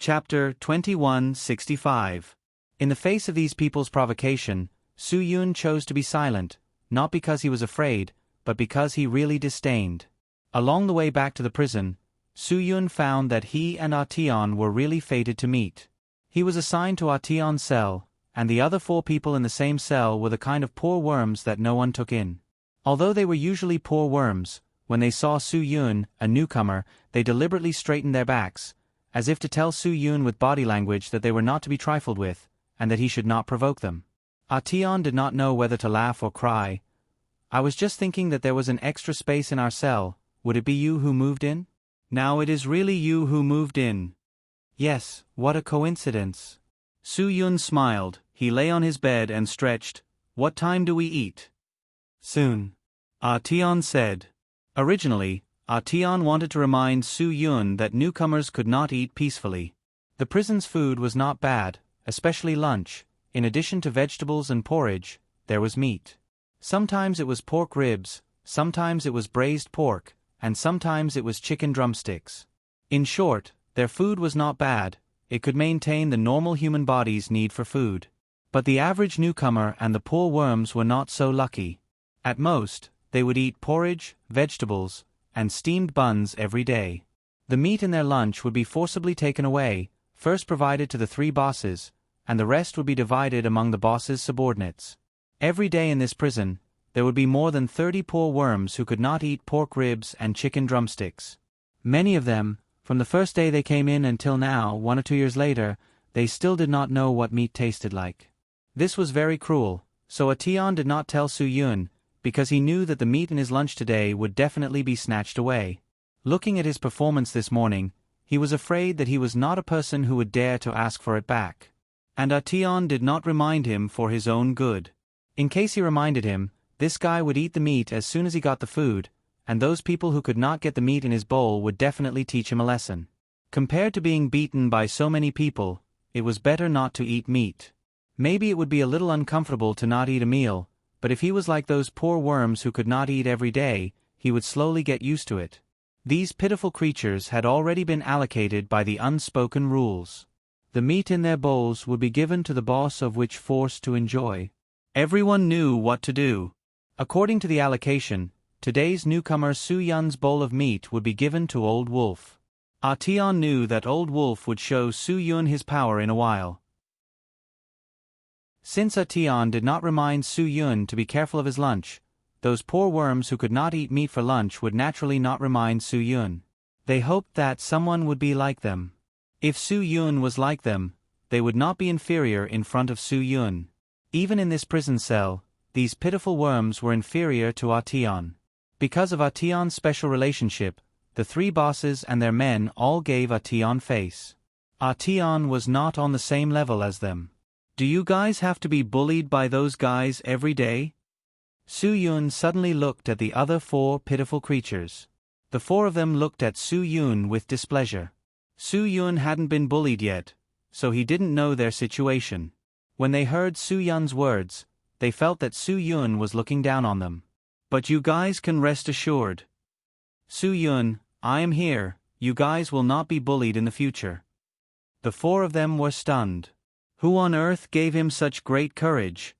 Chapter 2165. In the face of these people's provocation, Su Yun chose to be silent, not because he was afraid, but because he really disdained. Along the way back to the prison, Su Yun found that he and Ation were really fated to meet. He was assigned to Ation's cell, and the other 4 people in the same cell were the kind of poor worms that no one took in. Although they were usually poor worms, when they saw Su Yun, a newcomer, they deliberately straightened their backs, as if to tell Su Yun with body language that they were not to be trifled with, and that he should not provoke them. Ation did not know whether to laugh or cry. "I was just thinking that there was an extra space in our cell. Would it be you who moved in? Now it is really you who moved in." "Yes, what a coincidence." Su Yun smiled. He lay on his bed and stretched. "What time do we eat?" "Soon," Ation said. Originally, Ation wanted to remind Su Yun that newcomers could not eat peacefully. The prison's food was not bad, especially lunch. In addition to vegetables and porridge, there was meat. Sometimes it was pork ribs, sometimes it was braised pork, and sometimes it was chicken drumsticks. In short, their food was not bad. It could maintain the normal human body's need for food. But the average newcomer and the poor worms were not so lucky. At most, they would eat porridge, vegetables, and steamed buns every day. The meat in their lunch would be forcibly taken away, first provided to the 3 bosses, and the rest would be divided among the boss's subordinates. Every day in this prison, there would be more than 30 poor worms who could not eat pork ribs and chicken drumsticks. Many of them, from the first day they came in until now, 1 or 2 years later, they still did not know what meat tasted like. This was very cruel, so Ation did not tell Su Yun, because he knew that the meat in his lunch today would definitely be snatched away. Looking at his performance this morning, he was afraid that he was not a person who would dare to ask for it back. And Ation did not remind him for his own good. In case he reminded him, this guy would eat the meat as soon as he got the food, and those people who could not get the meat in his bowl would definitely teach him a lesson. Compared to being beaten by so many people, it was better not to eat meat. Maybe it would be a little uncomfortable to not eat a meal, but if he was like those poor worms who could not eat every day, he would slowly get used to it. These pitiful creatures had already been allocated by the unspoken rules. The meat in their bowls would be given to the boss of which forced to enjoy. Everyone knew what to do. According to the allocation, today's newcomer Su Yun's bowl of meat would be given to Old Wolf. Ation knew that Old Wolf would show Su Yun his power in a while. Since Ation did not remind Su Yun to be careful of his lunch, those poor worms who could not eat meat for lunch would naturally not remind Su Yun. They hoped that someone would be like them. If Su Yun was like them, they would not be inferior in front of Su Yun. Even in this prison cell, these pitiful worms were inferior to Ation. Because of Ation's special relationship, the 3 bosses and their men all gave Ation face. Ation was not on the same level as them. "Do you guys have to be bullied by those guys every day?" Su Yun suddenly looked at the other 4 pitiful creatures. The 4 of them looked at Su Yun with displeasure. Su Yun hadn't been bullied yet, so he didn't know their situation. When they heard Su Yun's words, they felt that Su Yun was looking down on them. "But you guys can rest assured. Su Yun, I am here, you guys will not be bullied in the future." The 4 of them were stunned. Who on earth gave him such great courage?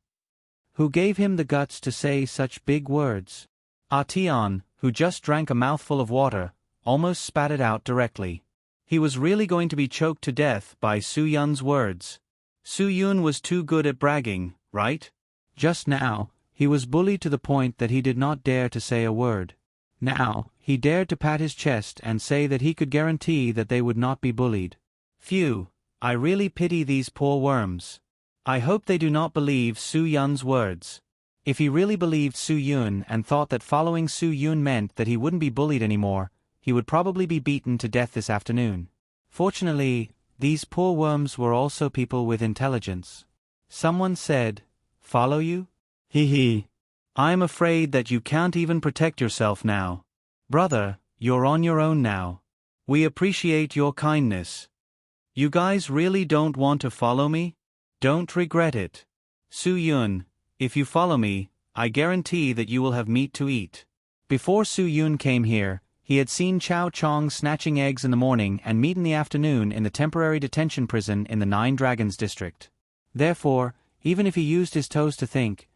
Who gave him the guts to say such big words? Ation, who just drank a mouthful of water, almost spat it out directly. He was really going to be choked to death by Su Yun's words. Su Yun was too good at bragging, right? Just now, he was bullied to the point that he did not dare to say a word. Now, he dared to pat his chest and say that he could guarantee that they would not be bullied. Phew, I really pity these poor worms. I hope they do not believe Su Yun's words. If he really believed Su Yun and thought that following Su Yun meant that he wouldn't be bullied anymore, he would probably be beaten to death this afternoon. Fortunately, these poor worms were also people with intelligence. Someone said, "Follow you? Hee hee. I'm afraid that you can't even protect yourself now. Brother, you're on your own now. We appreciate your kindness. You guys really don't want to follow me? Don't regret it. Su Yun, if you follow me, I guarantee that you will have meat to eat." Before Su Yun came here, He had seen Chow Chong snatching eggs in the morning and meat in the afternoon in the temporary detention prison in the Nine Dragons district. Therefore, even if he used his toes to think,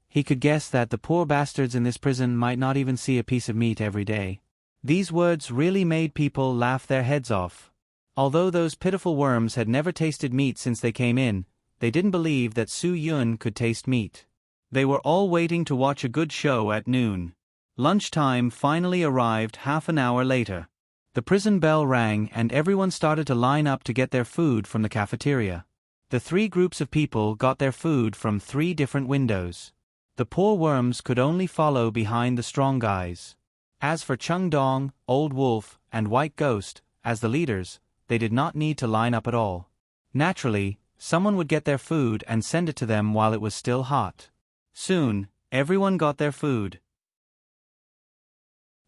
he could guess that the poor bastards in this prison might not even see a piece of meat every day. These words really made people laugh their heads off. Although those pitiful worms had never tasted meat since they came in, they didn't believe that Su Yun could taste meat. They were all waiting to watch a good show at noon. Lunchtime finally arrived half an hour later. The prison bell rang and everyone started to line up to get their food from the cafeteria. The three groups of people got their food from three different windows. The poor worms could only follow behind the strong guys. As for Chung Dong, Old Wolf, and White Ghost, as the leaders, they did not need to line up at all. Naturally, someone would get their food and send it to them while it was still hot. Soon, everyone got their food.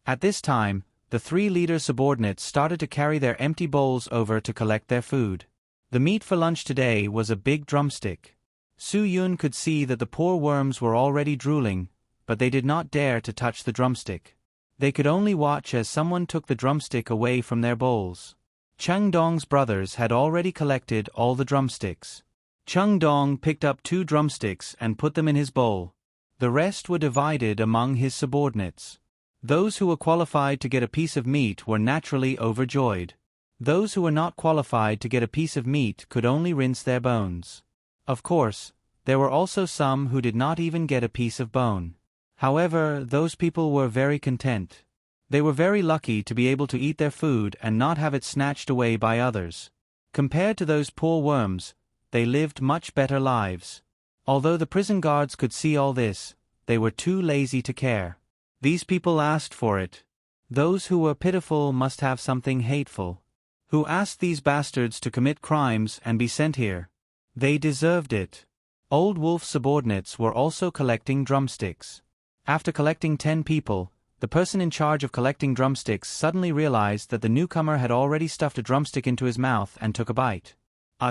At this time, the three leader subordinates started to carry their empty bowls over to collect their food. The meat for lunch today was a big drumstick. Su Yun could see that the poor worms were already drooling, but they did not dare to touch the drumstick. They could only watch as someone took the drumstick away from their bowls. Chung Dong's brothers had already collected all the drumsticks. Chung Dong picked up 2 drumsticks and put them in his bowl. The rest were divided among his subordinates. Those who were qualified to get a piece of meat were naturally overjoyed. Those who were not qualified to get a piece of meat could only rinse their bones. Of course, there were also some who did not even get a piece of bone. However, those people were very content. They were very lucky to be able to eat their food and not have it snatched away by others. Compared to those poor worms, they lived much better lives. Although the prison guards could see all this, they were too lazy to care. These people asked for it. Those who were pitiful must have something hateful. Who asked these bastards to commit crimes and be sent here? They deserved it. Old Wolf's subordinates were also collecting drumsticks. After collecting 10 people, the person in charge of collecting drumsticks suddenly realized that the newcomer had already stuffed a drumstick into his mouth and took a bite.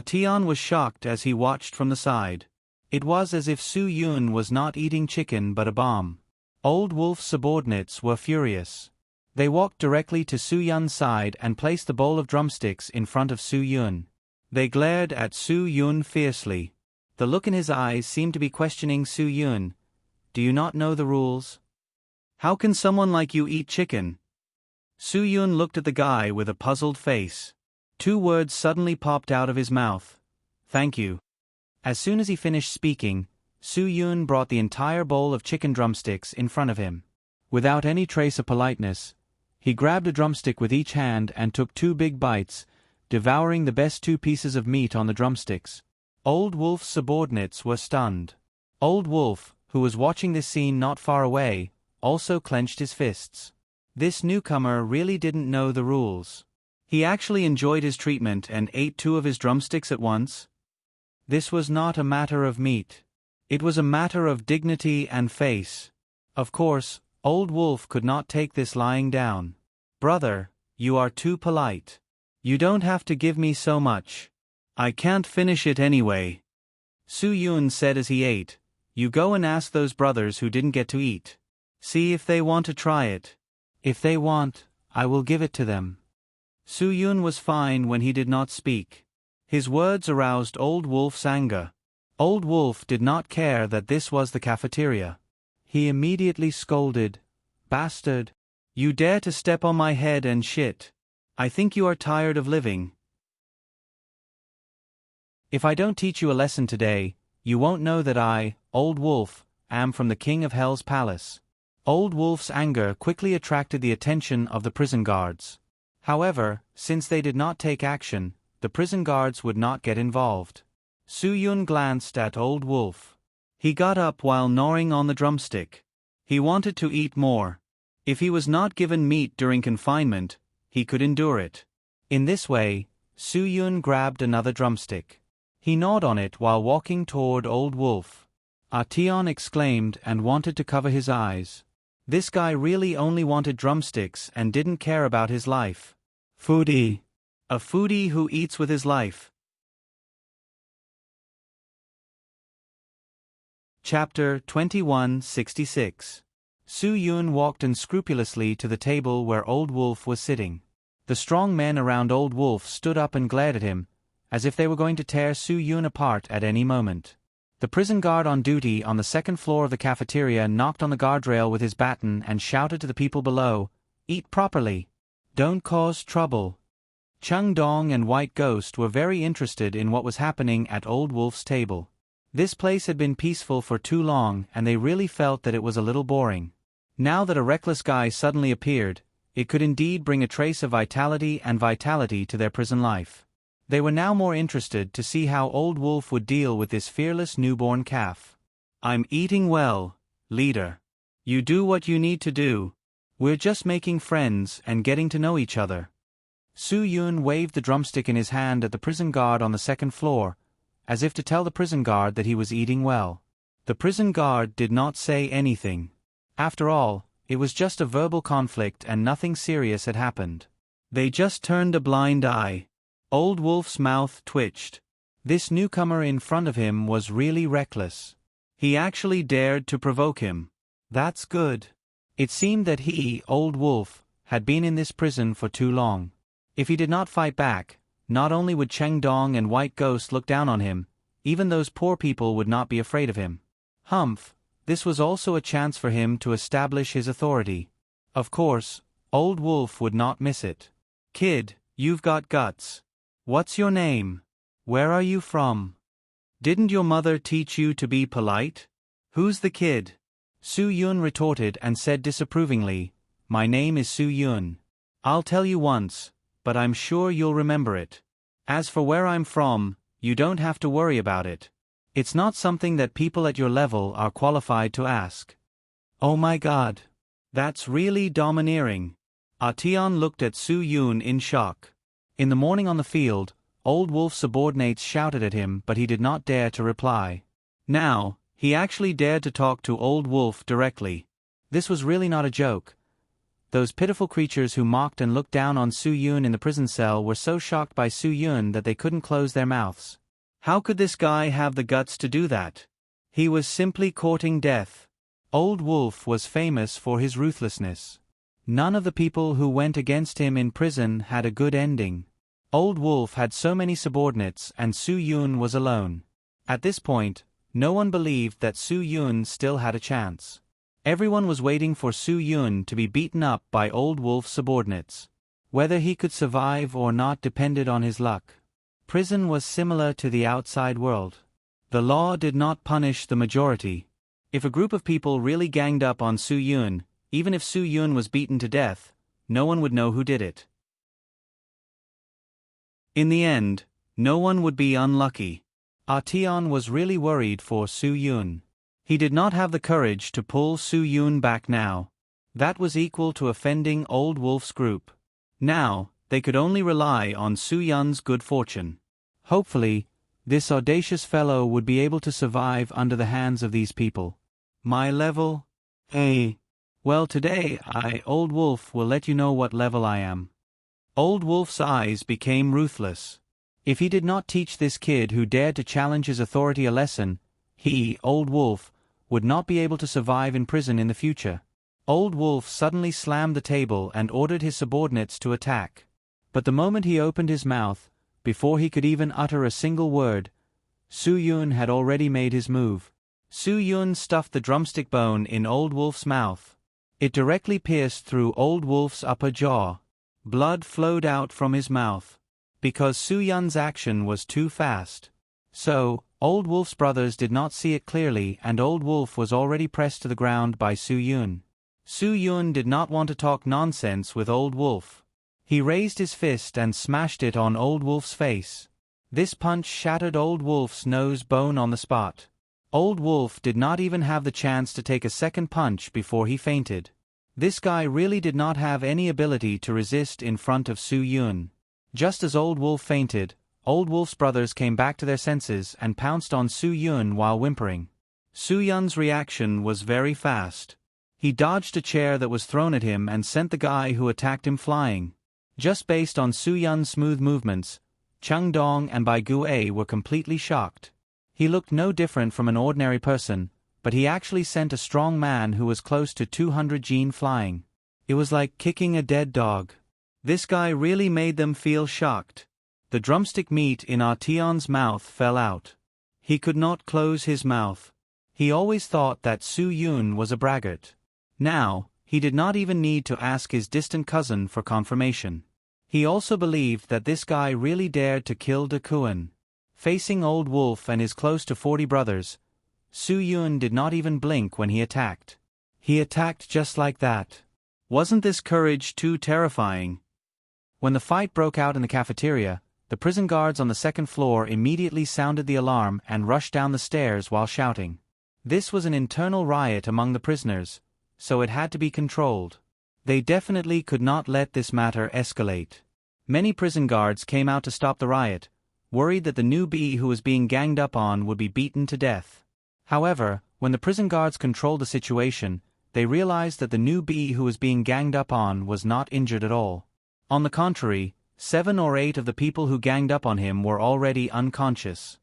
Tian was shocked as he watched from the side. It was as if Su Yun was not eating chicken but a bomb. Old Wolf's subordinates were furious. They walked directly to Su Yun's side and placed the bowl of drumsticks in front of Su Yun. They glared at Su Yun fiercely. The look in his eyes seemed to be questioning Su Yun. Do you not know the rules? How can someone like you eat chicken? Su Yun looked at the guy with a puzzled face. 2 words suddenly popped out of his mouth. Thank you. As soon as he finished speaking, Su Yun brought the entire bowl of chicken drumsticks in front of him. Without any trace of politeness, he grabbed a drumstick with each hand and took 2 big bites, devouring the best 2 pieces of meat on the drumsticks. Old Wolf's subordinates were stunned. Old Wolf, who was watching this scene not far away, also clenched his fists. This newcomer really didn't know the rules. He actually enjoyed his treatment and ate 2 of his drumsticks at once. This was not a matter of meat. It was a matter of dignity and face. Of course, Old Wolf could not take this lying down. Brother, you are too polite. You don't have to give me so much. I can't finish it anyway. Su Yun said as he ate, You go and ask those brothers who didn't get to eat. See if they want to try it. If they want, I will give it to them. Su Yun was fine when he did not speak. His words aroused Old Wolf's anger. Old Wolf did not care that this was the cafeteria. He immediately scolded, Bastard! You dare to step on my head and shit. I think you are tired of living. If I don't teach you a lesson today, you won't know that I, Old Wolf, am from the King of Hell's palace. Old Wolf's anger quickly attracted the attention of the prison guards. However, since they did not take action, the prison guards would not get involved. Su Yun glanced at Old Wolf. He got up while gnawing on the drumstick. He wanted to eat more. If he was not given meat during confinement, he could endure it. In this way, Su Yun grabbed another drumstick. He gnawed on it while walking toward Old Wolf. Tian exclaimed and wanted to cover his eyes. This guy really only wanted drumsticks and didn't care about his life. Foodie. A foodie who eats with his life. Chapter 2166. Su Yun walked unscrupulously to the table where Old Wolf was sitting. The strong men around Old Wolf stood up and glared at him, as if they were going to tear Su Yun apart at any moment. The prison guard on duty on the second floor of the cafeteria knocked on the guardrail with his baton and shouted to the people below, "Eat properly. Don't cause trouble." Chung Dong and White Ghost were very interested in what was happening at Old Wolf's table. This place had been peaceful for too long and they really felt that it was a little boring. Now that a reckless guy suddenly appeared, it could indeed bring a trace of vitality to their prison life. They were now more interested to see how Old Wolf would deal with this fearless newborn calf. "I'm eating well, leader. You do what you need to do. We're just making friends and getting to know each other." Su Yun waved the drumstick in his hand at the prison guard on the second floor, as if to tell the prison guard that he was eating well. The prison guard did not say anything. After all, it was just a verbal conflict and nothing serious had happened. They just turned a blind eye. Old Wolf's mouth twitched. This newcomer in front of him was really reckless. He actually dared to provoke him. That's good. It seemed that he, Old Wolf, had been in this prison for too long. If he did not fight back, not only would Cheng Dong and White Ghost look down on him, even those poor people would not be afraid of him. Humph, this was also a chance for him to establish his authority. Of course, Old Wolf would not miss it. "Kid, you've got guts. What's your name? Where are you from? Didn't your mother teach you to be polite? Who's the kid?" Su Yun retorted and said disapprovingly, "My name is Su Yun. I'll tell you once, but I'm sure you'll remember it. As for where I'm from, you don't have to worry about it. It's not something that people at your level are qualified to ask." "Oh my God. That's really domineering." Atian looked at Su Yun in shock. In the morning on the field, Old Wolf's subordinates shouted at him but he did not dare to reply. Now, he actually dared to talk to Old Wolf directly. This was really not a joke. Those pitiful creatures who mocked and looked down on Su Yun in the prison cell were so shocked by Su Yun that they couldn't close their mouths. How could this guy have the guts to do that? He was simply courting death. Old Wolf was famous for his ruthlessness. None of the people who went against him in prison had a good ending. Old Wolf had so many subordinates and Su Yun was alone. At this point, no one believed that Su Yun still had a chance. Everyone was waiting for Su Yun to be beaten up by Old Wolf's subordinates. Whether he could survive or not depended on his luck. Prison was similar to the outside world. The law did not punish the majority. If a group of people really ganged up on Su Yun, even if Su Yun was beaten to death, no one would know who did it. In the end, no one would be unlucky. Atian was really worried for Su Yun. He did not have the courage to pull Su Yun back now. That was equal to offending Old Wolf's group. Now, they could only rely on Su Yun's good fortune. Hopefully, this audacious fellow would be able to survive under the hands of these people. My level? A. Well, today Old Wolf, will let you know what level I am. Old Wolf's eyes became ruthless. If he did not teach this kid who dared to challenge his authority a lesson, he, Old Wolf, would not be able to survive in prison in the future. Old Wolf suddenly slammed the table and ordered his subordinates to attack. But the moment he opened his mouth, before he could even utter a single word, Su Yun had already made his move. Su Yun stuffed the drumstick bone in Old Wolf's mouth. It directly pierced through Old Wolf's upper jaw. Blood flowed out from his mouth. Because Su Yun's action was too fast. So, Old Wolf's brothers did not see it clearly and Old Wolf was already pressed to the ground by Su Yun. Su Yun did not want to talk nonsense with Old Wolf. He raised his fist and smashed it on Old Wolf's face. This punch shattered Old Wolf's nose bone on the spot. Old Wolf did not even have the chance to take a second punch before he fainted. This guy really did not have any ability to resist in front of Su Yun. Just as Old Wolf fainted, Old Wolf's brothers came back to their senses and pounced on Su Yun while whimpering. Su Yun's reaction was very fast. He dodged a chair that was thrown at him and sent the guy who attacked him flying. Just based on Su Yun's smooth movements, Chung Dong and Bai Gue were completely shocked. He looked no different from an ordinary person, but he actually sent a strong man who was close to 200 gene flying. It was like kicking a dead dog. This guy really made them feel shocked. The drumstick meat in Artion's mouth fell out. He could not close his mouth. He always thought that Su Yun was a braggart. Now, he did not even need to ask his distant cousin for confirmation. He also believed that this guy really dared to kill De Kuan. Facing Old Wolf and his close to 40 brothers, Su Yun did not even blink when he attacked. He attacked just like that. Wasn't this courage too terrifying? When the fight broke out in the cafeteria, the prison guards on the second floor immediately sounded the alarm and rushed down the stairs while shouting. This was an internal riot among the prisoners, so it had to be controlled. They definitely could not let this matter escalate. Many prison guards came out to stop the riot, worried that the newbie who was being ganged up on would be beaten to death. However, when the prison guards controlled the situation, they realized that the newbie who was being ganged up on was not injured at all. On the contrary, 7 or 8 of the people who ganged up on him were already unconscious.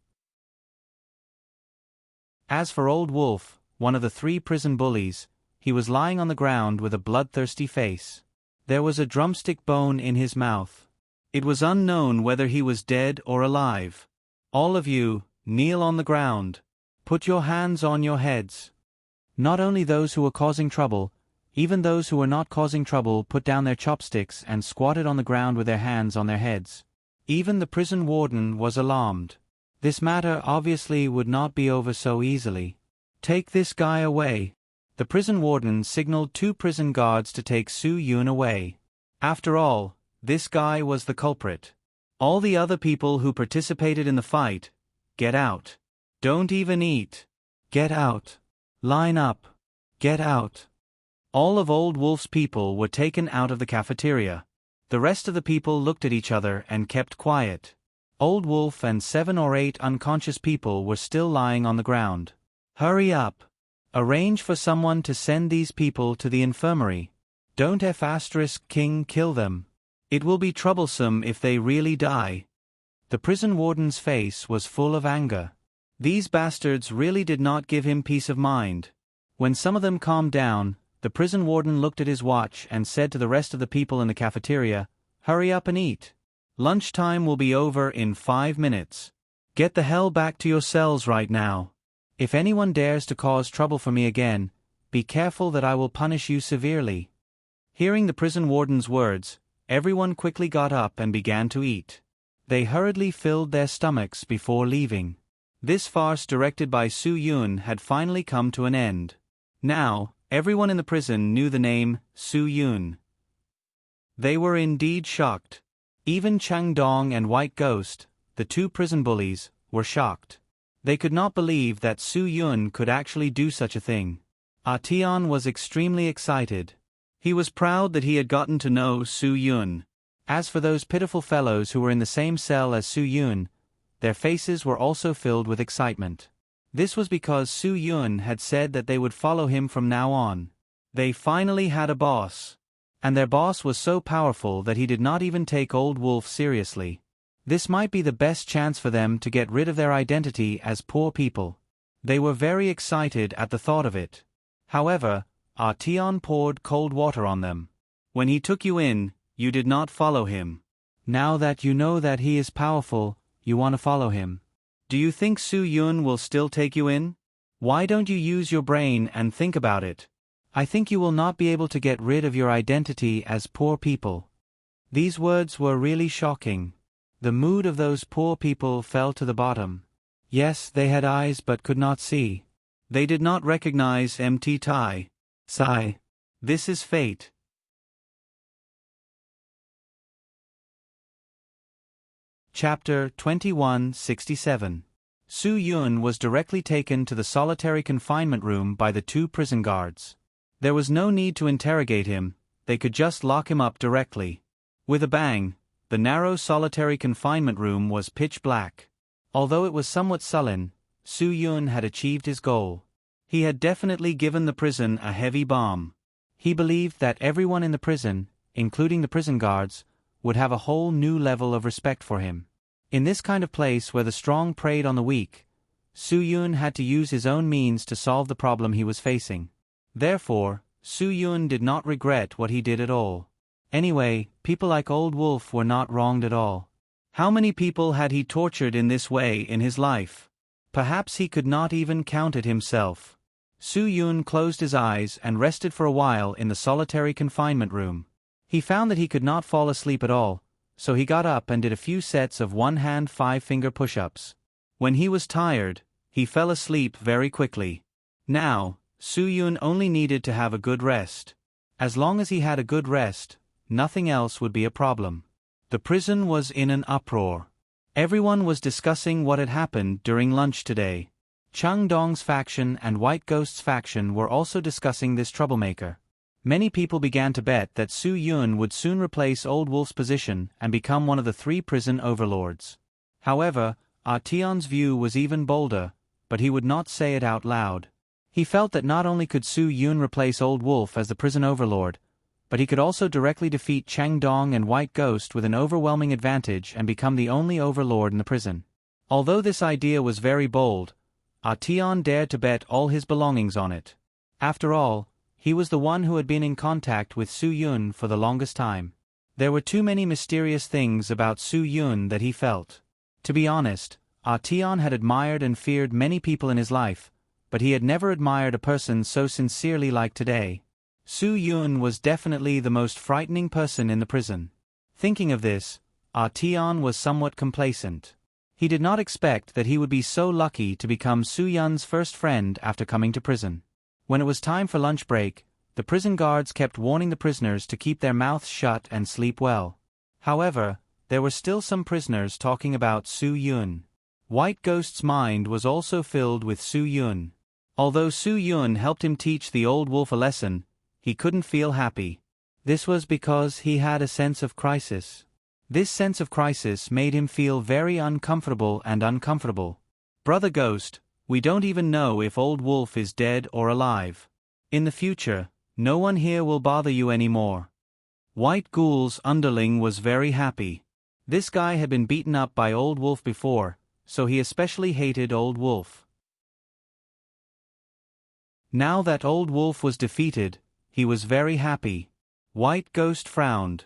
As for Old Wolf, one of the 3 prison bullies, he was lying on the ground with a bloodthirsty face. There was a drumstick bone in his mouth. It was unknown whether he was dead or alive. All of you, kneel on the ground. Put your hands on your heads. Not only those who were causing trouble, even those who were not causing trouble put down their chopsticks and squatted on the ground with their hands on their heads. Even the prison warden was alarmed. This matter obviously would not be over so easily. Take this guy away. The prison warden signaled 2 prison guards to take Su Yun away. After all, this guy was the culprit. All the other people who participated in the fight, get out. Don't even eat. Get out. Line up. Get out. All of Old Wolf's people were taken out of the cafeteria. The rest of the people looked at each other and kept quiet. Old Wolf and 7 or 8 unconscious people were still lying on the ground. Hurry up. Arrange for someone to send these people to the infirmary. Don't F*King kill them. It will be troublesome if they really die. The prison warden's face was full of anger. These bastards really did not give him peace of mind. When some of them calmed down, the prison warden looked at his watch and said to the rest of the people in the cafeteria, "Hurry up and eat. Lunchtime will be over in 5 minutes. Get the hell back to your cells right now. If anyone dares to cause trouble for me again, be careful that I will punish you severely." Hearing the prison warden's words, everyone quickly got up and began to eat. They hurriedly filled their stomachs before leaving. This farce directed by Su Yun had finally come to an end. Now, everyone in the prison knew the name Su Yun. They were indeed shocked. Even Chang Dong and White Ghost, the 2 prison bullies, were shocked. They could not believe that Su Yun could actually do such a thing. Artion was extremely excited. He was proud that he had gotten to know Su Yun. As for those pitiful fellows who were in the same cell as Su Yun, their faces were also filled with excitement. This was because Su Yun had said that they would follow him from now on. They finally had a boss. And their boss was so powerful that he did not even take Old Wolf seriously. This might be the best chance for them to get rid of their identity as poor people. They were very excited at the thought of it. However, Artion poured cold water on them. When he took you in, you did not follow him. Now that you know that he is powerful, you want to follow him. Do you think Su Yun will still take you in? Why don't you use your brain and think about it? I think you will not be able to get rid of your identity as poor people. These words were really shocking. The mood of those poor people fell to the bottom. Yes, they had eyes but could not see. They did not recognize Mt. Tai. Sigh. This is fate. Chapter 2167. Su Yun was directly taken to the solitary confinement room by the 2 prison guards. There was no need to interrogate him, they could just lock him up directly. With a bang, the narrow solitary confinement room was pitch black. Although it was somewhat sullen, Su Yun had achieved his goal. He had definitely given the prison a heavy bomb. He believed that everyone in the prison, including the prison guards, would have a whole new level of respect for him. In this kind of place where the strong preyed on the weak, Su Yun had to use his own means to solve the problem he was facing. Therefore, Su Yun did not regret what he did at all. Anyway, people like Old Wolf were not wronged at all. How many people had he tortured in this way in his life? Perhaps he could not even count it himself. Su Yun closed his eyes and rested for a while in the solitary confinement room. He found that he could not fall asleep at all, so he got up and did a few sets of one-hand 5-finger push-ups. When he was tired, he fell asleep very quickly. Now, Su Yun only needed to have a good rest. As long as he had a good rest, nothing else would be a problem. The prison was in an uproar. Everyone was discussing what had happened during lunch today. Chang Dong's faction and White Ghost's faction were also discussing this troublemaker. Many people began to bet that Su Yun would soon replace Old Wolf's position and become one of the 3 prison overlords. However, Tion's view was even bolder, but he would not say it out loud. He felt that not only could Su Yun replace Old Wolf as the prison overlord, but he could also directly defeat Chang Dong and White Ghost with an overwhelming advantage and become the only overlord in the prison. Although this idea was very bold, Tion dared to bet all his belongings on it. After all, he was the one who had been in contact with Su Yun for the longest time. There were too many mysterious things about Su Yun that he felt. To be honest, Tion had admired and feared many people in his life, but he had never admired a person so sincerely like today. Su Yun was definitely the most frightening person in the prison. Thinking of this, Tion was somewhat complacent. He did not expect that he would be so lucky to become Su Yun's first friend after coming to prison. When it was time for lunch break, the prison guards kept warning the prisoners to keep their mouths shut and sleep well. However, there were still some prisoners talking about Su Yun. White Ghost's mind was also filled with Su Yun. Although Su Yun helped him teach the Old Wolf a lesson, he couldn't feel happy. This was because he had a sense of crisis. This sense of crisis made him feel very uncomfortable and uncomfortable. Brother Ghost, we don't even know if Old Wolf is dead or alive. In the future, no one here will bother you anymore. White Ghoul's underling was very happy. This guy had been beaten up by Old Wolf before, so he especially hated Old Wolf. Now that Old Wolf was defeated, he was very happy. White Ghost frowned.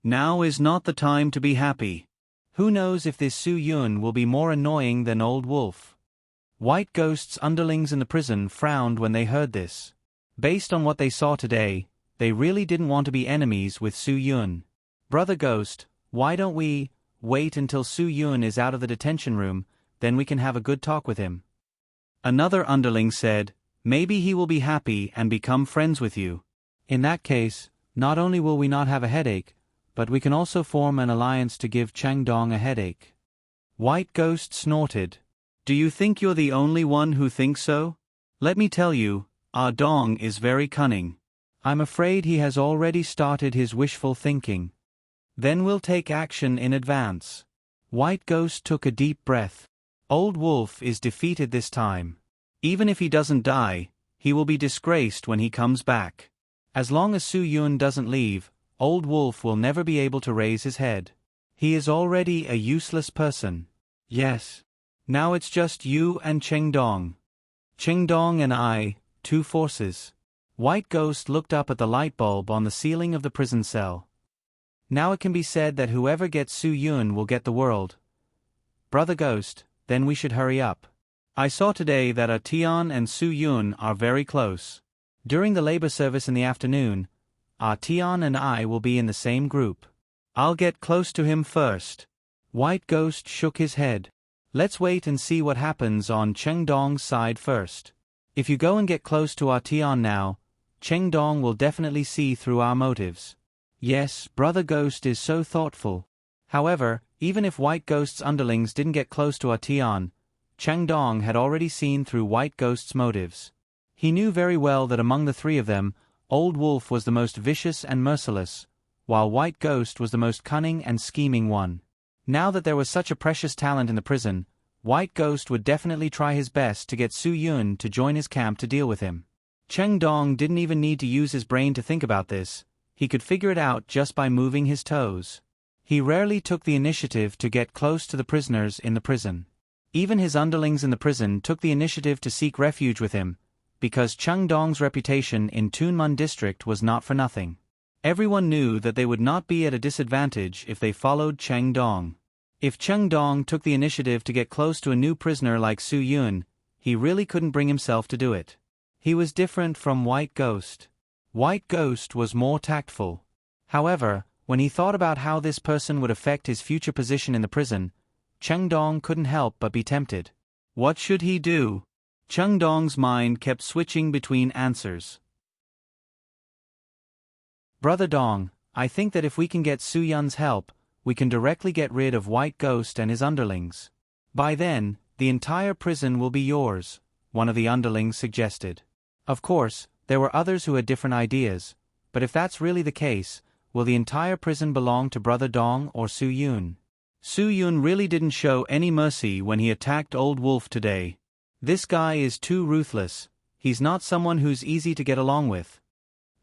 Now is not the time to be happy. Who knows if this Su Yun will be more annoying than Old Wolf. White Ghost's underlings in the prison frowned when they heard this. Based on what they saw today, they really didn't want to be enemies with Su Yun. Brother Ghost, why don't we wait until Su Yun is out of the detention room, then we can have a good talk with him. Another underling said, maybe he will be happy and become friends with you. In that case, not only will we not have a headache, but we can also form an alliance to give Chang Dong a headache. White Ghost snorted. Do you think you're the only one who thinks so? Let me tell you, our Dong is very cunning. I'm afraid he has already started his wishful thinking. Then we'll take action in advance. White Ghost took a deep breath. Old Wolf is defeated this time. Even if he doesn't die, he will be disgraced when he comes back. As long as Su Yun doesn't leave, Old Wolf will never be able to raise his head. He is already a useless person. Yes. Now it's just you and Cheng Dong. Cheng Dong and I, 2 forces. White Ghost looked up at the light bulb on the ceiling of the prison cell. Now it can be said that whoever gets Su Yun will get the world. Brother Ghost, then we should hurry up. I saw today that Tion and Su Yun are very close. During the labor service in the afternoon, Tion and I will be in the same group. I'll get close to him first. White Ghost shook his head. Let's wait and see what happens on Cheng Dong's side first. If you go and get close to Tion now, Cheng Dong will definitely see through our motives. Yes, Brother Ghost is so thoughtful. However, even if White Ghost's underlings didn't get close to Tion, Cheng Dong had already seen through White Ghost's motives. He knew very well that among the 3 of them, Old Wolf was the most vicious and merciless, while White Ghost was the most cunning and scheming one. Now that there was such a precious talent in the prison, White Ghost would definitely try his best to get Su Yun to join his camp to deal with him. Cheng Dong didn't even need to use his brain to think about this. He could figure it out just by moving his toes. He rarely took the initiative to get close to the prisoners in the prison. Even his underlings in the prison took the initiative to seek refuge with him, because Cheng Dong's reputation in Tunmun district was not for nothing. Everyone knew that they would not be at a disadvantage if they followed Cheng Dong. If Cheng Dong took the initiative to get close to a new prisoner like Su Yun, he really couldn't bring himself to do it. He was different from White Ghost. White Ghost was more tactful. However, when he thought about how this person would affect his future position in the prison, Cheng Dong couldn't help but be tempted. What should he do? Cheng Dong's mind kept switching between answers. Brother Dong, I think that if we can get Su Yun's help, we can directly get rid of White Ghost and his underlings. By then, the entire prison will be yours, one of the underlings suggested. Of course, there were others who had different ideas, but if that's really the case, will the entire prison belong to Brother Dong or Su Yun? Su Yun really didn't show any mercy when he attacked Old Wolf today. This guy is too ruthless. He's not someone who's easy to get along with.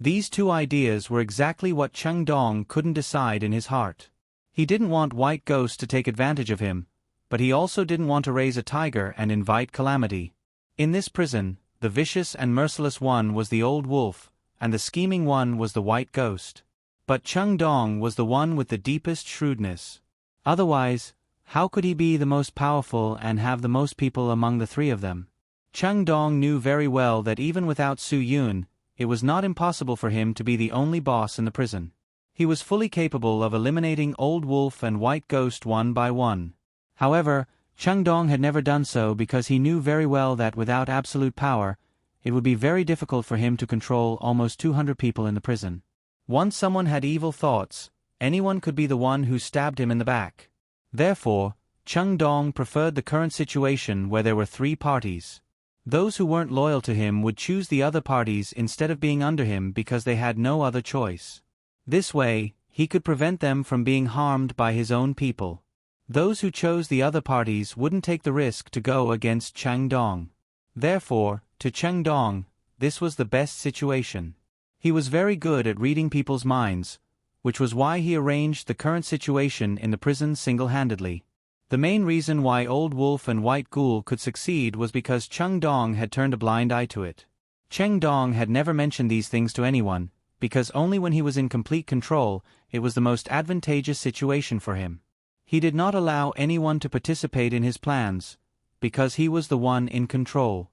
These two ideas were exactly what Cheng Dong couldn't decide in his heart. He didn't want White Ghost to take advantage of him, but he also didn't want to raise a tiger and invite calamity. In this prison, the vicious and merciless one was the Old Wolf, and the scheming one was the White Ghost. But Cheng Dong was the one with the deepest shrewdness. Otherwise, how could he be the most powerful and have the most people among the three of them? Cheng Dong knew very well that even without Su Yun, it was not impossible for him to be the only boss in the prison. He was fully capable of eliminating Old Wolf and White Ghost one by one. However, Cheng Dong had never done so because he knew very well that without absolute power, it would be very difficult for him to control almost 200 people in the prison. Once someone had evil thoughts, anyone could be the one who stabbed him in the back. Therefore, Cheng Dong preferred the current situation where there were three parties. Those who weren't loyal to him would choose the other parties instead of being under him because they had no other choice. This way, he could prevent them from being harmed by his own people. Those who chose the other parties wouldn't take the risk to go against Cheng Dong. Therefore, to Cheng Dong, this was the best situation. He was very good at reading people's minds, which was why he arranged the current situation in the prison single-handedly. The main reason why Old Wolf and White Ghoul could succeed was because Cheng Dong had turned a blind eye to it. Cheng Dong had never mentioned these things to anyone, because only when he was in complete control, it was the most advantageous situation for him. He did not allow anyone to participate in his plans, because he was the one in control.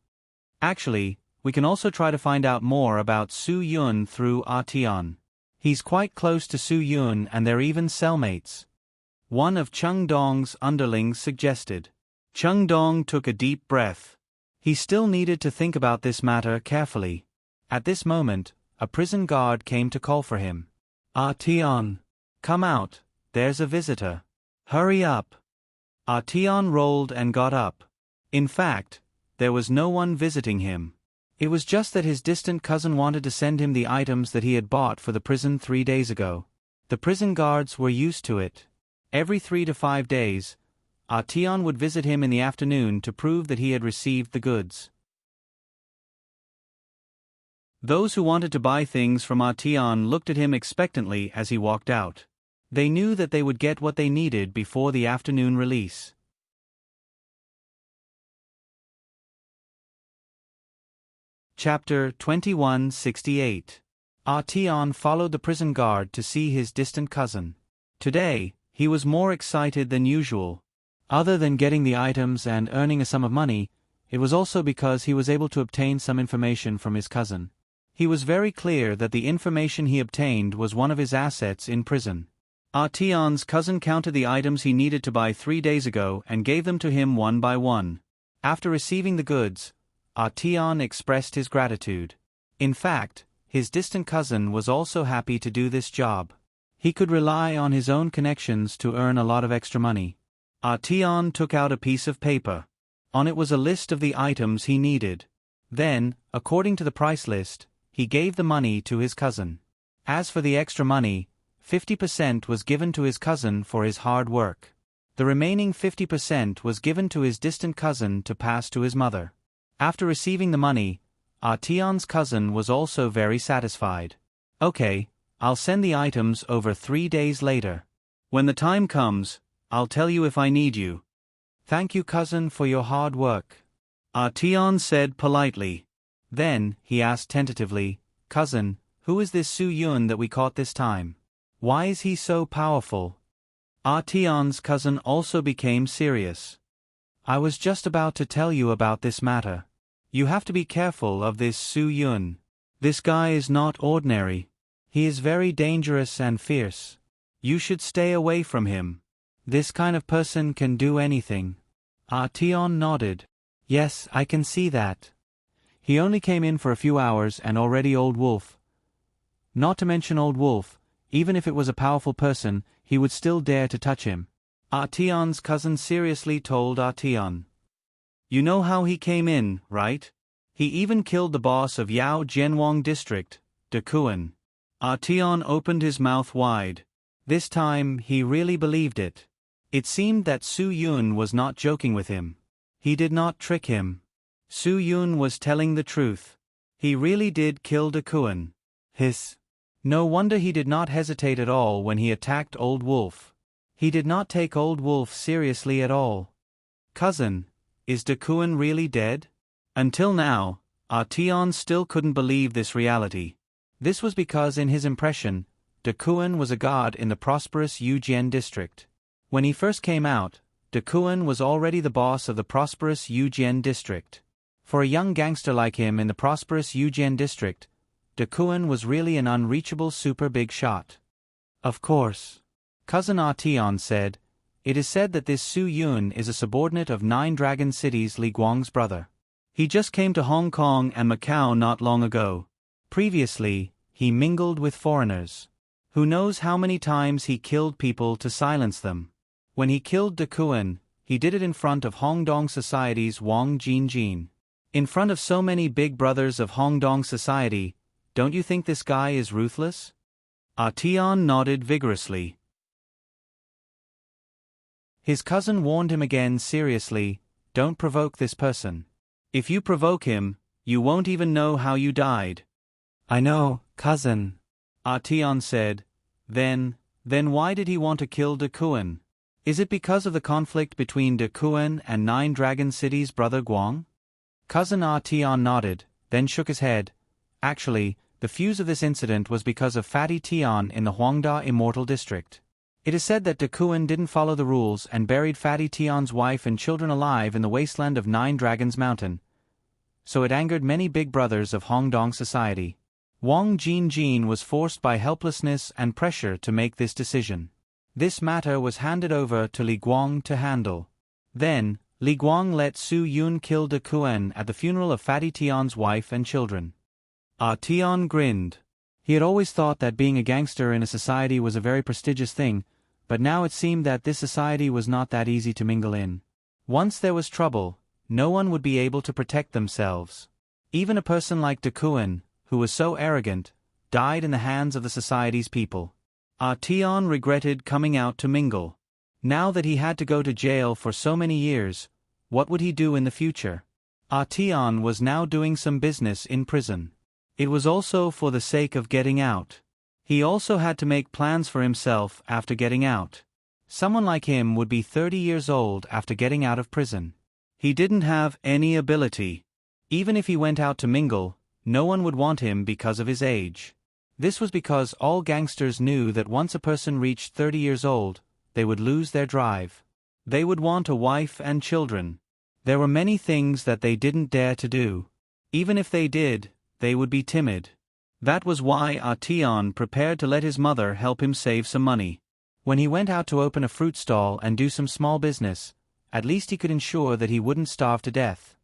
Actually, we can also try to find out more about Su Yun through Tian. He's quite close to Su Yun and they're even cellmates. One of Cheng Dong's underlings suggested. Cheng Dong took a deep breath. He still needed to think about this matter carefully. At this moment, a prison guard came to call for him. Tian, come out, there's a visitor. Hurry up. Tian rolled and got up. In fact, there was no one visiting him. It was just that his distant cousin wanted to send him the items that he had bought for the prison 3 days ago. The prison guards were used to it. Every 3 to 5 days, Tian would visit him in the afternoon to prove that he had received the goods. Those who wanted to buy things from Tian looked at him expectantly as he walked out. They knew that they would get what they needed before the afternoon release. Chapter 2168. Tian followed the prison guard to see his distant cousin. Today, he was more excited than usual. Other than getting the items and earning a sum of money, it was also because he was able to obtain some information from his cousin. He was very clear that the information he obtained was one of his assets in prison. Tian's cousin counted the items he needed to buy 3 days ago and gave them to him one by one. After receiving the goods, Tian expressed his gratitude. In fact, his distant cousin was also happy to do this job. He could rely on his own connections to earn a lot of extra money. Tian took out a piece of paper. On it was a list of the items he needed. Then, according to the price list, he gave the money to his cousin. As for the extra money, 50% was given to his cousin for his hard work. The remaining 50% was given to his distant cousin to pass to his mother. After receiving the money, Tian's cousin was also very satisfied. Okay, I'll send the items over 3 days later. When the time comes, I'll tell you if I need you. Thank you, cousin, for your hard work. Artion said politely. Then, he asked tentatively, Cousin, who is this Su Yun that we caught this time? Why is he so powerful? Artion's cousin also became serious. I was just about to tell you about this matter. You have to be careful of this Su Yun. This guy is not ordinary. He is very dangerous and fierce. You should stay away from him. This kind of person can do anything. Artion nodded. Yes, I can see that. He only came in for a few hours and already Old Wolf. Not to mention Old Wolf, even if it was a powerful person, he would still dare to touch him. Artion's cousin seriously told Artion. You know how he came in, right? He even killed the boss of Yao Jianwang district, De Kuan. Artion opened his mouth wide. This time, he really believed it. It seemed that Su Yun was not joking with him. He did not trick him. Su Yun was telling the truth. He really did kill De Kuan. Hiss. No wonder he did not hesitate at all when he attacked Old Wolf. He did not take Old Wolf seriously at all. Cousin, is De Kuan really dead? Until now, Artion still couldn't believe this reality. This was because in his impression, De Kuan was a god in the prosperous Yujian district. When he first came out, De Kuan was already the boss of the prosperous Yujian district. For a young gangster like him in the prosperous Yujian district, De Kuan was really an unreachable super big shot. Of course. Cousin Artion said, it is said that this Su Yun is a subordinate of 9 Dragon Cities Li Guang's brother. He just came to Hong Kong and Macau not long ago. Previously, he mingled with foreigners. Who knows how many times he killed people to silence them. When he killed De Kuan, he did it in front of Hongdong Society's Wang Jinjin. In front of so many big brothers of Hongdong Society, don't you think this guy is ruthless? Artion nodded vigorously. His cousin warned him again seriously, don't provoke this person. If you provoke him, you won't even know how you died. I know, cousin. Artion said. Then why did he want to kill De Kuan? Is it because of the conflict between De Kuan and 9 Dragon Cities' brother Guang? Cousin Artion nodded, then shook his head. Actually, the fuse of this incident was because of Fatty Tian in the Huangda Immortal District. It is said that De Kuan didn't follow the rules and buried Fatty Tian's wife and children alive in the wasteland of 9 Dragons Mountain. So it angered many big brothers of Hongdong Society. Wang Jinjin was forced by helplessness and pressure to make this decision. This matter was handed over to Li Guang to handle. Then, Li Guang let Su Yun kill De Kuan at the funeral of Fatty Tian's wife and children. Artion grinned. He had always thought that being a gangster in a society was a very prestigious thing, but now it seemed that this society was not that easy to mingle in. Once there was trouble, no one would be able to protect themselves. Even a person like De Kuan, who was so arrogant, died in the hands of the society's people. Artion regretted coming out to mingle. Now that he had to go to jail for so many years, what would he do in the future? Artion was now doing some business in prison. It was also for the sake of getting out. He also had to make plans for himself after getting out. Someone like him would be 30 years old after getting out of prison. He didn't have any ability. Even if he went out to mingle, no one would want him because of his age. This was because all gangsters knew that once a person reached 30 years old, they would lose their drive. They would want a wife and children. There were many things that they didn't dare to do. Even if they did, they would be timid. That was why Artion prepared to let his mother help him save some money. When he went out to open a fruit stall and do some small business, at least he could ensure that he wouldn't starve to death.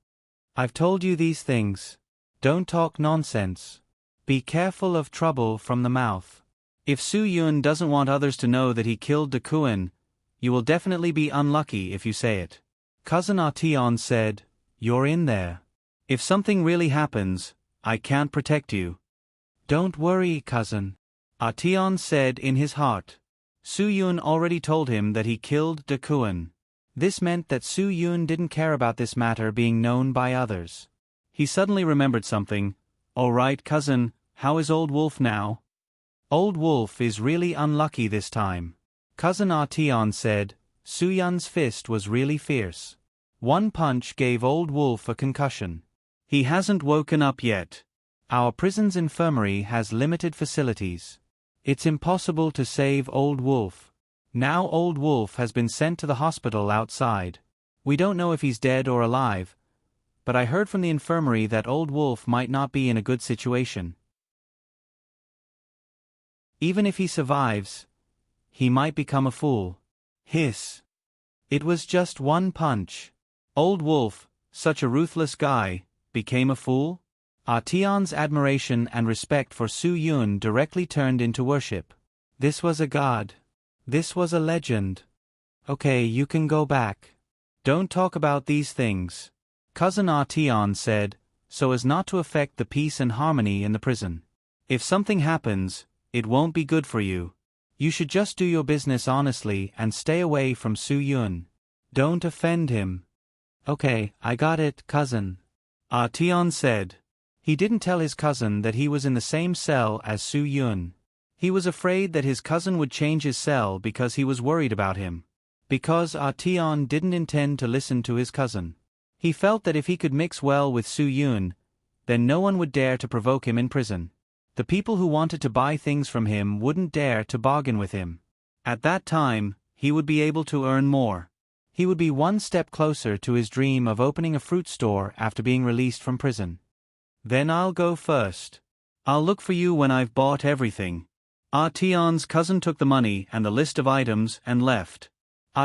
I've told you these things. Don't talk nonsense. Be careful of trouble from the mouth. If Su Yun doesn't want others to know that he killed De Kuan, you will definitely be unlucky if you say it. Cousin Artion said, you're in there. If something really happens, I can't protect you. Don't worry, cousin. Artion said in his heart. Su Yun already told him that he killed De Kuan. This meant that Su Yun didn't care about this matter being known by others. He suddenly remembered something. All right, cousin, how is Old Wolf now? Old Wolf is really unlucky this time. Cousin Artion said, Su Yun's fist was really fierce. One punch gave Old Wolf a concussion. He hasn't woken up yet. Our prison's infirmary has limited facilities. It's impossible to save Old Wolf. Now Old Wolf has been sent to the hospital outside. We don't know if he's dead or alive, but I heard from the infirmary that Old Wolf might not be in a good situation. Even if he survives, he might become a fool. Hiss. It was just one punch. Old Wolf, such a ruthless guy, became a fool? Tian's admiration and respect for Su Yun directly turned into worship. This was a god. This was a legend. Okay, you can go back. Don't talk about these things, Cousin Tian said, so as not to affect the peace and harmony in the prison. If something happens, it won't be good for you. You should just do your business honestly and stay away from Su Yun. Don't offend him. Okay, I got it, cousin. Tian said. He didn't tell his cousin that he was in the same cell as Su Yun. He was afraid that his cousin would change his cell because he was worried about him. Because Tian didn't intend to listen to his cousin. He felt that if he could mix well with Su Yun, then no one would dare to provoke him in prison. The people who wanted to buy things from him wouldn't dare to bargain with him. At that time, he would be able to earn more. He would be one step closer to his dream of opening a fruit store after being released from prison. Then I'll go first. I'll look for you when I've bought everything. Tian's cousin took the money and the list of items and left.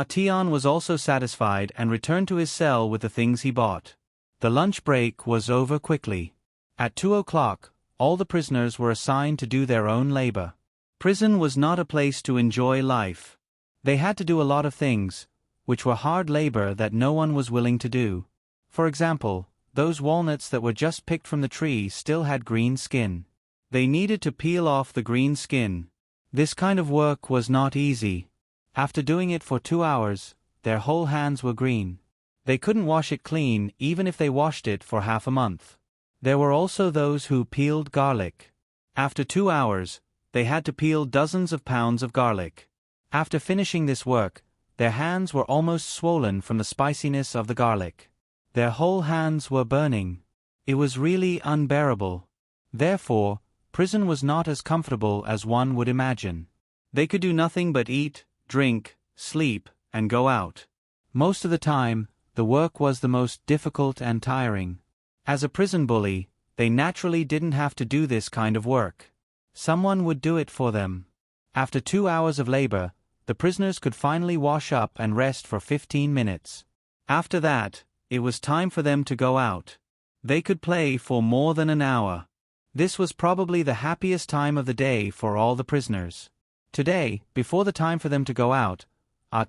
Tian was also satisfied and returned to his cell with the things he bought. The lunch break was over quickly. At 2 o'clock, all the prisoners were assigned to do their own labor. Prison was not a place to enjoy life. They had to do a lot of things, which were hard labor that no one was willing to do. For example, those walnuts that were just picked from the tree still had green skin. They needed to peel off the green skin. This kind of work was not easy. After doing it for 2 hours, their whole hands were green. They couldn't wash it clean even if they washed it for half a month. There were also those who peeled garlic. After 2 hours, they had to peel dozens of pounds of garlic. After finishing this work, their hands were almost swollen from the spiciness of the garlic. Their whole hands were burning. It was really unbearable. Therefore, prison was not as comfortable as one would imagine. They could do nothing but eat, drink, sleep, and go out. Most of the time, the work was the most difficult and tiring. As a prison bully, they naturally didn't have to do this kind of work. Someone would do it for them. After 2 hours of labor, the prisoners could finally wash up and rest for 15 minutes. After that, it was time for them to go out. They could play for more than an hour. This was probably the happiest time of the day for all the prisoners. Today, before the time for them to go out,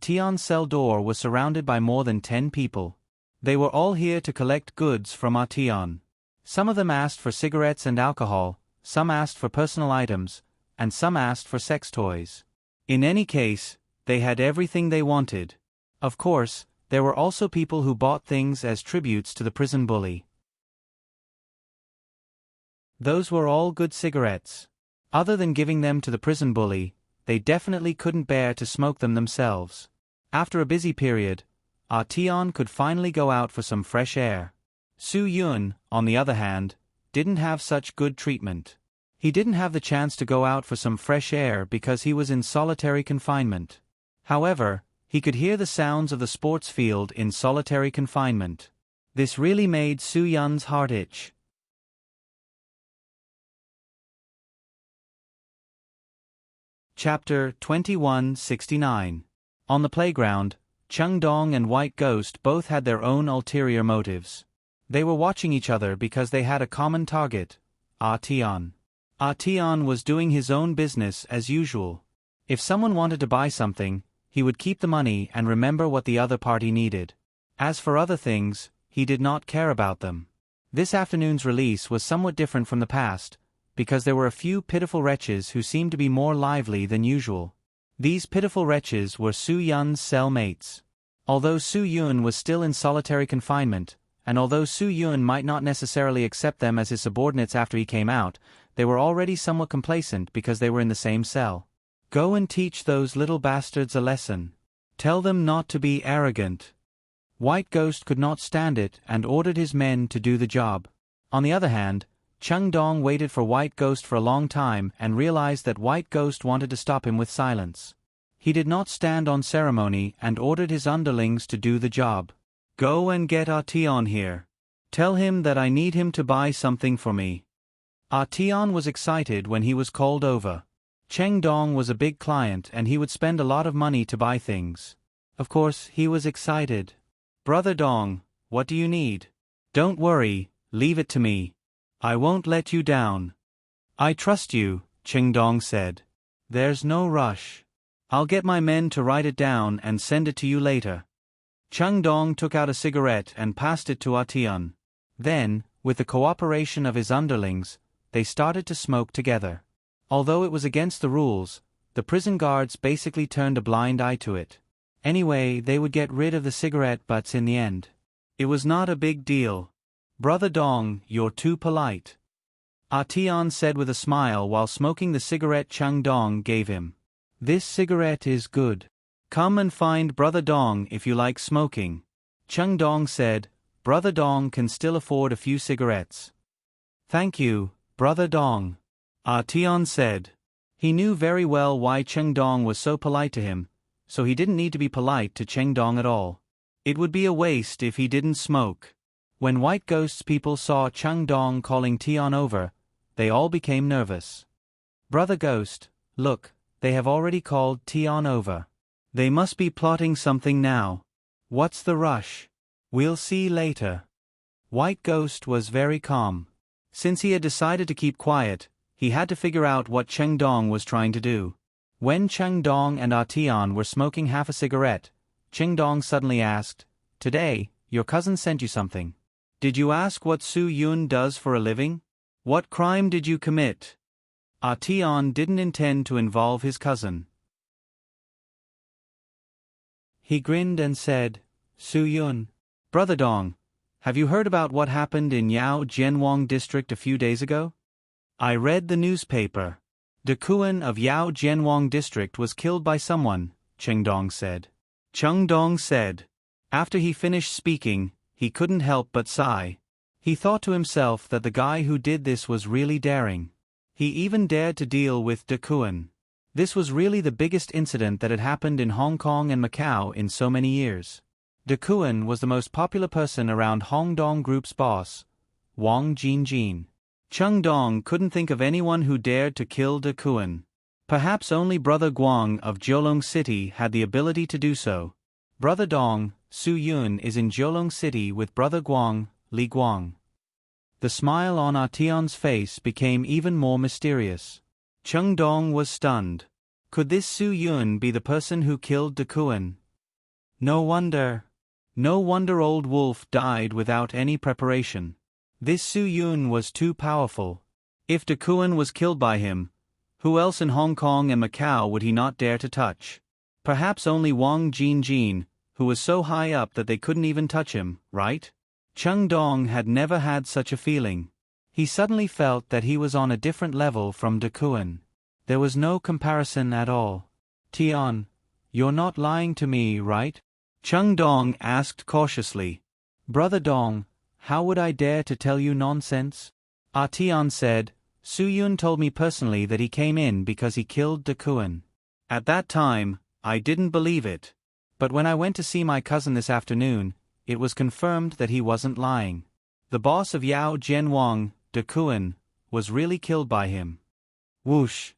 Tian's cell door was surrounded by more than 10 people. They were all here to collect goods from Tian. Some of them asked for cigarettes and alcohol, some asked for personal items, and some asked for sex toys. In any case, they had everything they wanted. Of course, there were also people who bought things as tributes to the prison bully. Those were all good cigarettes. Other than giving them to the prison bully, they definitely couldn't bear to smoke them themselves. After a busy period, Tian could finally go out for some fresh air. Su Yun, on the other hand, didn't have such good treatment. He didn't have the chance to go out for some fresh air because he was in solitary confinement. However, he could hear the sounds of the sports field in solitary confinement. This really made Su Yun's heart itch. Chapter 2169. On the playground, Cheng Dong and White Ghost both had their own ulterior motives. They were watching each other because they had a common target, Tian. Tian was doing his own business as usual. If someone wanted to buy something, he would keep the money and remember what the other party needed. As for other things, he did not care about them. This afternoon's release was somewhat different from the past, because there were a few pitiful wretches who seemed to be more lively than usual. These pitiful wretches were Su Yun's cell mates. Although Su Yun was still in solitary confinement, and although Su Yun might not necessarily accept them as his subordinates after he came out, they were already somewhat complacent because they were in the same cell. Go and teach those little bastards a lesson. Tell them not to be arrogant. White Ghost could not stand it and ordered his men to do the job. On the other hand, Chung Dong waited for White Ghost for a long time and realized that White Ghost wanted to stop him with silence. He did not stand on ceremony and ordered his underlings to do the job. Go and get Artion here. Tell him that I need him to buy something for me. Artion was excited when he was called over. Cheng Dong was a big client and he would spend a lot of money to buy things. Of course, he was excited. Brother Dong, what do you need? Don't worry, leave it to me. I won't let you down. I trust you, Cheng Dong said. There's no rush. I'll get my men to write it down and send it to you later. Cheng Dong took out a cigarette and passed it to Artion. Then, with the cooperation of his underlings, they started to smoke together. Although it was against the rules, the prison guards basically turned a blind eye to it. Anyway, they would get rid of the cigarette butts in the end. It was not a big deal. Brother Dong, you're too polite. Artion said with a smile while smoking the cigarette Cheng Dong gave him. This cigarette is good. Come and find Brother Dong if you like smoking. Cheng Dong said. Brother Dong can still afford a few cigarettes. Thank you, Brother Dong. Artion said. He knew very well why Cheng Dong was so polite to him, so he didn't need to be polite to Cheng Dong at all. It would be a waste if he didn't smoke. When White Ghost's people saw Cheng Dong calling Tion over, they all became nervous. Brother Ghost, look, they have already called Tion over. They must be plotting something now. What's the rush? We'll see later. White Ghost was very calm. Since he had decided to keep quiet, he had to figure out what Cheng Dong was trying to do. When Cheng Dong and Artion were smoking half a cigarette, Cheng Dong suddenly asked, Today, your cousin sent you something. Did you ask what Su Yun does for a living? What crime did you commit? Artion didn't intend to involve his cousin. He grinned and said, Su Yun. Brother Dong, have you heard about what happened in Yao Jianwang district a few days ago? I read the newspaper. De Kuan of Yao Jianwang district was killed by someone, Cheng Dong said. Cheng Dong said. After he finished speaking, he couldn't help but sigh. He thought to himself that the guy who did this was really daring. He even dared to deal with De Kuan. This was really the biggest incident that had happened in Hong Kong and Macau in so many years. De Kuan was the most popular person around Hong Dong Group's boss, Wang Jinjin. Cheng Dong couldn't think of anyone who dared to kill De Kuan. Perhaps only Brother Guang of Jiolong City had the ability to do so. Brother Dong, Su Yun is in Jiolong City with Brother Guang, Li Guang. The smile on Artion's face became even more mysterious. Cheng Dong was stunned. Could this Su Yun be the person who killed De Kuan? No wonder Old Wolf died without any preparation. This Su Yun was too powerful. If De Kuan was killed by him, who else in Hong Kong and Macau would he not dare to touch? Perhaps only Wang Jinjin, who was so high up that they couldn't even touch him, right? Cheng Dong had never had such a feeling. He suddenly felt that he was on a different level from De Kuan. There was no comparison at all. Tion, you're not lying to me, right? Cheng Dong asked cautiously. Brother Dong, how would I dare to tell you nonsense? Artion said, Su Yun told me personally that he came in because he killed De Kuan. At that time, I didn't believe it. But when I went to see my cousin this afternoon, it was confirmed that he wasn't lying. The boss of Yao Jianwang, De Kuan, was really killed by him. Whoosh!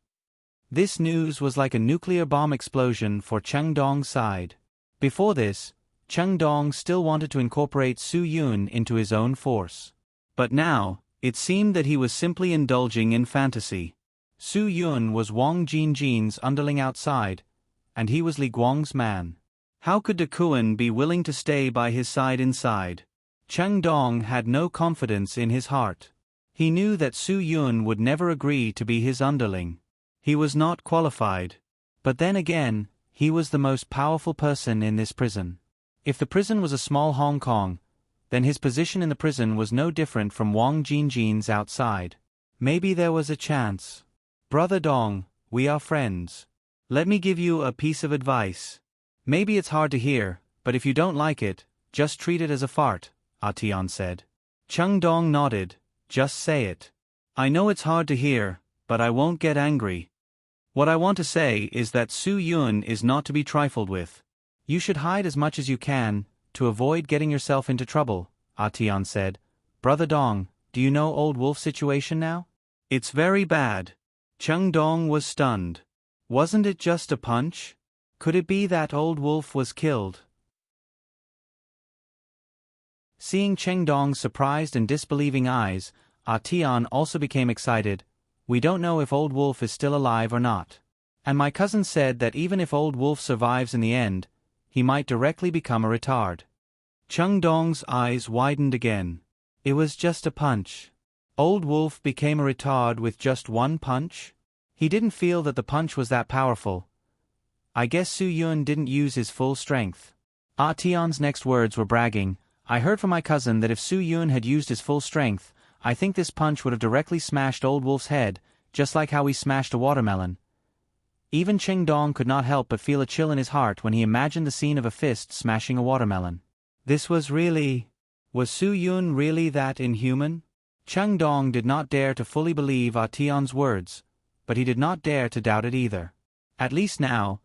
This news was like a nuclear bomb explosion for Cheng Dong's side. Before this, Cheng Dong still wanted to incorporate Su Yun into his own force. But now, it seemed that he was simply indulging in fantasy. Su Yun was Wang Jinjin's underling outside, and he was Li Guang's man. How could De Kuan be willing to stay by his side inside? Cheng Dong had no confidence in his heart. He knew that Su Yun would never agree to be his underling. He was not qualified. But then again, he was the most powerful person in this prison. If the prison was a small Hong Kong, then his position in the prison was no different from Wang Jinjin's outside. Maybe there was a chance. Brother Dong, we are friends. Let me give you a piece of advice. Maybe it's hard to hear, but if you don't like it, Just treat it as a fart, Tian said. Chung Dong nodded. Just say it. I know it's hard to hear, but I won't get angry. What I want to say is that Su Yun is not to be trifled with. You should hide as much as you can, to avoid getting yourself into trouble, Tian said. Brother Dong, do you know Old Wolf's situation now? It's very bad. Chung Dong was stunned. Wasn't it just a punch? Could it be that Old Wolf was killed? Seeing Cheng Dong's surprised and disbelieving eyes, Tian also became excited. We don't know if Old Wolf is still alive or not. And my cousin said that even if Old Wolf survives in the end, he might directly become a retard. Chung Dong's eyes widened again. It was just a punch. Old Wolf became a retard with just one punch? He didn't feel that the punch was that powerful. I guess Su Yun didn't use his full strength. Tian's next words were bragging. I heard from my cousin that if Su Yun had used his full strength, I think this punch would have directly smashed Old Wolf's head, just like how he smashed a watermelon. Even Cheng Dong could not help but feel a chill in his heart when he imagined the scene of a fist smashing a watermelon. Was Su Yun really that inhuman? Cheng Dong did not dare to fully believe Tian's words, but he did not dare to doubt it either. At least now,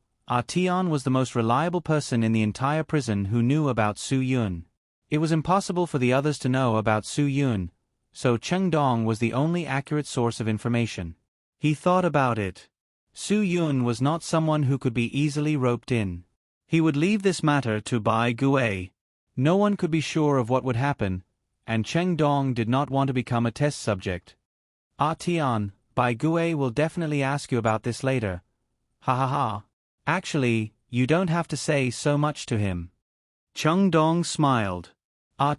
Tian was the most reliable person in the entire prison who knew about Su Yun. It was impossible for the others to know about Su Yun, so Cheng Dong was the only accurate source of information. He thought about it. Su Yun was not someone who could be easily roped in. He would leave this matter to Bai Gue. No one could be sure of what would happen, and Cheng Dong did not want to become a test subject. Tian, Bai Gue will definitely ask you about this later. Ha ha ha. Actually, you don't have to say so much to him. Chung Dong smiled.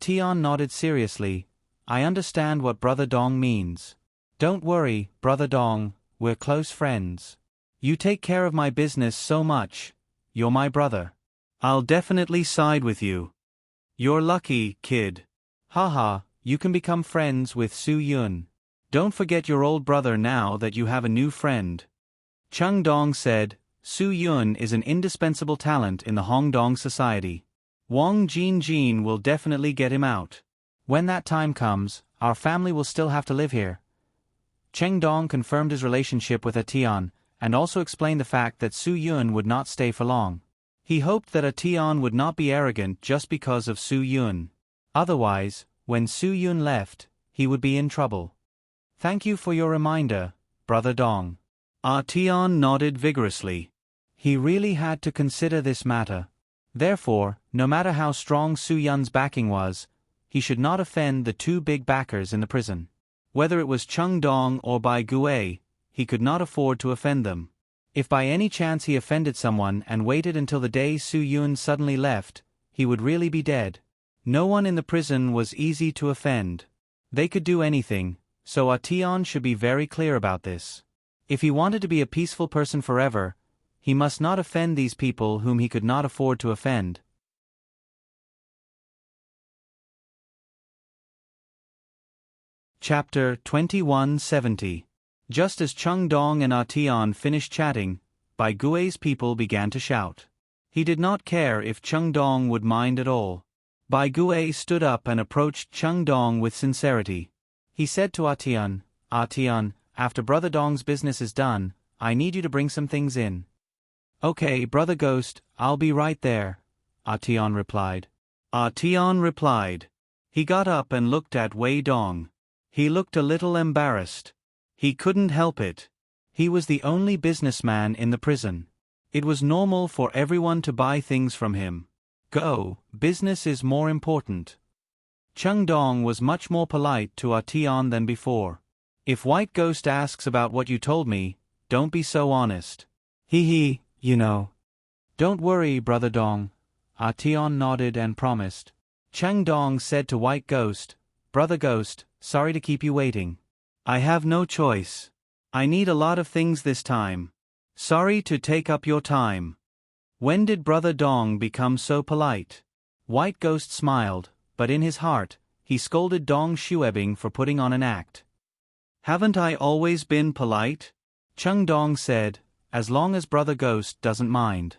Tian nodded seriously. I understand what Brother Dong means. Don't worry, Brother Dong, we're close friends. You take care of my business so much. You're my brother. I'll definitely side with you. You're lucky, kid. Haha, you can become friends with Su Yun. Don't forget your old brother now that you have a new friend. Chung Dong said, Su Yun is an indispensable talent in the Hongdong society. Wang Jin will definitely get him out. When that time comes, our family will still have to live here. Cheng Dong confirmed his relationship with Tian, and also explained the fact that Su Yun would not stay for long. He hoped that Tian would not be arrogant just because of Su Yun. Otherwise, when Su Yun left, he would be in trouble. Thank you for your reminder, Brother Dong. Tian nodded vigorously. He really had to consider this matter. Therefore, no matter how strong Su Yun's backing was, he should not offend the two big backers in the prison. Whether it was Chung Dong or Bai Gue, he could not afford to offend them. If by any chance he offended someone and waited until the day Su Yun suddenly left, he would really be dead. No one in the prison was easy to offend. They could do anything, so Tian should be very clear about this. If he wanted to be a peaceful person forever, he must not offend these people whom he could not afford to offend. Chapter 2170. Just as Chung Dong and Tian finished chatting, Bai Gui's people began to shout. He did not care if Chung Dong would mind at all. Bai Gue stood up and approached Chung Dong with sincerity. He said to Tian, Tian, after Brother Dong's business is done, I need you to bring some things in. Okay, Brother Ghost, I'll be right there, Tian replied. Tian replied. He got up and looked at Wei Dong. He looked a little embarrassed. He couldn't help it. He was the only businessman in the prison. It was normal for everyone to buy things from him. Go, business is more important. Chung Dong was much more polite to Tian than before. If White Ghost asks about what you told me, don't be so honest. Hee, you know. Don't worry, Brother Dong. Tian nodded and promised. Cheng Dong said to White Ghost, Brother Ghost, sorry to keep you waiting. I have no choice. I need a lot of things this time. Sorry to take up your time. When did Brother Dong become so polite? White Ghost smiled, but in his heart, he scolded Dong Xuebing for putting on an act. Haven't I always been polite? Chung Dong said, as long as Brother Ghost doesn't mind.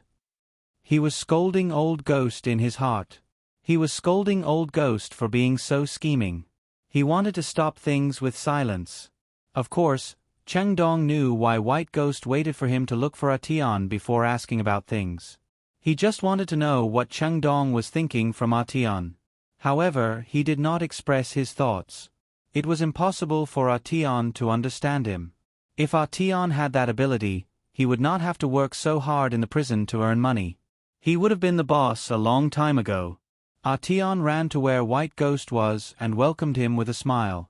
He was scolding Old Ghost in his heart. He was scolding Old Ghost for being so scheming. He wanted to stop things with silence. Of course, Cheng Dong knew why White Ghost waited for him to look for Atian before asking about things. He just wanted to know what Cheng Dong was thinking from Atian. However, he did not express his thoughts. It was impossible for Atian to understand him. If Atian had that ability, he would not have to work so hard in the prison to earn money. He would have been the boss a long time ago. Atian ran to where White Ghost was and welcomed him with a smile.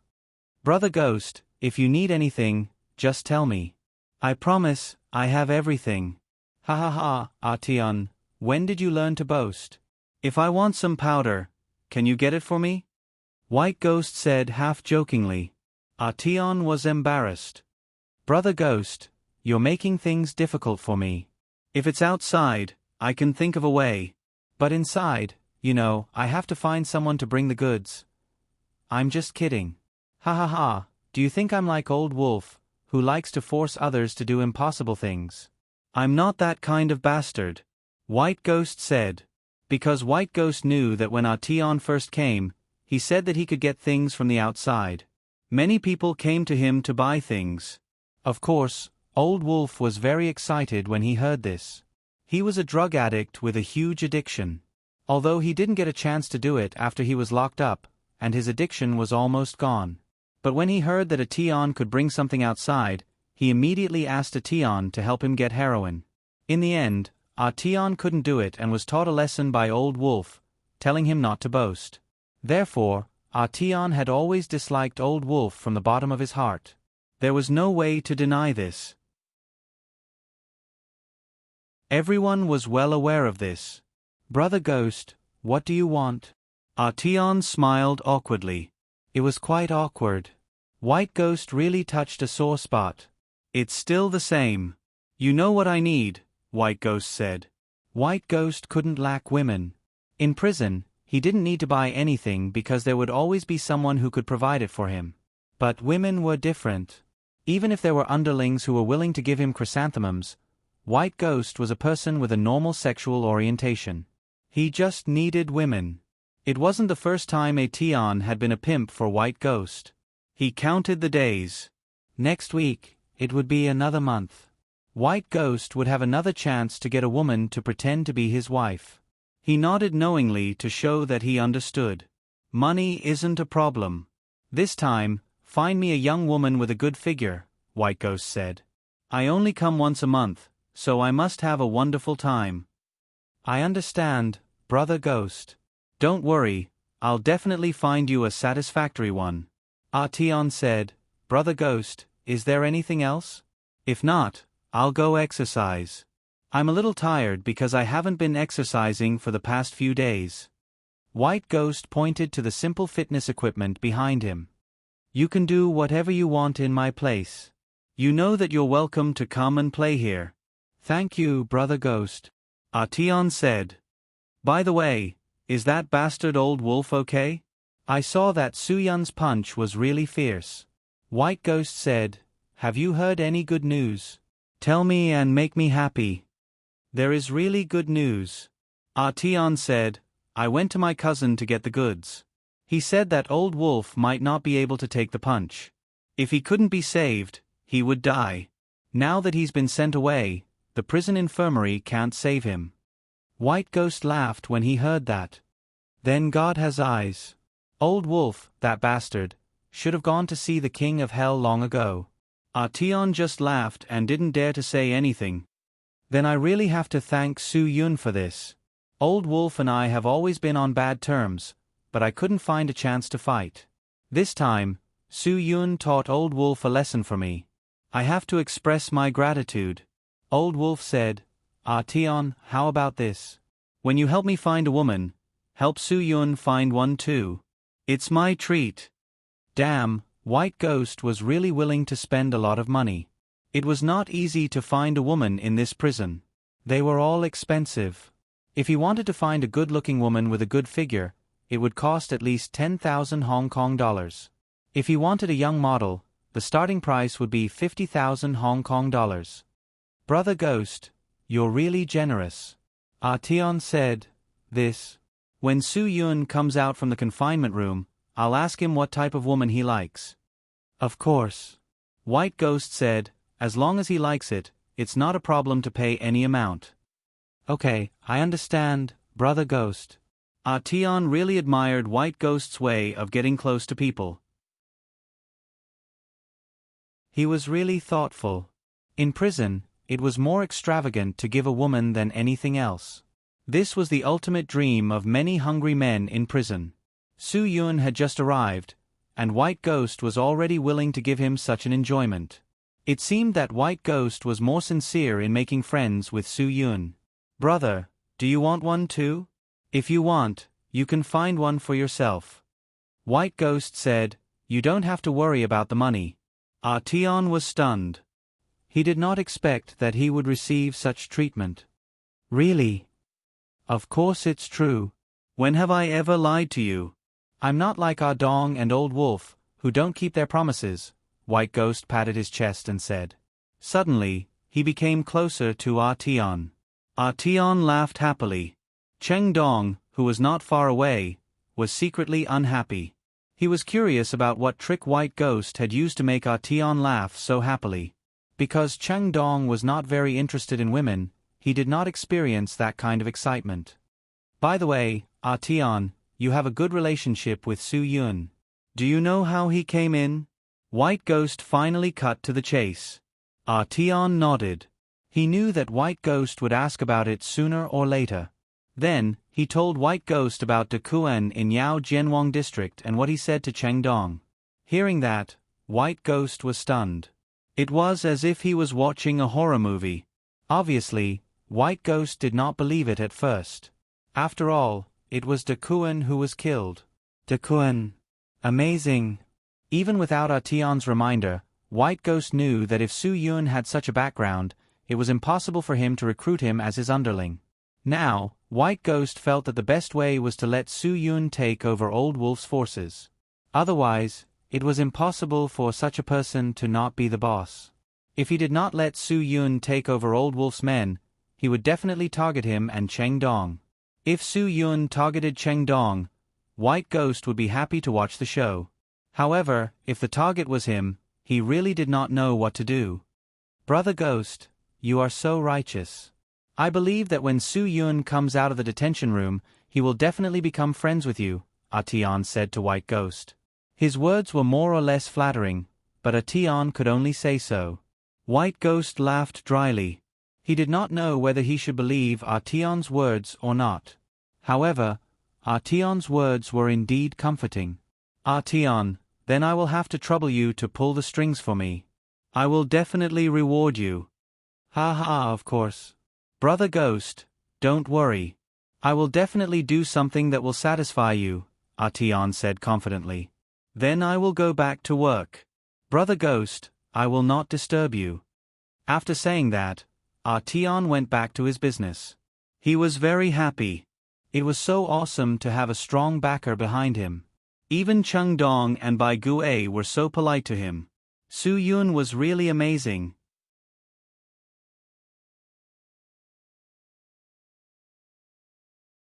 "Brother Ghost, if you need anything, just tell me. I promise, I have everything." "Ha ha ha, Atian, when did you learn to boast? If I want some powder, can you get it for me?" White Ghost said half-jokingly. Atian was embarrassed. "Brother Ghost, you're making things difficult for me. If it's outside, I can think of a way. But inside, I have to find someone to bring the goods." "I'm just kidding. Ha ha ha, do you think I'm like Old Wolf, who likes to force others to do impossible things?" "I'm not that kind of bastard," White Ghost said. Because White Ghost knew that when Atian first came, he said that he could get things from the outside. Many people came to him to buy things. Of course, Old Wolf was very excited when he heard this. He was a drug addict with a huge addiction. Although he didn't get a chance to do it after he was locked up, and his addiction was almost gone. But when he heard that Atian could bring something outside, he immediately asked Atian to help him get heroin. In the end, Atian couldn't do it and was taught a lesson by Old Wolf, telling him not to boast. Therefore, Atian had always disliked Old Wolf from the bottom of his heart. There was no way to deny this. Everyone was well aware of this. "Brother Ghost, what do you want?" Atian smiled awkwardly. It was quite awkward. White Ghost really touched a sore spot. "It's still the same. You know what I need," White Ghost said. White Ghost couldn't lack women. In prison, he didn't need to buy anything because there would always be someone who could provide it for him. But women were different. Even if there were underlings who were willing to give him chrysanthemums, White Ghost was a person with a normal sexual orientation. He just needed women. It wasn't the first time Atian had been a pimp for White Ghost. He counted the days. Next week, it would be another month. White Ghost would have another chance to get a woman to pretend to be his wife. He nodded knowingly to show that he understood. "Money isn't a problem. This time, find me a young woman with a good figure," White Ghost said. "I only come once a month, so I must have a wonderful time." "I understand, Brother Ghost. Don't worry, I'll definitely find you a satisfactory one." Atian said, "Brother Ghost, is there anything else? If not, I'll go exercise. I'm a little tired because I haven't been exercising for the past few days." White Ghost pointed to the simple fitness equipment behind him. "You can do whatever you want in my place. You know that you're welcome to come and play here." "Thank you, Brother Ghost," Atian said. "By the way, is that bastard Old Wolf okay? I saw that Suyun's punch was really fierce." White Ghost said, "Have you heard any good news? Tell me and make me happy." "There is really good news." Atian said, "I went to my cousin to get the goods. He said that Old Wolf might not be able to take the punch. If he couldn't be saved, he would die. Now that he's been sent away, the prison infirmary can't save him." White Ghost laughed when he heard that. "Then God has eyes. Old Wolf, that bastard, should have gone to see the king of hell long ago." Atian just laughed and didn't dare to say anything. "Then I really have to thank Su-yun for this. Old Wolf and I have always been on bad terms, but I couldn't find a chance to fight. This time, Su-yun taught Old Wolf a lesson for me. I have to express my gratitude." Old Wolf said, "Atian, how about this? When you help me find a woman, help Su-yun find one too. It's my treat." Damn, White Ghost was really willing to spend a lot of money. It was not easy to find a woman in this prison. They were all expensive. If he wanted to find a good-looking woman with a good figure, it would cost at least 10,000 Hong Kong dollars. If he wanted a young model, the starting price would be 50,000 Hong Kong dollars. "Brother Ghost, you're really generous." Atian said, "This When Su Yun comes out from the confinement room, I'll ask him what type of woman he likes. Of course. White Ghost said, as long as he likes it, it's not a problem to pay any amount. Okay, I understand, Brother Ghost. Tian really admired White Ghost's way of getting close to people. He was really thoughtful. In prison, it was more extravagant to give a woman than anything else. This was the ultimate dream of many hungry men in prison. Su Yun had just arrived, and White Ghost was already willing to give him such an enjoyment. It seemed that White Ghost was more sincere in making friends with Su Yun. Brother, do you want one too? If you want, you can find one for yourself. White Ghost said, you don't have to worry about the money. Tian was stunned. He did not expect that he would receive such treatment. Really? Of course it's true. When have I ever lied to you? I'm not like Ah Dong and Old Wolf, who don't keep their promises, White Ghost patted his chest and said. Suddenly, he became closer to Tian. Tian laughed happily. Cheng Dong, who was not far away, was secretly unhappy. He was curious about what trick White Ghost had used to make Tian laugh so happily. Because Cheng Dong was not very interested in women, he did not experience that kind of excitement. By the way, Tian, you have a good relationship with Su Yun. Do you know how he came in? White Ghost finally cut to the chase. Tian nodded. He knew that White Ghost would ask about it sooner or later. Then, he told White Ghost about De Kuan in Yao Jianwang district and what he said to Cheng Dong. Hearing that, White Ghost was stunned. It was as if he was watching a horror movie. Obviously, White Ghost did not believe it at first. After all, it was De Kuan who was killed. De Kuan. Amazing. Even without Tian's reminder, White Ghost knew that if Su Yun had such a background, it was impossible for him to recruit him as his underling. Now, White Ghost felt that the best way was to let Su Yun take over Old Wolf's forces. Otherwise, it was impossible for such a person to not be the boss. If he did not let Su Yun take over Old Wolf's men, he would definitely target him and Cheng Dong. If Su Yun targeted Cheng Dong, White Ghost would be happy to watch the show. However, if the target was him, he really did not know what to do. Brother Ghost, you are so righteous. I believe that when Su Yun comes out of the detention room, he will definitely become friends with you, Tian said to White Ghost. His words were more or less flattering, but Tian could only say so. White Ghost laughed dryly. He did not know whether he should believe Tian's words or not. However, Tian's words were indeed comforting. Tian, then I will have to trouble you to pull the strings for me. I will definitely reward you. Ha ha, of course. Brother Ghost, don't worry. I will definitely do something that will satisfy you, Tian said confidently. Then I will go back to work. Brother Ghost, I will not disturb you. After saying that, Tian went back to his business. He was very happy. It was so awesome to have a strong backer behind him. Even Cheng Dong and Bai Gue were so polite to him. Su Yun was really amazing.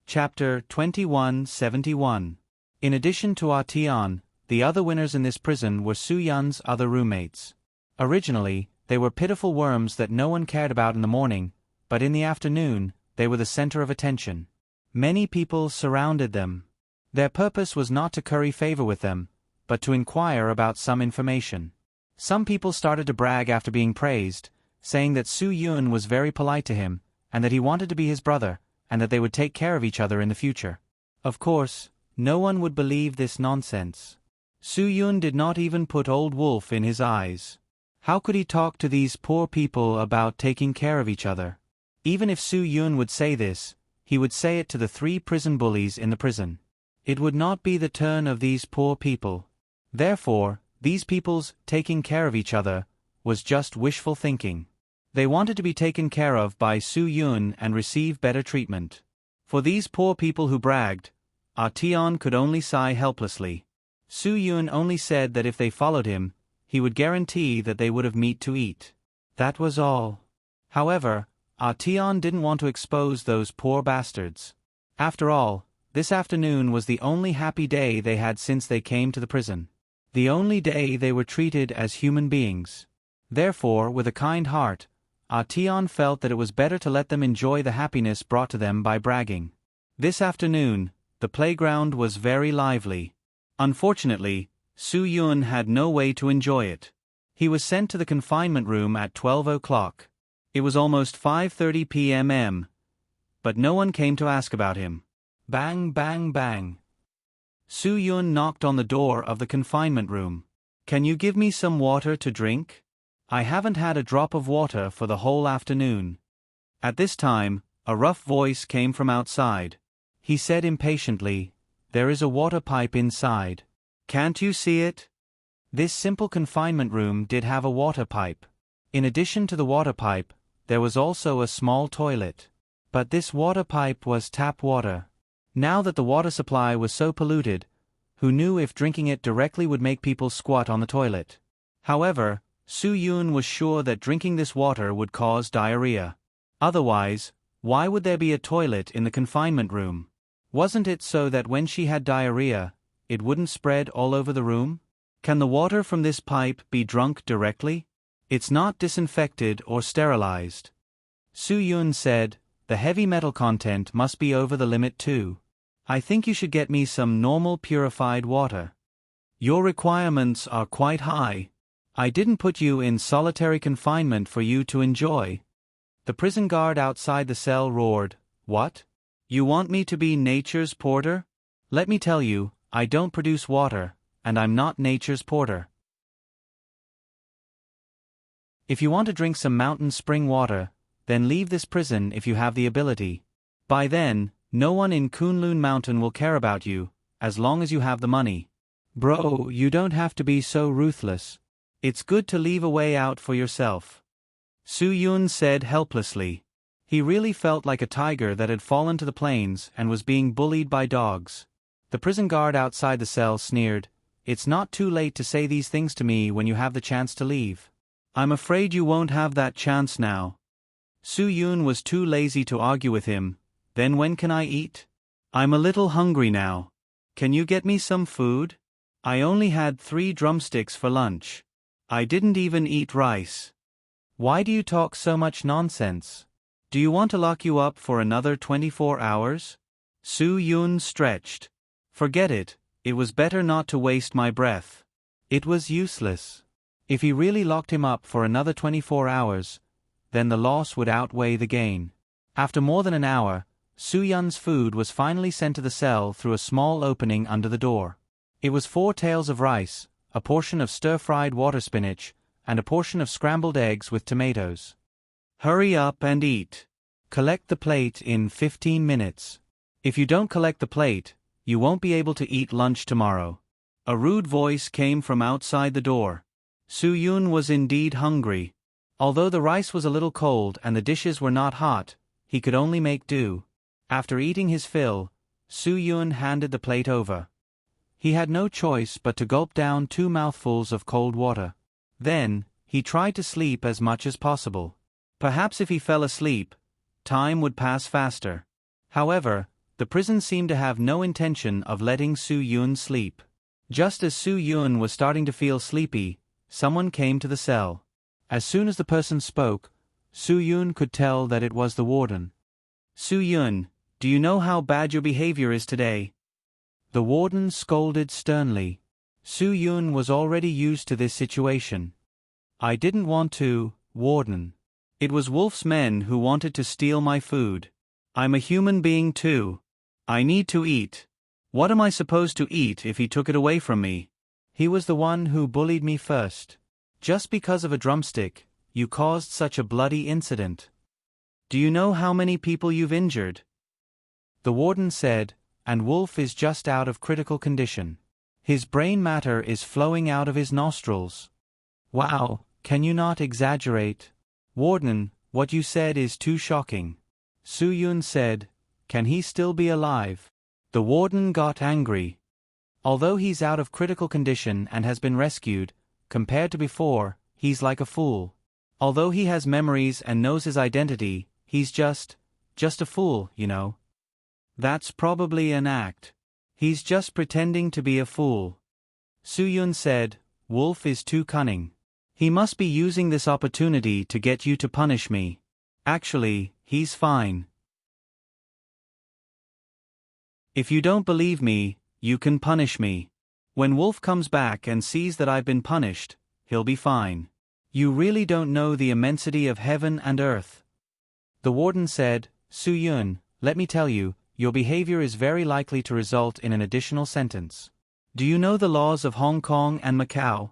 Chapter 2171. In addition to Tian, the other winners in this prison were Su Yun's other roommates. Originally, they were pitiful worms that no one cared about in the morning, but in the afternoon, they were the center of attention. Many people surrounded them. Their purpose was not to curry favor with them, but to inquire about some information. Some people started to brag after being praised, saying that Su Yun was very polite to him, and that he wanted to be his brother, and that they would take care of each other in the future. Of course, no one would believe this nonsense. Su Yun did not even put Old Wolf in his eyes. How could he talk to these poor people about taking care of each other? Even if Su Yun would say this, he would say it to the 3 prison bullies in the prison. It would not be the turn of these poor people. Therefore, these people's taking care of each other was just wishful thinking. They wanted to be taken care of by Su Yun and receive better treatment. For these poor people who bragged, Tian could only sigh helplessly. Su Yun only said that if they followed him, he would guarantee that they would have meat to eat. That was all. However, Tian didn't want to expose those poor bastards. After all, This afternoon was the only happy day they had since they came to the prison. The only day they were treated as human beings. Therefore, with a kind heart, Tion felt that it was better to let them enjoy the happiness brought to them by bragging. This afternoon, the playground was very lively. Unfortunately, Su-yun had no way to enjoy it. He was sent to the confinement room at 12 o'clock. It was almost 5:30 p.m. But no one came to ask about him. Bang, bang, bang. Su-yun knocked on the door of the confinement room. "Can you give me some water to drink? I haven't had a drop of water for the whole afternoon." At this time, a rough voice came from outside. He said impatiently, "There is a water pipe inside. Can't you see it?" This simple confinement room did have a water pipe. In addition to the water pipe, there was also a small toilet. But this water pipe was tap water. Now that the water supply was so polluted, who knew if drinking it directly would make people squat on the toilet? However, Su-yun was sure that drinking this water would cause diarrhea. Otherwise, why would there be a toilet in the confinement room? Wasn't it so that when she had diarrhea, it wouldn't spread all over the room? Can the water from this pipe be drunk directly? It's not disinfected or sterilized. Su-yun said, "The heavy metal content must be over the limit too. I think you should get me some normal purified water. Your requirements are quite high. I didn't put you in solitary confinement for you to enjoy." The prison guard outside the cell roared, "What? You want me to be nature's porter? Let me tell you, I don't produce water, and I'm not nature's porter. If you want to drink some mountain spring water, then leave this prison if you have the ability. By then, no one in Kunlun Mountain will care about you, as long as you have the money. Bro, you don't have to be so ruthless. It's good to leave a way out for yourself." Su-yun said helplessly. He really felt like a tiger that had fallen to the plains and was being bullied by dogs. The prison guard outside the cell sneered, "It's not too late to say these things to me when you have the chance to leave. I'm afraid you won't have that chance now." Su-yun was too lazy to argue with him. "Then when can I eat? I'm a little hungry now. Can you get me some food? I only had 3 drumsticks for lunch. I didn't even eat rice." "Why do you talk so much nonsense? Do you want to lock you up for another 24 hours? Su-yun stretched. "Forget it, it was better not to waste my breath." It was useless. If he really locked him up for another 24 hours, then the loss would outweigh the gain. After more than an hour, Su-yun's food was finally sent to the cell through a small opening under the door. It was 4 taels of rice, a portion of stir-fried water spinach, and a portion of scrambled eggs with tomatoes. "Hurry up and eat. Collect the plate in 15 minutes. If you don't collect the plate, you won't be able to eat lunch tomorrow." A rude voice came from outside the door. Su-yun was indeed hungry. Although the rice was a little cold and the dishes were not hot, he could only make do. After eating his fill, Su-yun handed the plate over. He had no choice but to gulp down 2 mouthfuls of cold water. Then, he tried to sleep as much as possible. Perhaps if he fell asleep, time would pass faster. However, the prison seemed to have no intention of letting Su-yun sleep. Just as Su-yun was starting to feel sleepy, someone came to the cell. As soon as the person spoke, Su-yun could tell that it was the warden. "Su-yun, do you know how bad your behavior is today?" The warden scolded sternly. Su-yun was already used to this situation. "I didn't want to, warden. It was Wolf's men who wanted to steal my food. I'm a human being too. I need to eat. What am I supposed to eat if he took it away from me? He was the one who bullied me first. Just because of a drumstick, you caused such a bloody incident. Do you know how many people you've injured?" The warden said, "And Wolf is just out of critical condition. His brain matter is flowing out of his nostrils." "Wow, can you not exaggerate? Warden, what you said is too shocking." Su-yun said, "Can he still be alive?" The warden got angry. Although he's out of critical condition and has been rescued, compared to before, he's like a fool. Although he has memories and knows his identity, he's just a fool, you know. That's probably an act. He's just pretending to be a fool. Su-yun said, Wolf is too cunning. He must be using this opportunity to get you to punish me. Actually, he's fine. If you don't believe me, you can punish me. When Wolf comes back and sees that I've been punished, he'll be fine. You really don't know the immensity of heaven and earth. The warden said, Su-yun, let me tell you, your behavior is very likely to result in an additional sentence. Do you know the laws of Hong Kong and Macau?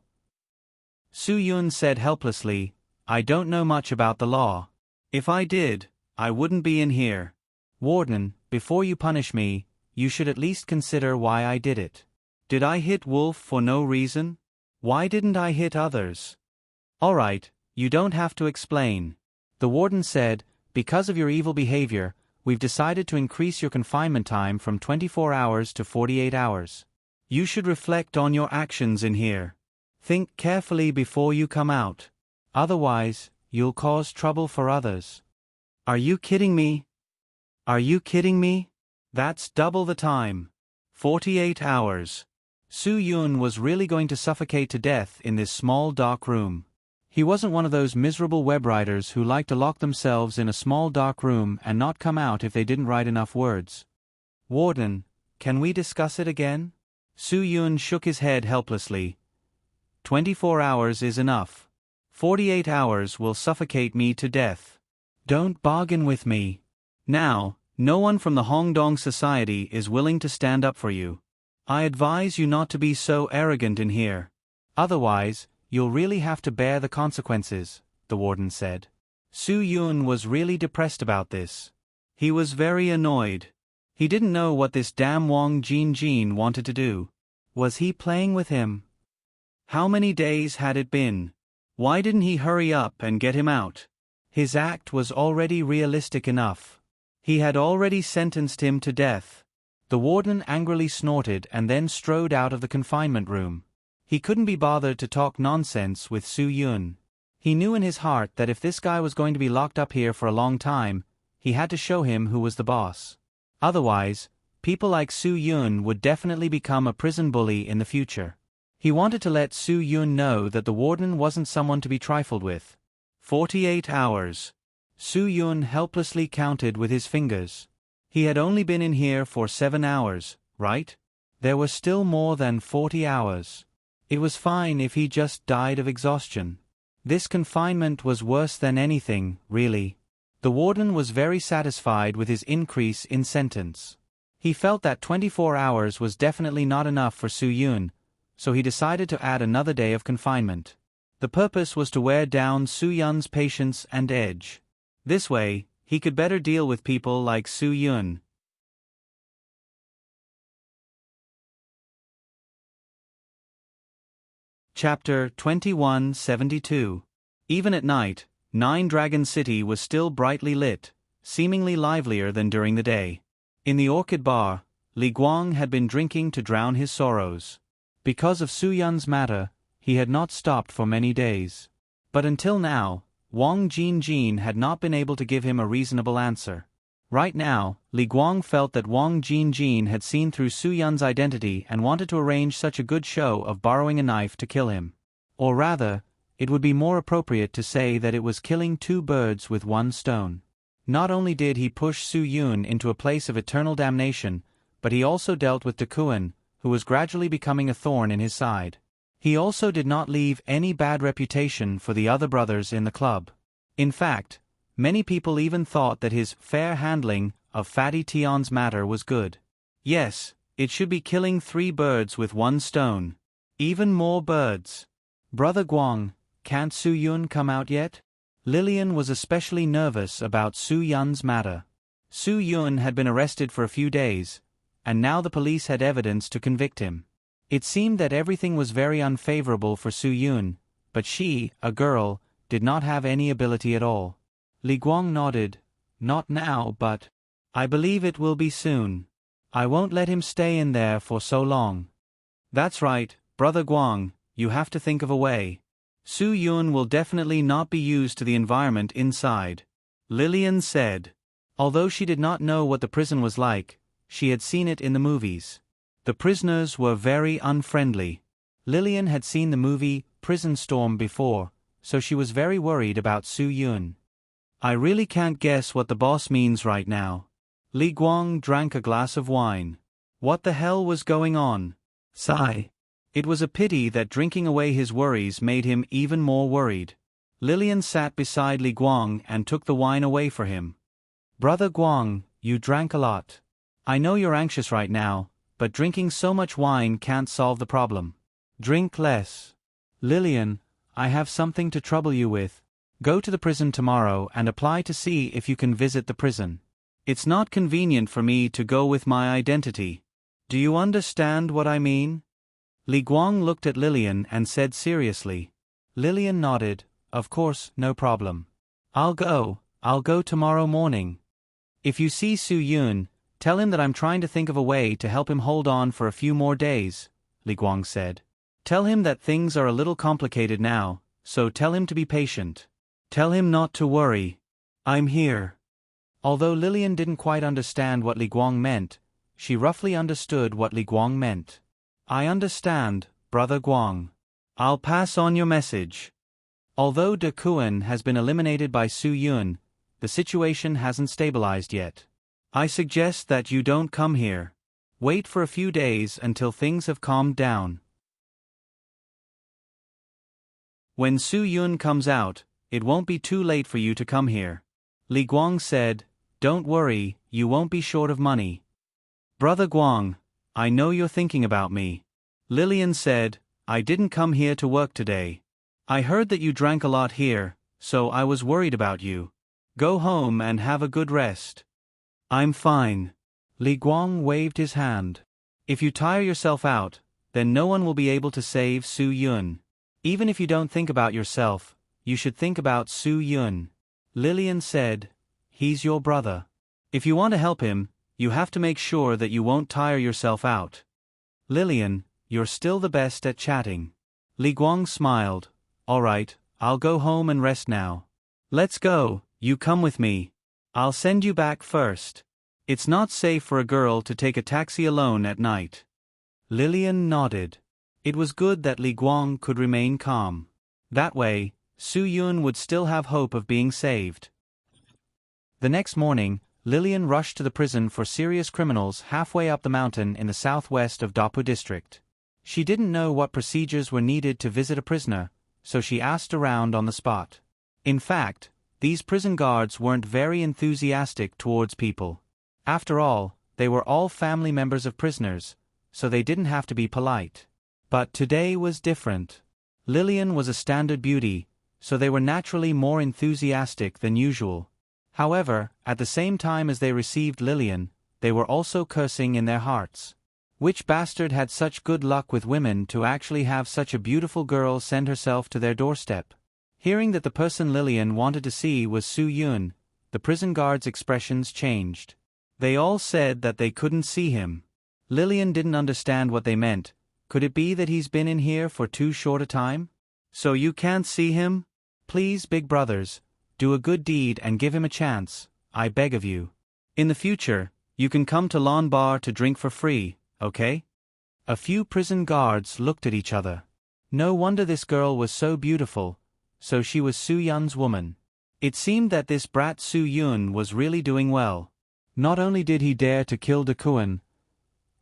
Su-yun said helplessly, I don't know much about the law. If I did, I wouldn't be in here. Warden, before you punish me, you should at least consider why I did it. Did I hit Wolf for no reason? Why didn't I hit others? All right, you don't have to explain. The warden said, because of your evil behavior, we've decided to increase your confinement time from 24 hours to 48 hours. You should reflect on your actions in here. Think carefully before you come out. Otherwise, you'll cause trouble for others. Are you kidding me? Are you kidding me? That's double the time. 48 hours. Su-yun was really going to suffocate to death in this small dark room. He wasn't one of those miserable web writers who like to lock themselves in a small dark room and not come out if they didn't write enough words. Warden, can we discuss it again? Su-yun shook his head helplessly. 24 hours is enough. 48 hours will suffocate me to death. Don't bargain with me. Now, no one from the Hongdong Society is willing to stand up for you. I advise you not to be so arrogant in here. Otherwise, you'll really have to bear the consequences, the warden said. Su-yun was really depressed about this. He was very annoyed. He didn't know what this damn Wang Jinjin wanted to do. Was he playing with him? How many days had it been? Why didn't he hurry up and get him out? His act was already realistic enough. He had already sentenced him to death. The warden angrily snorted and then strode out of the confinement room. He couldn't be bothered to talk nonsense with Su-yun. He knew in his heart that if this guy was going to be locked up here for a long time, he had to show him who was the boss. Otherwise, people like Su-yun would definitely become a prison bully in the future. He wanted to let Su-yun know that the warden wasn't someone to be trifled with. 48 hours. Su-yun helplessly counted with his fingers. He had only been in here for 7 hours, right? There were still more than 40 hours. It was fine if he just died of exhaustion. This confinement was worse than anything, really. The warden was very satisfied with his increase in sentence. He felt that 24 hours was definitely not enough for Su-yun, so he decided to add another day of confinement. The purpose was to wear down Su-yun's patience and edge. This way, he could better deal with people like Su-yun. Chapter 2172. Even at night, Nine Dragon City was still brightly lit, seemingly livelier than during the day. In the Orchid Bar, Li Guang had been drinking to drown his sorrows. Because of Su-yun's matter, he had not stopped for many days. But until now, Wang Jinjin had not been able to give him a reasonable answer. Right now, Li Guang felt that Wang Jinjin had seen through Su-yun's identity and wanted to arrange such a good show of borrowing a knife to kill him. Or rather, it would be more appropriate to say that it was killing two birds with one stone. Not only did he push Su-yun into a place of eternal damnation, but he also dealt with Takuan, who was gradually becoming a thorn in his side. He also did not leave any bad reputation for the other brothers in the club. In fact, many people even thought that his fair handling of Fatty Tion's matter was good. Yes, it should be killing 3 birds with 1 stone. Even more birds. Brother Guang, can't Su-yun come out yet? Lillian was especially nervous about Su-yun's matter. Su-yun had been arrested for a few days, and now the police had evidence to convict him. It seemed that everything was very unfavorable for Su-yun, but she, a girl, did not have any ability at all. Li Guang nodded. Not now, but I believe it will be soon. I won't let him stay in there for so long. That's right, Brother Guang, you have to think of a way. Su-yun will definitely not be used to the environment inside, Lillian said. Although she did not know what the prison was like, She had seen it in the movies. The prisoners were very unfriendly. Lillian had seen the movie Prison Storm before, so she was very worried about Su Yun. I really can't guess what the boss means right now. Li Guang drank a glass of wine. What the hell was going on? Sigh. It was a pity that drinking away his worries made him even more worried. Lillian sat beside Li Guang and took the wine away for him. Brother Guang, you drank a lot. I know you're anxious right now, but drinking so much wine can't solve the problem. Drink less. Lillian, I have something to trouble you with. Go to the prison tomorrow and apply to see if you can visit the prison. It's not convenient for me to go with my identity. Do you understand what I mean? Li Guang looked at Lillian and said seriously. Lillian nodded, of course, no problem. I'll go tomorrow morning. If you see Su Yun, tell him that I'm trying to think of a way to help him hold on for a few more days, Li Guang said. Tell him that things are a little complicated now, so tell him to be patient. Tell him not to worry. I'm here. Although Lillian didn't quite understand what Li Guang meant, she roughly understood what Li Guang meant. I understand, Brother Guang. I'll pass on your message. Although De Kuan has been eliminated by Su Yun, the situation hasn't stabilized yet. I suggest that you don't come here. Wait for a few days until things have calmed down. When Su Yun comes out, it won't be too late for you to come here. Li Guang said, Don't worry, you won't be short of money. Brother Guang, I know you're thinking about me. Lillian said, I didn't come here to work today. I heard that you drank a lot here, so I was worried about you. Go home and have a good rest. I'm fine. Li Guang waved his hand. If you tire yourself out, then no one will be able to save Su Yun. Even if you don't think about yourself, you should think about Su Yun. Lillian said, He's your brother. If you want to help him, you have to make sure that you won't tire yourself out. Lillian, you're still the best at chatting. Li Guang smiled. All right, I'll go home and rest now. Let's go, you come with me. I'll send you back first. It's not safe for a girl to take a taxi alone at night. Lillian nodded. It was good that Li Guang could remain calm. That way, Su Yun would still have hope of being saved. The next morning, Lillian rushed to the prison for serious criminals halfway up the mountain in the southwest of Dapu district. She didn't know what procedures were needed to visit a prisoner, so she asked around on the spot. In fact, these prison guards weren't very enthusiastic towards people. After all, they were all family members of prisoners, so they didn't have to be polite. But today was different. Lillian was a standard beauty, so they were naturally more enthusiastic than usual. However, at the same time as they received Lillian, they were also cursing in their hearts. Which bastard had such good luck with women to actually have such a beautiful girl send herself to their doorstep? Hearing that the person Lillian wanted to see was Su Yun, the prison guards' expressions changed. They all said that they couldn't see him. Lillian didn't understand what they meant. Could it be that he's been in here for too short a time? So you can't see him? Please, big brothers, do a good deed and give him a chance, I beg of you. In the future, you can come to Lawn Bar to drink for free, okay? A few prison guards looked at each other. No wonder this girl was so beautiful, so she was Su Yun's woman. It seemed that this brat Su Yun was really doing well. Not only did he dare to kill De Kuan,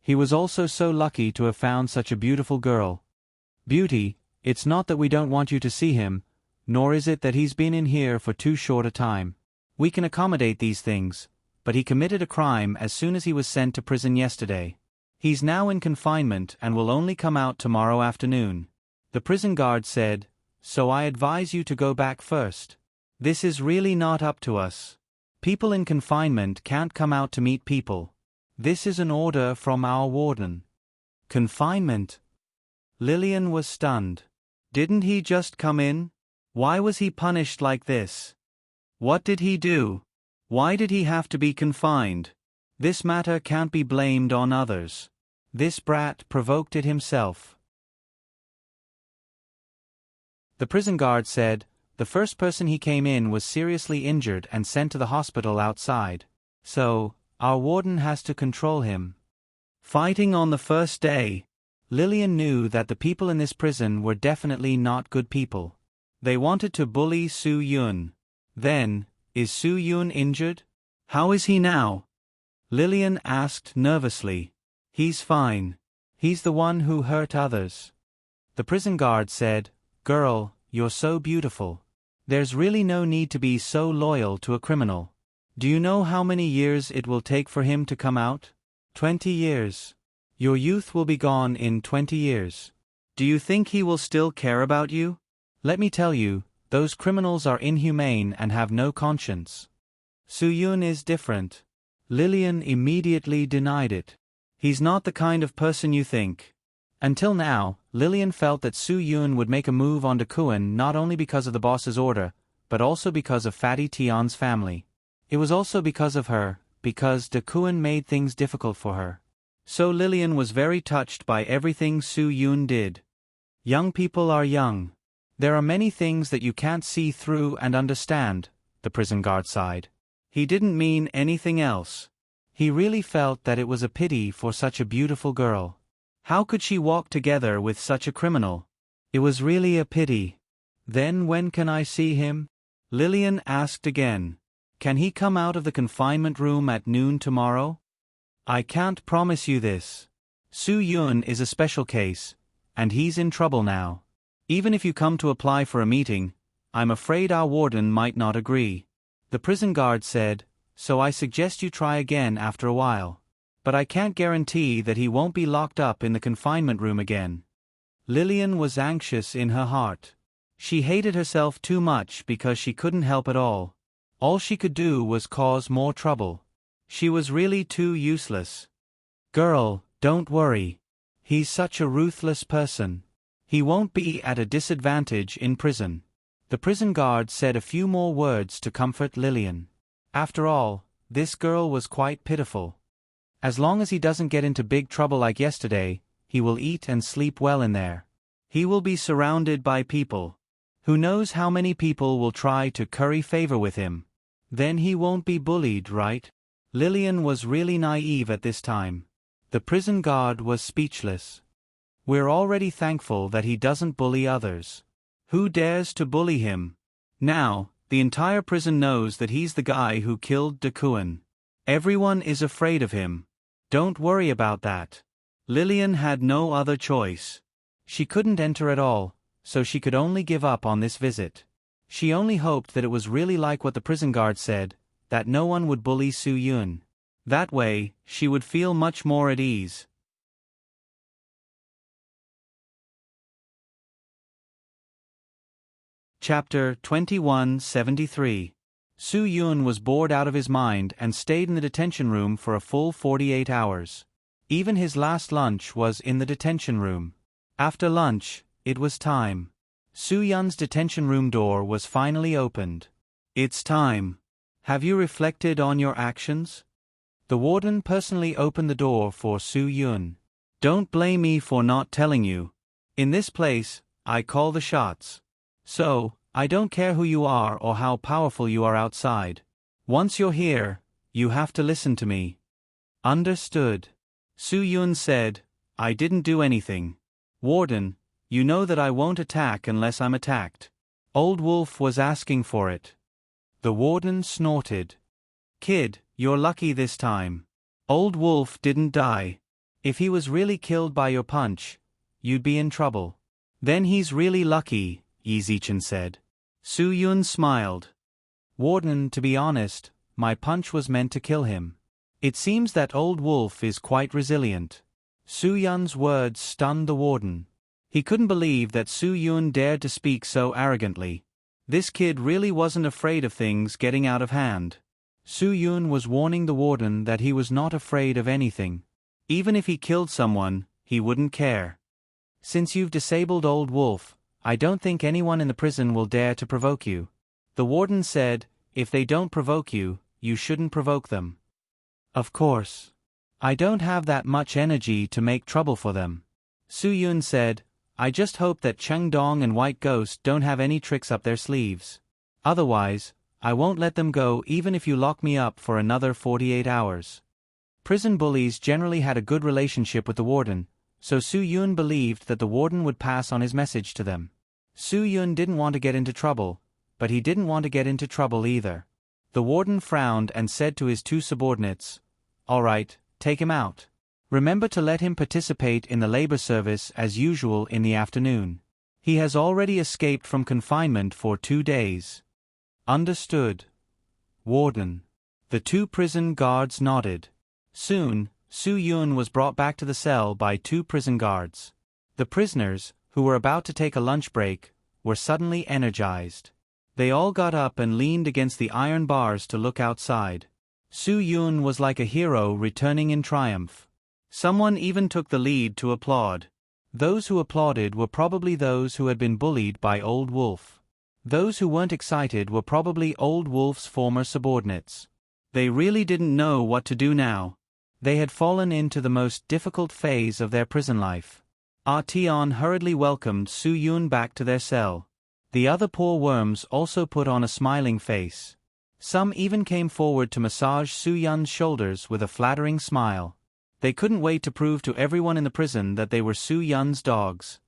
he was also so lucky to have found such a beautiful girl. Beauty, it's not that we don't want you to see him, nor is it that he's been in here for too short a time. We can accommodate these things, but he committed a crime as soon as he was sent to prison yesterday. He's now in confinement and will only come out tomorrow afternoon. The prison guard said, so I advise you to go back first. This is really not up to us. People in confinement can't come out to meet people. This is an order from our warden. Confinement? Lillian was stunned. Didn't he just come in? Why was he punished like this? What did he do? Why did he have to be confined? This matter can't be blamed on others. This brat provoked it himself. The prison guard said, the first person he came in was seriously injured and sent to the hospital outside. So, Our warden has to control him. Fighting on the first day. Lillian knew that the people in this prison were definitely not good people. They wanted to bully Soo-yoon. Then, is Soo-yoon injured? How is he now? Lillian asked nervously. He's fine. He's the one who hurt others. The prison guard said, Girl, you're so beautiful. There's really no need to be so loyal to a criminal. Do you know how many years it will take for him to come out? 20 years. Your youth will be gone in 20 years. Do you think he will still care about you? Let me tell you, those criminals are inhumane and have no conscience. Soo-yoon is different. Lillian immediately denied it. He's not the kind of person you think. Until now, Lillian felt that Soo-yoon would make a move on Dakuin not only because of the boss's order, but also because of Fatty Tion's family. It was also because of her, because Dakuin made things difficult for her. So Lillian was very touched by everything Soo-yoon did. Young people are young. There are many things that you can't see through and understand, the prison guard sighed. He didn't mean anything else. He really felt that it was a pity for such a beautiful girl. How could she walk together with such a criminal? It was really a pity. Then when can I see him? Lillian asked again. Can he come out of the confinement room at noon tomorrow? I can't promise you this. Soo-yoon is a special case, and he's in trouble now. Even if you come to apply for a meeting, I'm afraid our warden might not agree. The prison guard said, so I suggest you try again after a while. But I can't guarantee that he won't be locked up in the confinement room again. Lillian was anxious in her heart. She hated herself too much because she couldn't help at all. All she could do was cause more trouble. She was really too useless. Girl, don't worry. He's such a ruthless person. He won't be at a disadvantage in prison. The prison guard said a few more words to comfort Lillian. After all, this girl was quite pitiful. As long as he doesn't get into big trouble like yesterday, he will eat and sleep well in there. He will be surrounded by people. Who knows how many people will try to curry favor with him? Then he won't be bullied, right? Lillian was really naive at this time. The prison guard was speechless. We're already thankful that he doesn't bully others. Who dares to bully him? Now, the entire prison knows that he's the guy who killed Dakuin. Everyone is afraid of him. Don't worry about that. Lillian had no other choice. She couldn't enter at all, so she could only give up on this visit. She only hoped that it was really like what the prison guard said, that no one would bully Soo-yoon. That way, she would feel much more at ease. Chapter 2173. Soo-yoon was bored out of his mind and stayed in the detention room for a full 48 hours. Even his last lunch was in the detention room. After lunch, it was time. Soo-yoon's detention room door was finally opened. It's time. Have you reflected on your actions? The warden personally opened the door for Soo-yoon. Don't blame me for not telling you. In this place, I call the shots. So, I don't care who you are or how powerful you are outside. Once you're here, you have to listen to me. Understood. Soo-yoon said, I didn't do anything. Warden, you know that I won't attack unless I'm attacked. Old Wolf was asking for it. The warden snorted. Kid, you're lucky this time. Old Wolf didn't die. If he was really killed by your punch, you'd be in trouble. Then he's really lucky, Yi-Zichin said. Soo-yoon smiled. Warden, to be honest, my punch was meant to kill him. It seems that Old Wolf is quite resilient. Soo-yoon's words stunned the warden. He couldn't believe that Soo-yoon dared to speak so arrogantly. This kid really wasn't afraid of things getting out of hand. Soo-yoon was warning the warden that he was not afraid of anything. Even if he killed someone, he wouldn't care. Since you've disabled Old Wolf, I don't think anyone in the prison will dare to provoke you. The warden said, if they don't provoke you, you shouldn't provoke them. Of course. I don't have that much energy to make trouble for them. Soo-yoon said, I just hope that Chengdong and White Ghost don't have any tricks up their sleeves. Otherwise, I won't let them go even if you lock me up for another 48 hours. Prison bullies generally had a good relationship with the warden, so Su Yun believed that the warden would pass on his message to them. Su Yun didn't want to get into trouble, but he didn't want to get into trouble either. The warden frowned and said to his two subordinates, "All right, take him out. Remember to let him participate in the labor service as usual in the afternoon. He has already escaped from confinement for 2 days." "Understood, Warden." The two prison guards nodded. Soon, Su Yun was brought back to the cell by 2 prison guards. The prisoners, who were about to take a lunch break, were suddenly energized. They all got up and leaned against the iron bars to look outside. Su Yun was like a hero returning in triumph. Someone even took the lead to applaud. Those who applauded were probably those who had been bullied by Old Wolf. Those who weren't excited were probably Old Wolf's former subordinates. They really didn't know what to do now. They had fallen into the most difficult phase of their prison life. Tian hurriedly welcomed Su Yun back to their cell. The other poor worms also put on a smiling face. Some even came forward to massage Su Yun's shoulders with a flattering smile. They couldn't wait to prove to everyone in the prison that they were Su Yun's dogs.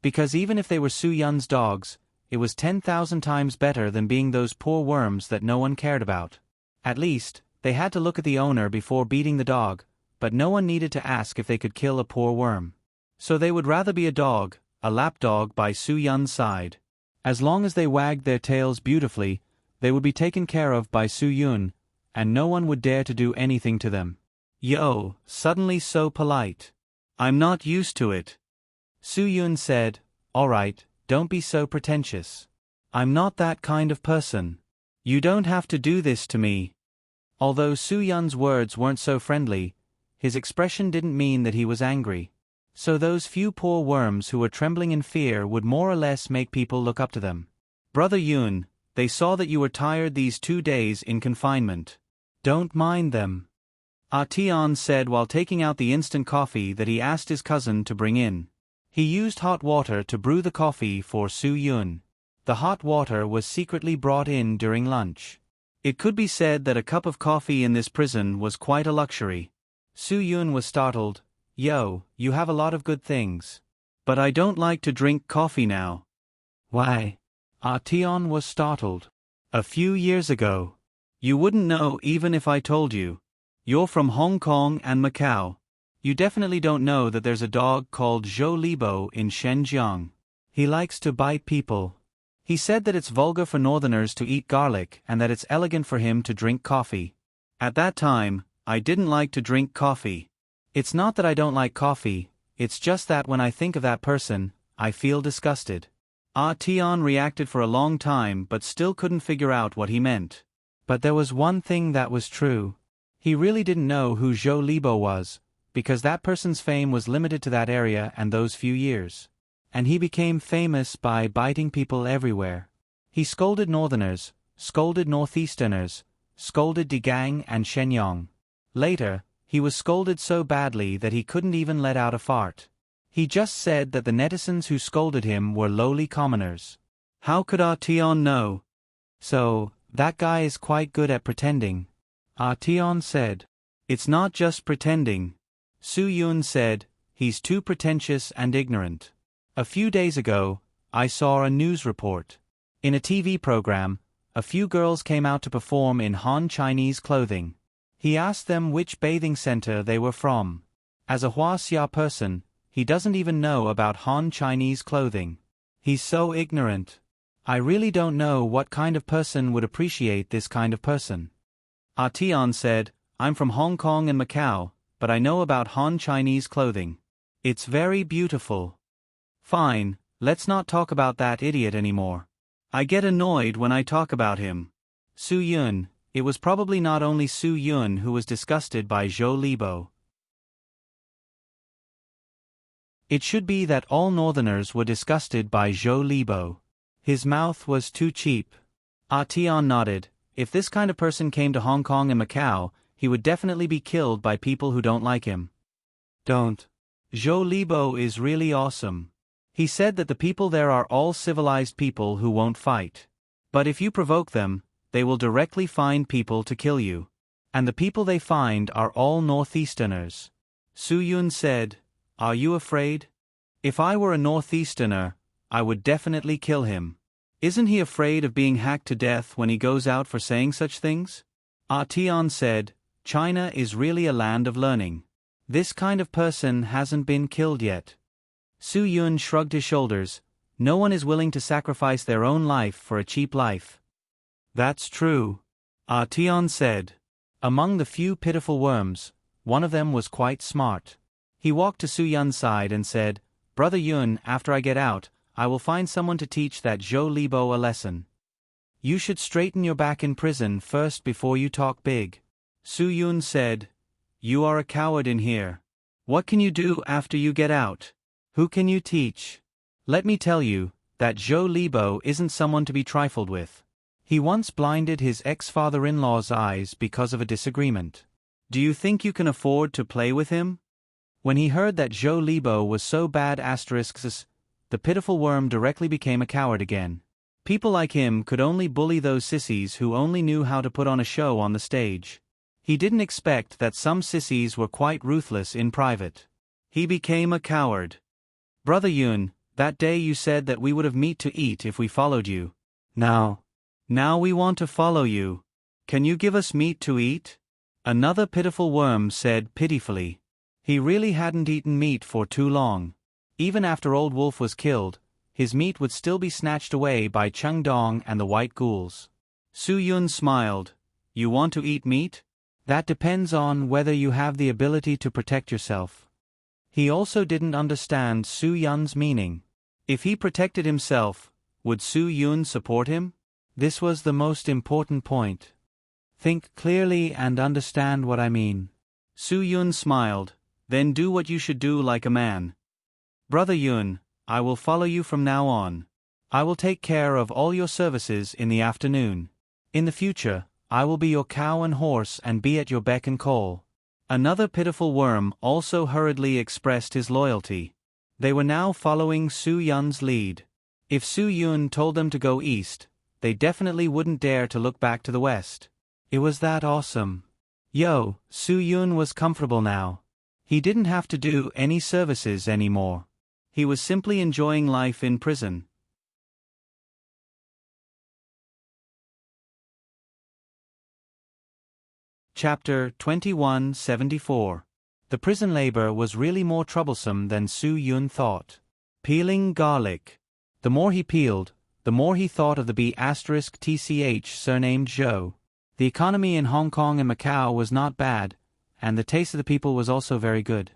Because even if they were Su Yun's dogs, it was 10,000 times better than being those poor worms that no one cared about. At least, they had to look at the owner before beating the dog, but no one needed to ask if they could kill a poor worm. So they would rather be a dog, a lapdog by Su Yun's side. As long as they wagged their tails beautifully, they would be taken care of by Su Yun, and no one would dare to do anything to them. "Yo, suddenly so polite. I'm not used to it." Su Yun said, "All right, don't be so pretentious. I'm not that kind of person. You don't have to do this to me." Although Su Yun's words weren't so friendly, his expression didn't mean that he was angry. So those few poor worms who were trembling in fear would more or less make people look up to them. "Brother Yun, they saw that you were tired these 2 days in confinement. Don't mind them," Tian said while taking out the instant coffee that he asked his cousin to bring in. He used hot water to brew the coffee for Su Yun. The hot water was secretly brought in during lunch. It could be said that a cup of coffee in this prison was quite a luxury. Su Yun was startled. "Yo, you have a lot of good things. But I don't like to drink coffee now." "Why?" Tian was startled. "A few years ago. You wouldn't know even if I told you. You're from Hong Kong and Macau. You definitely don't know that there's a dog called Zhou Libo in Shenzhen. He likes to bite people. He said that it's vulgar for northerners to eat garlic and that it's elegant for him to drink coffee. At that time, I didn't like to drink coffee. It's not that I don't like coffee, it's just that when I think of that person, I feel disgusted." Tian reacted for a long time but still couldn't figure out what he meant. But there was one thing that was true. He really didn't know who Zhou Libo was, because that person's fame was limited to that area and those few years. And he became famous by biting people everywhere. He scolded northerners, scolded northeasterners, scolded Digang and Shenyang. Later, he was scolded so badly that he couldn't even let out a fart. He just said that the netizens who scolded him were lowly commoners. How could Tian know? "So, that guy is quite good at pretending," Tian said. "It's not just pretending," Su Yun said, "he's too pretentious and ignorant. A few days ago, I saw a news report. In a TV program, a few girls came out to perform in Han Chinese clothing. He asked them which bathing center they were from. As a Huaxia person, he doesn't even know about Han Chinese clothing. He's so ignorant. I really don't know what kind of person would appreciate this kind of person." Tian said, "I'm from Hong Kong and Macau, but I know about Han Chinese clothing. It's very beautiful." "Fine, let's not talk about that idiot anymore. I get annoyed when I talk about him." Su Yun, it was probably not only Su Yun who was disgusted by Zhou Libo. It should be that all northerners were disgusted by Zhou Libo. His mouth was too cheap. Tian nodded. If this kind of person came to Hong Kong and Macau, he would definitely be killed by people who don't like him. "Don't. Zhou Libo is really awesome. He said that the people there are all civilized people who won't fight. But if you provoke them, they will directly find people to kill you. And the people they find are all Northeasterners. Su Yun said, "Are you afraid? If I were a Northeasterner, I would definitely kill him. Isn't he afraid of being hacked to death when he goes out for saying such things?" Ah Tian said, "China is really a land of learning. This kind of person hasn't been killed yet." Su Yun shrugged his shoulders. No one is willing to sacrifice their own life for a cheap life. "That's true," Ah Tian said. Among the few pitiful worms, one of them was quite smart. He walked to Su Yun's side and said, "Brother Yun, after I get out, I will find someone to teach that Zhou Libo a lesson. You should straighten your back in prison first before you talk big." Su Yun said, "You are a coward in here. What can you do after you get out? Who can you teach? Let me tell you, that Zhou Libo isn't someone to be trifled with. He once blinded his ex-father-in-law's eyes because of a disagreement. Do you think you can afford to play with him?" When he heard that Zhou Libo was so bad *, the pitiful worm directly became a coward again. People like him could only bully those sissies who only knew how to put on a show on the stage. He didn't expect that some sissies were quite ruthless in private. He became a coward. "Brother Yun, that day you said that we would have meat to eat if we followed you. Now we want to follow you. Can you give us meat to eat?" Another pitiful worm said pitifully. He really hadn't eaten meat for too long. Even after Old Wolf was killed, his meat would still be snatched away by Cheng Dong and the white ghouls. Su Yun smiled. "You want to eat meat? That depends on whether you have the ability to protect yourself." He also didn't understand Su Yun's meaning. If he protected himself, would Su Yun support him? This was the most important point. "Think clearly and understand what I mean." Su Yun smiled. "Then do what you should do like a man. Brother Yun, I will follow you from now on. I will take care of all your services in the afternoon. In the future, I will be your cow and horse and be at your beck and call." Another pitiful worm also hurriedly expressed his loyalty. They were now following Su Yun's lead. If Su Yun told them to go east, they definitely wouldn't dare to look back to the west. It was that awesome. Su Yun was comfortable now. He didn't have to do any services anymore. He was simply enjoying life in prison. Chapter 2174. The prison labor was really more troublesome than Su Yun thought. Peeling garlic. The more he peeled, the more he thought of the B*TCH surnamed Zhou. The economy in Hong Kong and Macau was not bad, and the taste of the people was also very good.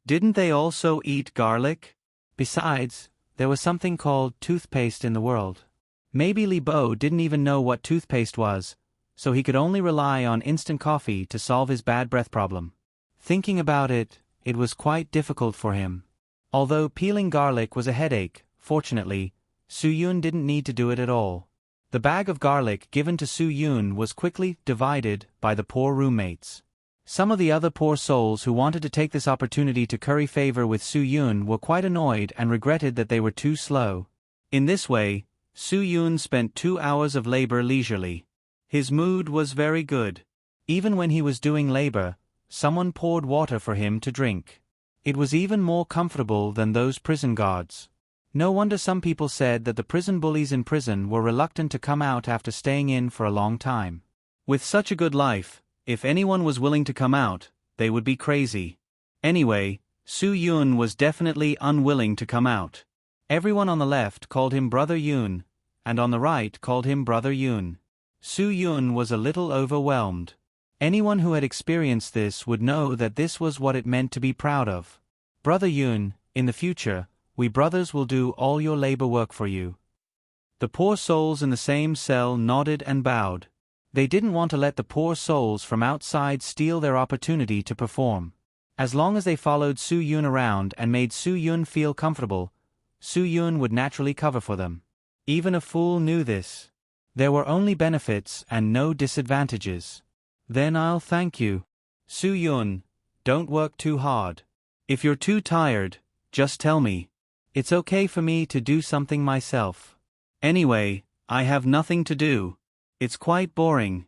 Didn't they also eat garlic? Besides, there was something called toothpaste in the world. Maybe Li Bo didn't even know what toothpaste was, so he could only rely on instant coffee to solve his bad breath problem. Thinking about it, it was quite difficult for him. Although peeling garlic was a headache, fortunately, Su Yun didn't need to do it at all. The bag of garlic given to Su Yun was quickly divided by the poor roommates. Some of the other poor souls who wanted to take this opportunity to curry favor with Su Yun were quite annoyed and regretted that they were too slow. In this way, Su Yun spent 2 hours of labor leisurely. His mood was very good. Even when he was doing labor, someone poured water for him to drink. It was even more comfortable than those prison guards. No wonder some people said that the prison bullies in prison were reluctant to come out after staying in for a long time. With such a good life, if anyone was willing to come out, they would be crazy. Anyway, Su Yun was definitely unwilling to come out. Everyone on the left called him Brother Yun, and on the right called him Brother Yun. Su Yun was a little overwhelmed. Anyone who had experienced this would know that this was what it meant to be proud of. "Brother Yun, in the future, we brothers will do all your labor work for you." The poor souls in the same cell nodded and bowed. They didn't want to let the poor souls from outside steal their opportunity to perform. As long as they followed Su Yun around and made Su Yun feel comfortable, Su Yun would naturally cover for them. Even a fool knew this. There were only benefits and no disadvantages. "Then I'll thank you. Su Yun, don't work too hard. If you're too tired, just tell me. It's okay for me to do something myself. Anyway, I have nothing to do. It's quite boring.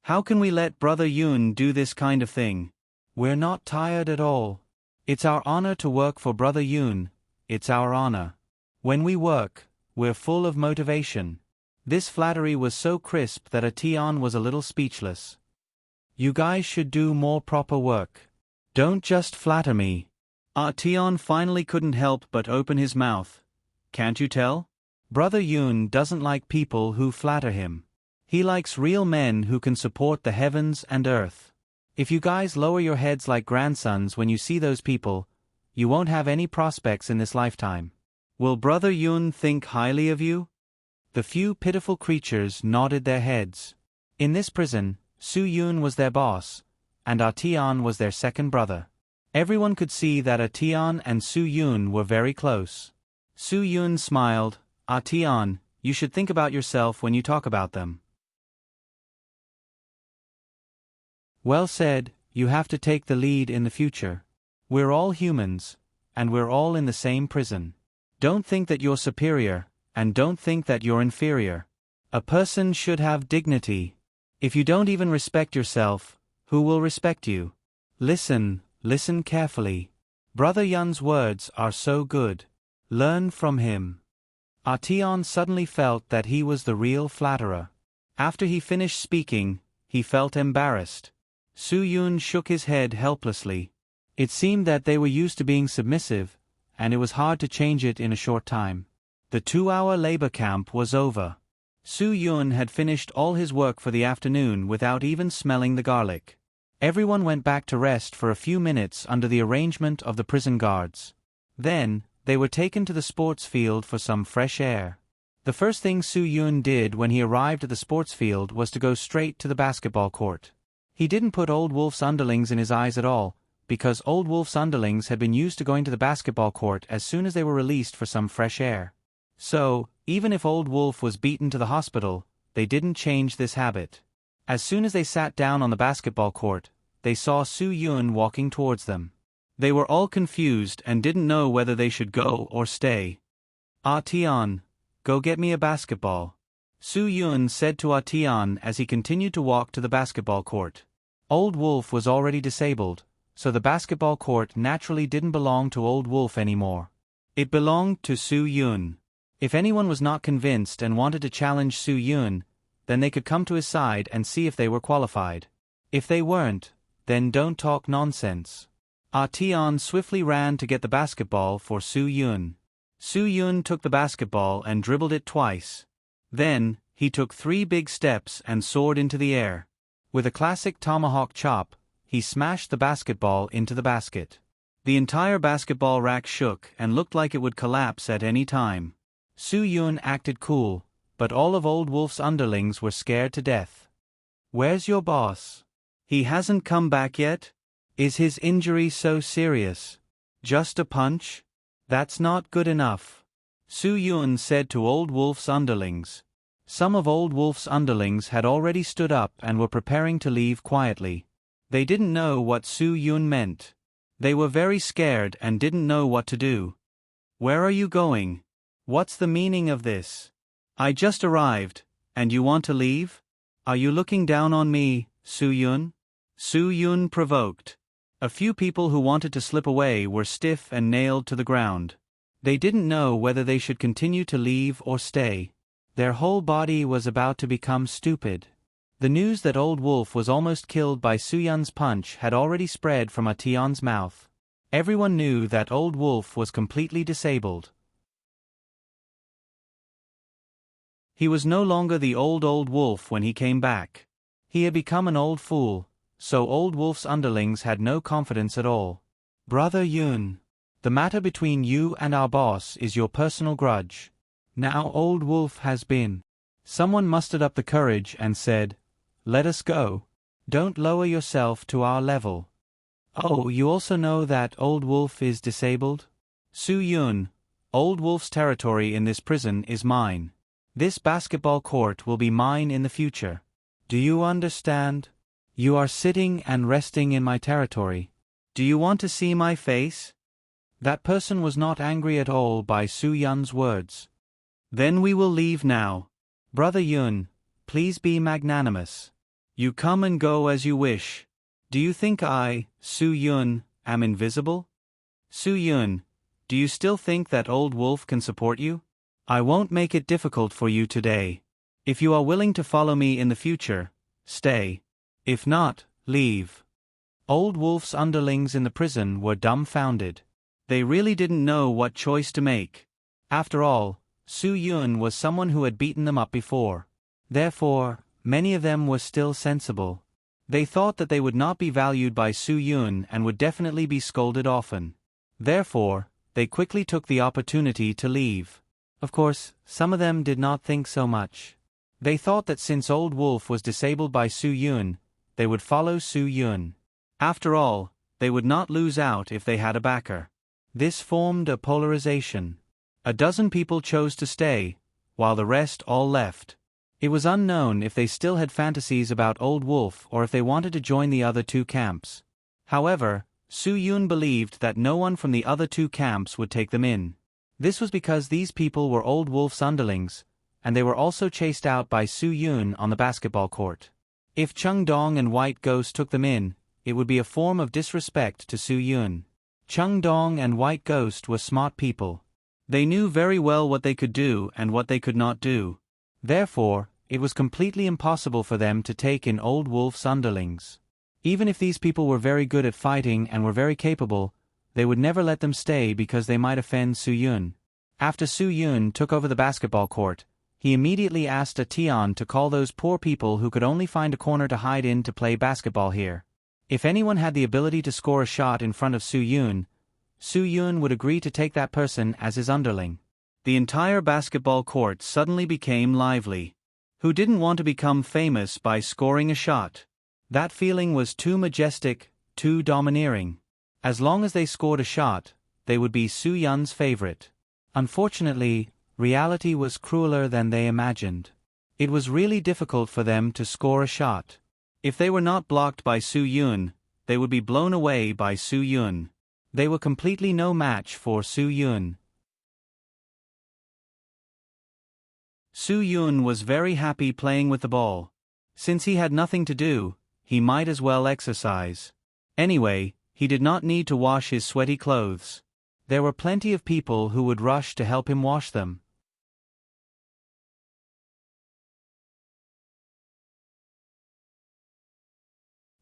How can we let Brother Yun do this kind of thing? We're not tired at all. It's our honor to work for Brother Yun. It's our honor. When we work, we're full of motivation. This flattery was so crisp that Ation was a little speechless. You guys should do more proper work. Don't just flatter me. Ation finally couldn't help but open his mouth. Can't you tell? Brother Yun doesn't like people who flatter him. He likes real men who can support the heavens and earth. If you guys lower your heads like grandsons when you see those people, you won't have any prospects in this lifetime. Will Brother Yun think highly of you? The few pitiful creatures nodded their heads. In this prison, Su Yun was their boss, and Ation was their second brother. Everyone could see that Ation and Su Yun were very close. Su Yun smiled. Ation, you should think about yourself when you talk about them. Well said, you have to take the lead in the future. We're all humans, and we're all in the same prison. Don't think that you're superior, and don't think that you're inferior. A person should have dignity. If you don't even respect yourself, who will respect you? Listen carefully. Brother Yun's words are so good. Learn from him. Ation suddenly felt that he was the real flatterer. After he finished speaking, he felt embarrassed. Su Yun shook his head helplessly. It seemed that they were used to being submissive, and it was hard to change it in a short time. The 2-hour labor camp was over. Su Yun had finished all his work for the afternoon without even smelling the garlic. Everyone went back to rest for a few minutes under the arrangement of the prison guards. Then, they were taken to the sports field for some fresh air. The first thing Su Yun did when he arrived at the sports field was to go straight to the basketball court. He didn't put Old Wolf's underlings in his eyes at all, because Old Wolf's underlings had been used to going to the basketball court as soon as they were released for some fresh air. So, even if Old Wolf was beaten to the hospital, they didn't change this habit. As soon as they sat down on the basketball court, they saw Su Yun walking towards them. They were all confused and didn't know whether they should go or stay. Ation, go get me a basketball. Su Yun said to Ation as he continued to walk to the basketball court. Old Wolf was already disabled, so the basketball court naturally didn't belong to Old Wolf anymore. It belonged to Su Yun. If anyone was not convinced and wanted to challenge Su Yun, then they could come to his side and see if they were qualified. If they weren't, then don't talk nonsense. Ation swiftly ran to get the basketball for Su Yun. Su Yun took the basketball and dribbled it twice. Then, he took 3 big steps and soared into the air. With a classic tomahawk chop, he smashed the basketball into the basket. The entire basketball rack shook and looked like it would collapse at any time. Su Yun acted cool, but all of Old Wolf's underlings were scared to death. Where's your boss? He hasn't come back yet? Is his injury so serious? Just a punch? That's not good enough. Su Yun said to Old Wolf's underlings. Some of Old Wolf's underlings had already stood up and were preparing to leave quietly. They didn't know what Su Yun meant. They were very scared and didn't know what to do. Where are you going? What's the meaning of this? I just arrived, and you want to leave? Are you looking down on me, Su Yun? Su Yun provoked. A few people who wanted to slip away were stiff and nailed to the ground. They didn't know whether they should continue to leave or stay. Their whole body was about to become stupid. The news that Old Wolf was almost killed by Su Yun's punch had already spread from Ation's mouth. Everyone knew that Old Wolf was completely disabled. He was no longer the old Wolf when he came back. He had become an old fool, so Old Wolf's underlings had no confidence at all. Brother Yun, the matter between you and our boss is your personal grudge. Now Old Wolf has been. Someone mustered up the courage and said, "Let us go. Don't lower yourself to our level." Oh, you also know that Old Wolf is disabled? Su Yun, Old Wolf's territory in this prison is mine. This basketball court will be mine in the future. Do you understand? You are sitting and resting in my territory. Do you want to see my face? That person was not angry at all by Su Yun's words. Then we will leave now. Brother Yun, please be magnanimous. You come and go as you wish. Do you think I, Su Yun, am invisible? Su Yun, do you still think that Old Wolf can support you? I won't make it difficult for you today. If you are willing to follow me in the future, stay. If not, leave. Old Wolf's underlings in the prison were dumbfounded. They really didn't know what choice to make. After all, Su Yun was someone who had beaten them up before. Therefore, many of them were still sensible. They thought that they would not be valued by Su Yun and would definitely be scolded often. Therefore, they quickly took the opportunity to leave. Of course, some of them did not think so much. They thought that since Old Wolf was disabled by Su Yun, they would follow Su Yun. After all, they would not lose out if they had a backer. This formed a polarization. A dozen people chose to stay, while the rest all left. It was unknown if they still had fantasies about Old Wolf or if they wanted to join the other two camps. However, Su Yun believed that no one from the other two camps would take them in. This was because these people were Old Wolf's underlings, and they were also chased out by Su Yun on the basketball court. If Chung Dong and White Ghost took them in, it would be a form of disrespect to Su Yun. Chung Dong and White Ghost were smart people. They knew very well what they could do and what they could not do. Therefore, it was completely impossible for them to take in Old Wolf's underlings. Even if these people were very good at fighting and were very capable, they would never let them stay because they might offend Su Yun. After Su Yun took over the basketball court, he immediately asked a Tian to call those poor people who could only find a corner to hide in to play basketball here. If anyone had the ability to score a shot in front of Su Yun would agree to take that person as his underling. The entire basketball court suddenly became lively. Who didn't want to become famous by scoring a shot? That feeling was too majestic, too domineering. As long as they scored a shot, they would be Su Yun's favorite. Unfortunately, reality was crueler than they imagined. It was really difficult for them to score a shot. If they were not blocked by Su Yun, they would be blown away by Su Yun. They were completely no match for Su Yun. Su Yun was very happy playing with the ball. Since he had nothing to do, he might as well exercise. Anyway, he did not need to wash his sweaty clothes. There were plenty of people who would rush to help him wash them.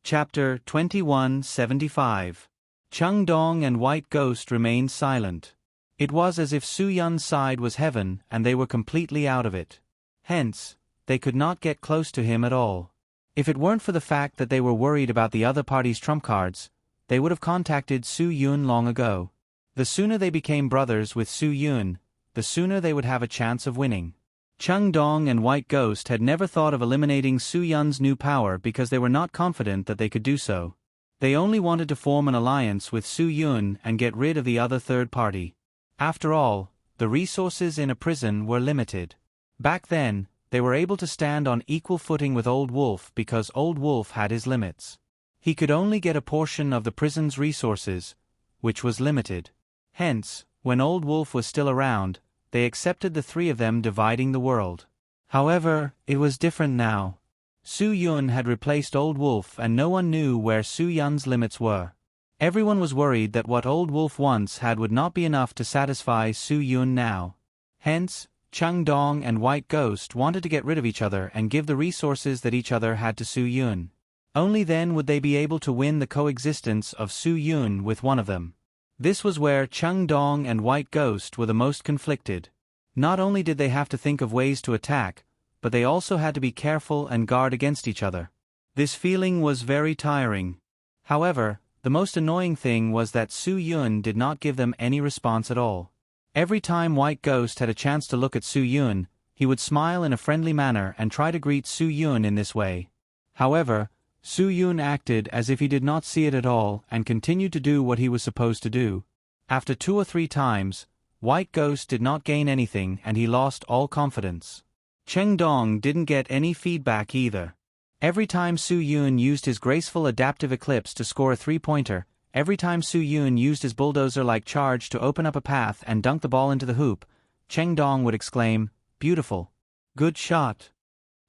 Chapter 2175. Chung Dong and White Ghost remained silent. It was as if Su Yun's side was heaven and they were completely out of it. Hence, they could not get close to him at all. If it weren't for the fact that they were worried about the other party's trump cards, they would have contacted Su Yun long ago. The sooner they became brothers with Su Yun, the sooner they would have a chance of winning. Chung Dong and White Ghost had never thought of eliminating Su Yun's new power because they were not confident that they could do so. They only wanted to form an alliance with Su Yun and get rid of the other third party. After all, the resources in a prison were limited. Back then, they were able to stand on equal footing with Old Wolf because Old Wolf had his limits. He could only get a portion of the prison's resources, which was limited. Hence, when Old Wolf was still around, they accepted the three of them dividing the world. However, it was different now. Su Yun had replaced Old Wolf and no one knew where Su Yun's limits were. Everyone was worried that what Old Wolf once had would not be enough to satisfy Su Yun now. Hence, Chung Dong and White Ghost wanted to get rid of each other and give the resources that each other had to Su Yun. Only then would they be able to win the coexistence of Su Yun with one of them. This was where Chung Dong and White Ghost were the most conflicted. Not only did they have to think of ways to attack, but they also had to be careful and guard against each other. This feeling was very tiring. However, the most annoying thing was that Su Yun did not give them any response at all. Every time White Ghost had a chance to look at Su Yun, he would smile in a friendly manner and try to greet Su Yun in this way. However, Su Yun acted as if he did not see it at all and continued to do what he was supposed to do. After 2 or 3 times, White Ghost did not gain anything and he lost all confidence. Cheng Dong didn't get any feedback either. Every time Su Yun used his graceful adaptive eclipse to score a 3-pointer, every time Su Yun used his bulldozer-like charge to open up a path and dunk the ball into the hoop, Cheng Dong would exclaim, "Beautiful. Good shot."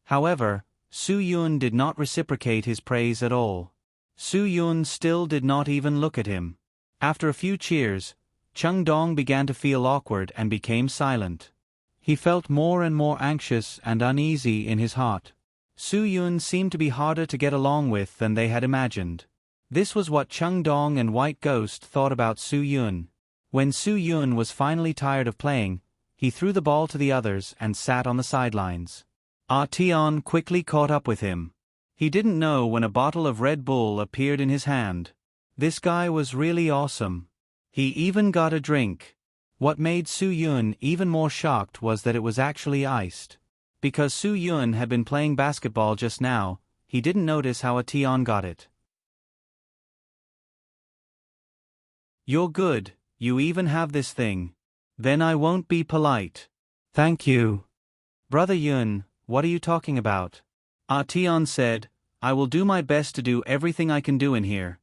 However, Su Yun did not reciprocate his praise at all. Su Yun still did not even look at him. After a few cheers, Chung Dong began to feel awkward and became silent. He felt more and more anxious and uneasy in his heart. Su Yun seemed to be harder to get along with than they had imagined. This was what Chung Dong and White Ghost thought about Su Yun. When Su Yun was finally tired of playing, he threw the ball to the others and sat on the sidelines. Tian quickly caught up with him. He didn't know when a bottle of Red Bull appeared in his hand. This guy was really awesome. He even got a drink. What made Su Yun even more shocked was that it was actually iced. Because Su Yun had been playing basketball just now, he didn't notice how Tian got it. "You're good, you even have this thing. Then I won't be polite." "Thank you." "Brother Yun, what are you talking about?" Tian said, "I will do my best to do everything I can do in here."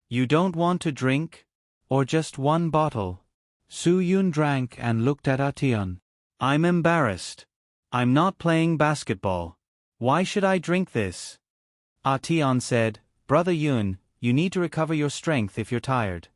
"You don't want to drink? Or just one bottle?" Su Yun drank and looked at Tian. "I'm embarrassed. I'm not playing basketball. Why should I drink this?" Tian said, "Brother Yun, you need to recover your strength if you're tired."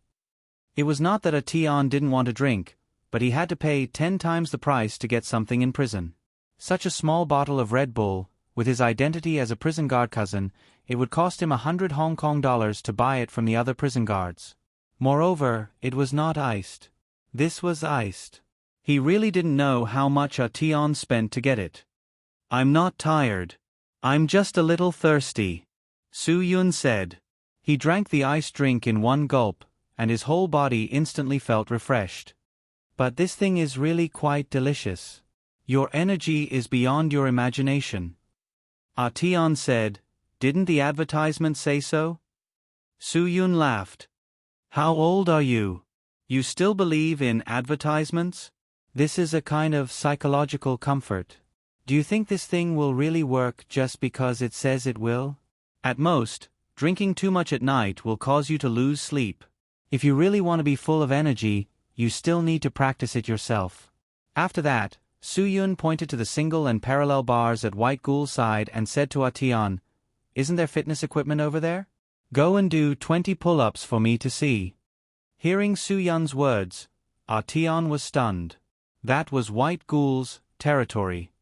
It was not that Tian didn't want to drink, but he had to pay 10 times the price to get something in prison. Such a small bottle of Red Bull, with his identity as a prison guard cousin, it would cost him 100 Hong Kong dollars to buy it from the other prison guards. Moreover, it was not iced. This was iced. He really didn't know how much Tian spent to get it. "I'm not tired. I'm just a little thirsty," Su Yun said. He drank the iced drink in one gulp, and his whole body instantly felt refreshed. "But this thing is really quite delicious. Your energy is beyond your imagination." Tian said, "Didn't the advertisement say so?" Su Yun laughed. "How old are you? You still believe in advertisements? This is a kind of psychological comfort. Do you think this thing will really work just because it says it will? At most, drinking too much at night will cause you to lose sleep. If you really want to be full of energy, you still need to practice it yourself." After that, Su Yun pointed to the single and parallel bars at White Ghoul's side and said to Tian, "Isn't there fitness equipment over there? Go and do 20 pull-ups for me to see." Hearing Su Yun's words, Tian was stunned. That was White Ghoul's territory.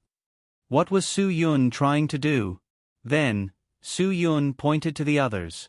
What was Su Yun trying to do? Then, Su Yun pointed to the others.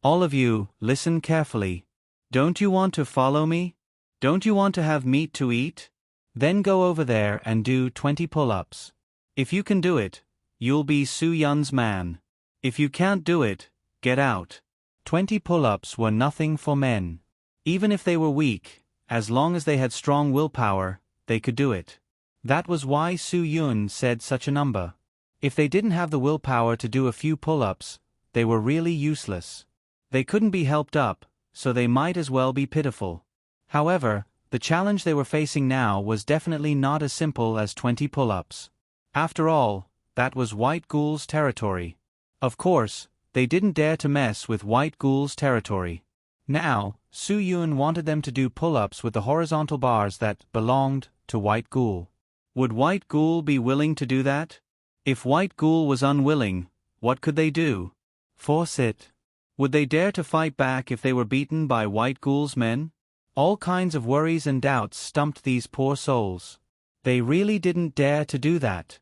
"All of you, listen carefully. Don't you want to follow me? Don't you want to have meat to eat? Then go over there and do 20 pull-ups. If you can do it, you'll be Su Yun's man. If you can't do it, get out." 20 pull-ups were nothing for men. Even if they were weak, as long as they had strong willpower, they could do it. That was why Su Yun said such a number. If they didn't have the willpower to do a few pull-ups, they were really useless. They couldn't be helped up, so they might as well be pitiful. However, the challenge they were facing now was definitely not as simple as 20 pull-ups. After all, that was White Ghoul's territory. Of course, they didn't dare to mess with White Ghoul's territory. Now, Su Yun wanted them to do pull-ups with the horizontal bars that belonged to White Ghoul. Would White Ghoul be willing to do that? If White Ghoul was unwilling, what could they do? Force it. Would they dare to fight back if they were beaten by White Ghoul's men? All kinds of worries and doubts stumped these poor souls. They really didn't dare to do that.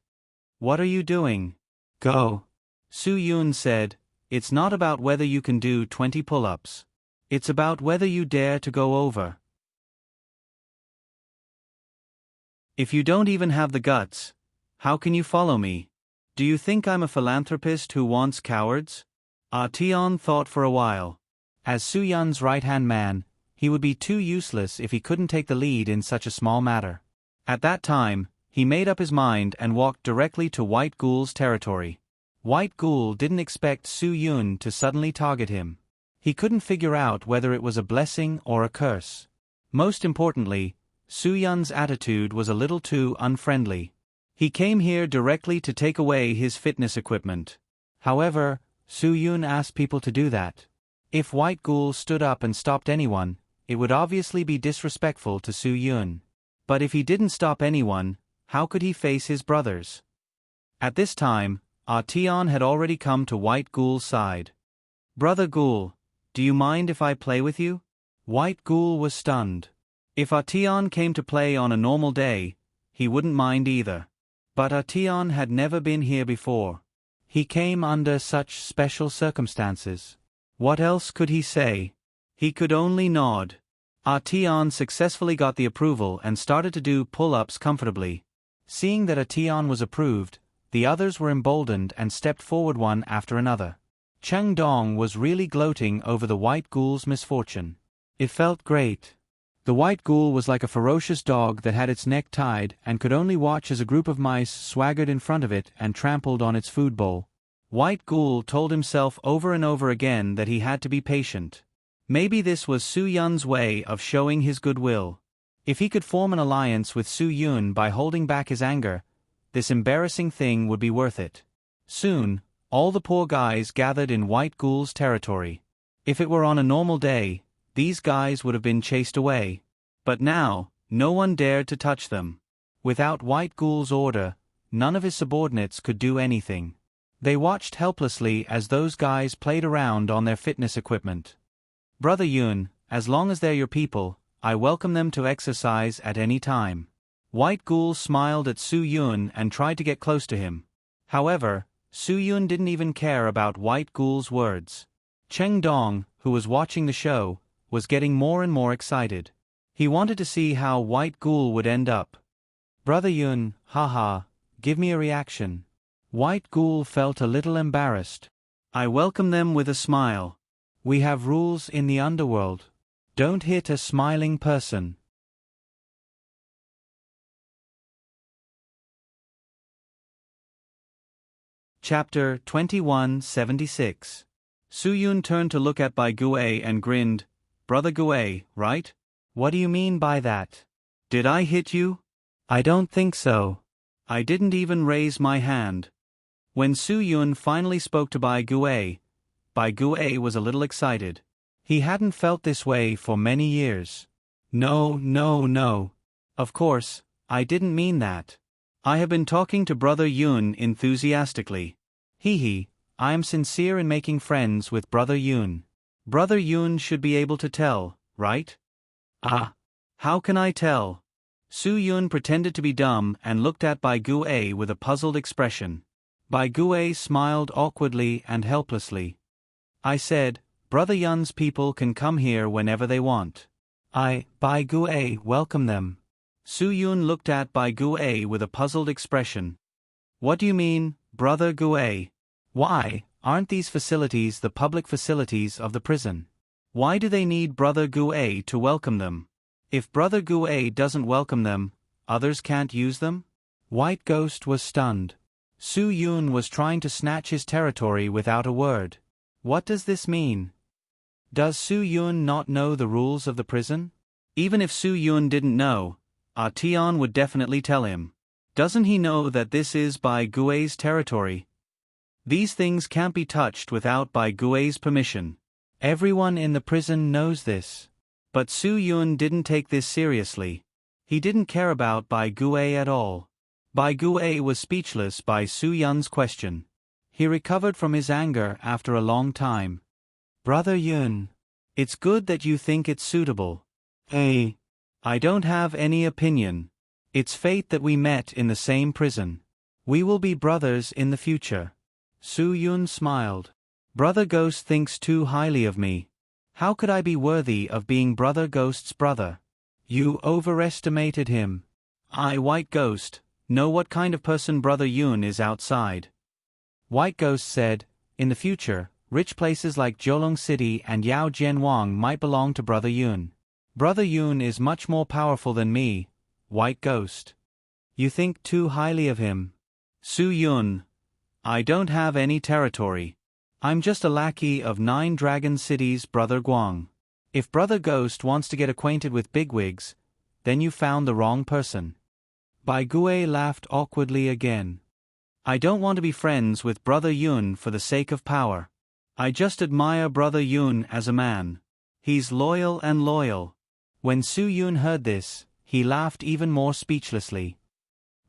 "What are you doing? Go." Su Yun said, "It's not about whether you can do 20 pull-ups. It's about whether you dare to go over. If you don't even have the guts, how can you follow me? Do you think I'm a philanthropist who wants cowards?" Tian thought for a while. As Su Yun's right-hand man, he would be too useless if he couldn't take the lead in such a small matter. At that time, he made up his mind and walked directly to White Ghoul's territory. White Ghoul didn't expect Su Yun to suddenly target him. He couldn't figure out whether it was a blessing or a curse. Most importantly, Su Yun's attitude was a little too unfriendly. He came here directly to take away his fitness equipment. However, Su Yun asked people to do that. If White Ghoul stood up and stopped anyone, it would obviously be disrespectful to Su Yun. But if he didn't stop anyone, how could he face his brothers? At this time, Artion had already come to White Ghoul's side. "Brother Ghoul, do you mind if I play with you?" White Ghoul was stunned. If Artion came to play on a normal day, he wouldn't mind either. But Artion had never been here before. He came under such special circumstances. What else could he say? He could only nod. Artion successfully got the approval and started to do pull-ups comfortably. Seeing that Artion was approved, the others were emboldened and stepped forward one after another. Cheng Dong was really gloating over the White Ghoul's misfortune. It felt great. The White Ghoul was like a ferocious dog that had its neck tied and could only watch as a group of mice swaggered in front of it and trampled on its food bowl. White Ghoul told himself over and over again that he had to be patient. Maybe this was Su Yun's way of showing his goodwill. If he could form an alliance with Su Yun by holding back his anger, this embarrassing thing would be worth it. Soon, all the poor guys gathered in White Ghoul's territory. If it were on a normal day, these guys would have been chased away. But now, no one dared to touch them. Without White Ghoul's order, none of his subordinates could do anything. They watched helplessly as those guys played around on their fitness equipment. "Brother Yun, as long as they're your people, I welcome them to exercise at any time." White Ghoul smiled at Su Yun and tried to get close to him. However, Su Yun didn't even care about White Ghoul's words. Cheng Dong, who was watching the show, was getting more and more excited. He wanted to see how White Ghoul would end up. "Brother Yun, haha, give me a reaction." White Ghoul felt a little embarrassed. "I welcome them with a smile. We have rules in the underworld. Don't hit a smiling person." Chapter 2176. Su Yun turned to look at Bai Gue and grinned. "Brother Gue, right?" "What do you mean by that?" "Did I hit you?" "I don't think so. I didn't even raise my hand." When Su Yun finally spoke to Bai Gue was a little excited. He hadn't felt this way for many years. No. Of course, I didn't mean that. I have been talking to Brother Yun enthusiastically. I am sincere in making friends with Brother Yun. Brother Yun should be able to tell, right?" "Ah. How can I tell?" Su Yun pretended to be dumb and looked at Bai Gue with a puzzled expression. Bai Gue smiled awkwardly and helplessly. "I said, Brother Yun's people can come here whenever they want. Bai Gue, welcome them." Su Yun looked at Bai Gue with a puzzled expression. "What do you mean, Brother Gue? Why, aren't these facilities the public facilities of the prison? Why do they need Brother Gue to welcome them? If Brother Gue doesn't welcome them, others can't use them?" White Ghost was stunned. Su Yun was trying to snatch his territory without a word. What does this mean? Does Su Yun not know the rules of the prison? Even if Su Yun didn't know, Artion would definitely tell him. Doesn't he know that this is Bai Gue's territory? These things can't be touched without Bai Gue's permission. Everyone in the prison knows this. But Su Yun didn't take this seriously. He didn't care about Bai Gue at all. Bai Gue was speechless by Su Yun's question. He recovered from his anger after a long time. "Brother Yun, it's good that you think it's suitable. I don't have any opinion. It's fate that we met in the same prison. We will be brothers in the future." Su Yun smiled. "Brother Ghost thinks too highly of me. How could I be worthy of being Brother Ghost's brother? You overestimated him. I, White Ghost, know what kind of person Brother Yun is outside." White Ghost said, "In the future, rich places like Jiulong City and Yao Jianwang might belong to Brother Yun. Brother Yun is much more powerful than me, White Ghost. You think too highly of him." "Su Yun, I don't have any territory. I'm just a lackey of 9 Dragon Cities, Brother Guang. If Brother Ghost wants to get acquainted with bigwigs, then you found the wrong person." Bai Gue laughed awkwardly again. "I don't want to be friends with Brother Yun for the sake of power. I just admire Brother Yun as a man. He's loyal and loyal." When Su Yun heard this, he laughed even more speechlessly.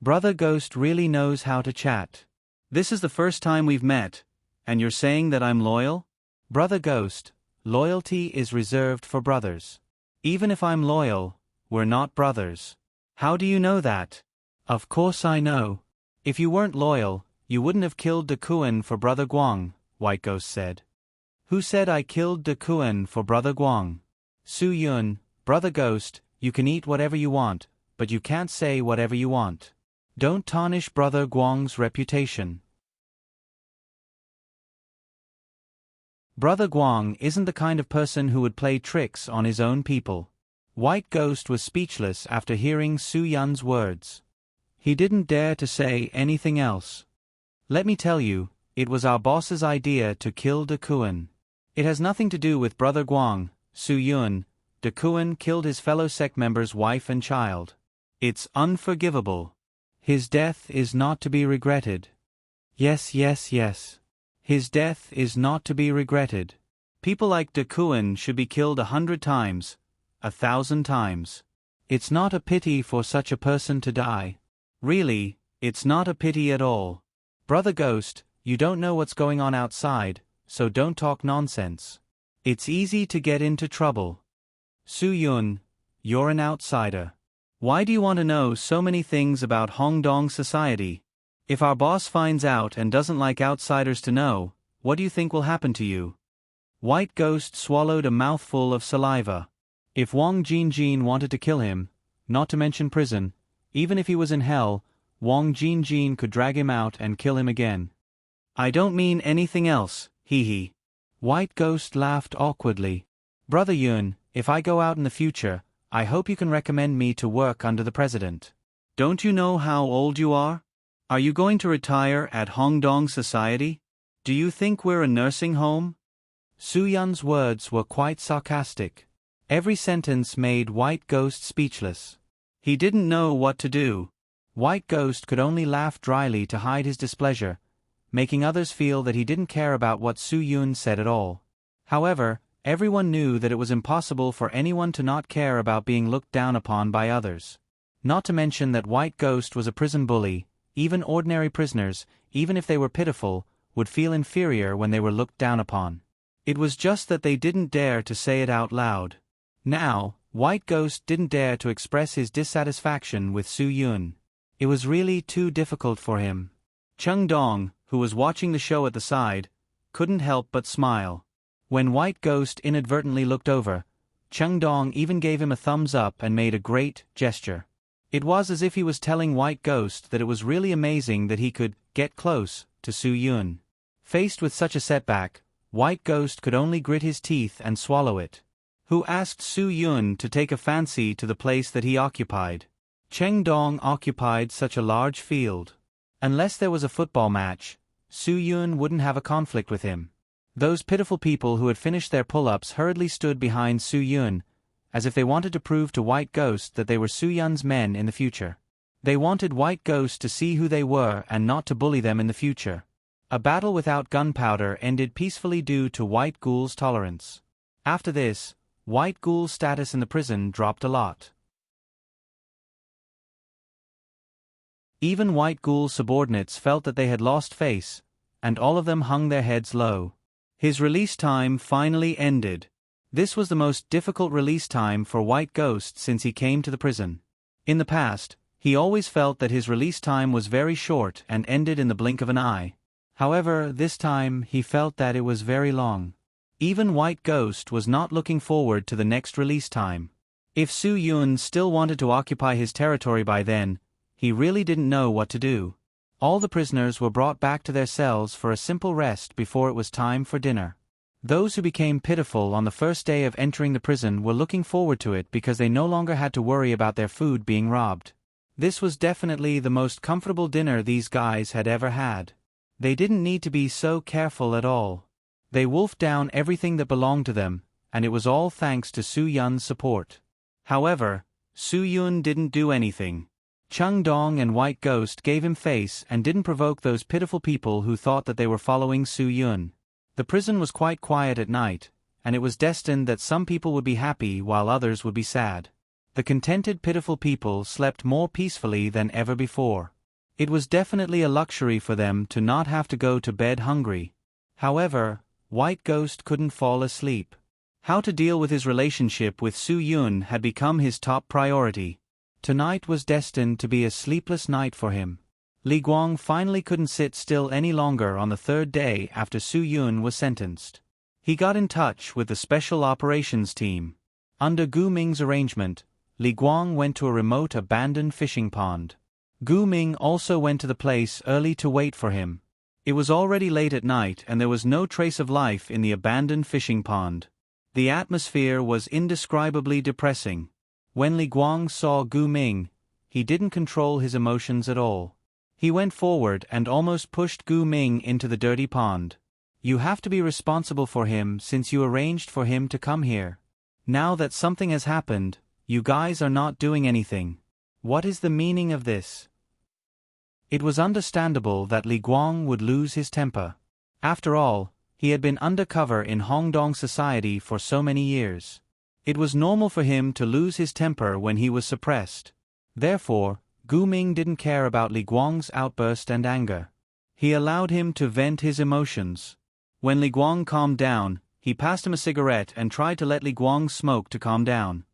Brother Ghost really knows how to chat. This is the first time we've met, and you're saying that I'm loyal? Brother Ghost, loyalty is reserved for brothers. Even if I'm loyal, we're not brothers. How do you know that? Of course I know. If you weren't loyal, you wouldn't have killed De Kuan for Brother Guang, White Ghost said. Who said I killed De Kuan for Brother Guang? Su Yun, Brother Ghost, you can eat whatever you want, but you can't say whatever you want. Don't tarnish Brother Guang's reputation. Brother Guang isn't the kind of person who would play tricks on his own people. White Ghost was speechless after hearing Su Yun's words. He didn't dare to say anything else. Let me tell you, it was our boss's idea to kill De Kuan. It has nothing to do with Brother Guang, Su Yun. De Kuan killed his fellow sect member's wife and child. It's unforgivable. His death is not to be regretted. Yes. His death is not to be regretted. People like De Kuan should be killed 100 times, 1,000 times. It's not a pity for such a person to die. Really, it's not a pity at all. Brother Ghost, you don't know what's going on outside, so don't talk nonsense. It's easy to get into trouble. Su Yun, you're an outsider. Why do you want to know so many things about Hongdong society? If our boss finds out and doesn't like outsiders to know, what do you think will happen to you? White Ghost swallowed a mouthful of saliva. If Wang Jinjin wanted to kill him, not to mention prison, even if he was in hell, Wang Jinjin could drag him out and kill him again. I don't mean anything else, hee. White Ghost laughed awkwardly. Brother Yun, if I go out in the future, I hope you can recommend me to work under the president. Don't you know how old you are? Are you going to retire at Hongdong Society? Do you think we're a nursing home? Su Yun's words were quite sarcastic. Every sentence made White Ghost speechless. He didn't know what to do. White Ghost could only laugh dryly to hide his displeasure, making others feel that he didn't care about what Su Yun said at all. However, everyone knew that it was impossible for anyone to not care about being looked down upon by others. Not to mention that White Ghost was a prison bully. Even ordinary prisoners, even if they were pitiful, would feel inferior when they were looked down upon. It was just that they didn't dare to say it out loud. Now, White Ghost didn't dare to express his dissatisfaction with Su Yun. It was really too difficult for him. Cheng Dong, who was watching the show at the side, couldn't help but smile. When White Ghost inadvertently looked over, Cheng Dong even gave him a thumbs up and made a great gesture. It was as if he was telling White Ghost that it was really amazing that he could get close to Su Yun. Faced with such a setback, White Ghost could only grit his teeth and swallow it. Who asked Su Yun to take a fancy to the place that he occupied? Cheng Dong occupied such a large field. Unless there was a football match, Su Yun wouldn't have a conflict with him. Those pitiful people who had finished their pull-ups hurriedly stood behind Su Yun, as if they wanted to prove to White Ghost that they were Su Yun's men in the future. They wanted White Ghost to see who they were and not to bully them in the future. A battle without gunpowder ended peacefully due to White Ghoul's tolerance. After this, White Ghoul's status in the prison dropped a lot. Even White Ghoul's subordinates felt that they had lost face, and all of them hung their heads low. His release time finally ended. This was the most difficult release time for White Ghost since he came to the prison. In the past, he always felt that his release time was very short and ended in the blink of an eye. However, this time he felt that it was very long. Even White Ghost was not looking forward to the next release time. If Su Yun still wanted to occupy his territory by then, he really didn't know what to do. All the prisoners were brought back to their cells for a simple rest before it was time for dinner. Those who became pitiful on the first day of entering the prison were looking forward to it because they no longer had to worry about their food being robbed. This was definitely the most comfortable dinner these guys had ever had. They didn't need to be so careful at all. They wolfed down everything that belonged to them, and it was all thanks to Su Yun's support. However, Su Yun didn't do anything. Cheng Dong and White Ghost gave him face and didn't provoke those pitiful people who thought that they were following Su Yun. The prison was quite quiet at night, and it was destined that some people would be happy while others would be sad. The contented, pitiful people slept more peacefully than ever before. It was definitely a luxury for them to not have to go to bed hungry. However, White Ghost couldn't fall asleep. How to deal with his relationship with Su Yun had become his top priority. Tonight was destined to be a sleepless night for him. Li Guang finally couldn't sit still any longer on the third day after Su Yun was sentenced. He got in touch with the Special Operations Team. Under Gu Ming's arrangement, Li Guang went to a remote abandoned fishing pond. Gu Ming also went to the place early to wait for him. It was already late at night and there was no trace of life in the abandoned fishing pond. The atmosphere was indescribably depressing. When Li Guang saw Gu Ming, he didn't control his emotions at all. He went forward and almost pushed Gu Ming into the dirty pond. You have to be responsible for him since you arranged for him to come here. Now that something has happened, you guys are not doing anything. What is the meaning of this? It was understandable that Li Guang would lose his temper. After all, he had been undercover in Hongdong society for so many years. It was normal for him to lose his temper when he was suppressed. Therefore, Gu Ming didn't care about Li Guang's outburst and anger. He allowed him to vent his emotions. When Li Guang calmed down, he passed him a cigarette and tried to let Li Guang smoke to calm down.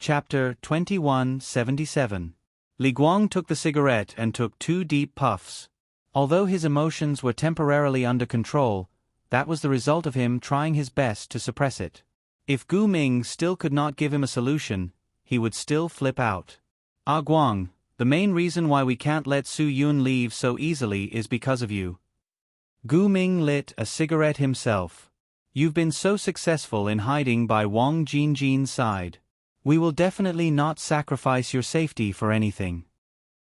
Chapter 2177. Li Guang took the cigarette and took 2 deep puffs. Although his emotions were temporarily under control, that was the result of him trying his best to suppress it. If Gu Ming still could not give him a solution, he would still flip out. Ah Guang, the main reason why we can't let Su Yun leave so easily is because of you. Gu Ming lit a cigarette himself. You've been so successful in hiding by Wang Jinjin's side. We will definitely not sacrifice your safety for anything.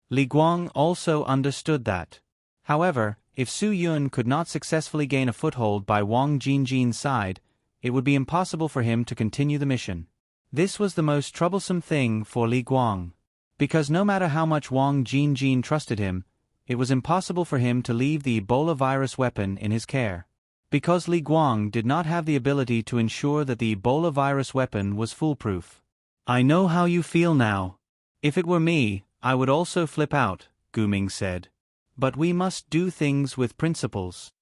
Li Guang also understood that. However, if Su Yun could not successfully gain a foothold by Wang Jinjin's side, it would be impossible for him to continue the mission. This was the most troublesome thing for Li Guang. Because no matter how much Wang Jinjin trusted him, it was impossible for him to leave the Ebola virus weapon in his care. Because Li Guang did not have the ability to ensure that the Ebola virus weapon was foolproof. I know how you feel now. If it were me, I would also flip out, Gu Ming said. But we must do things with principles.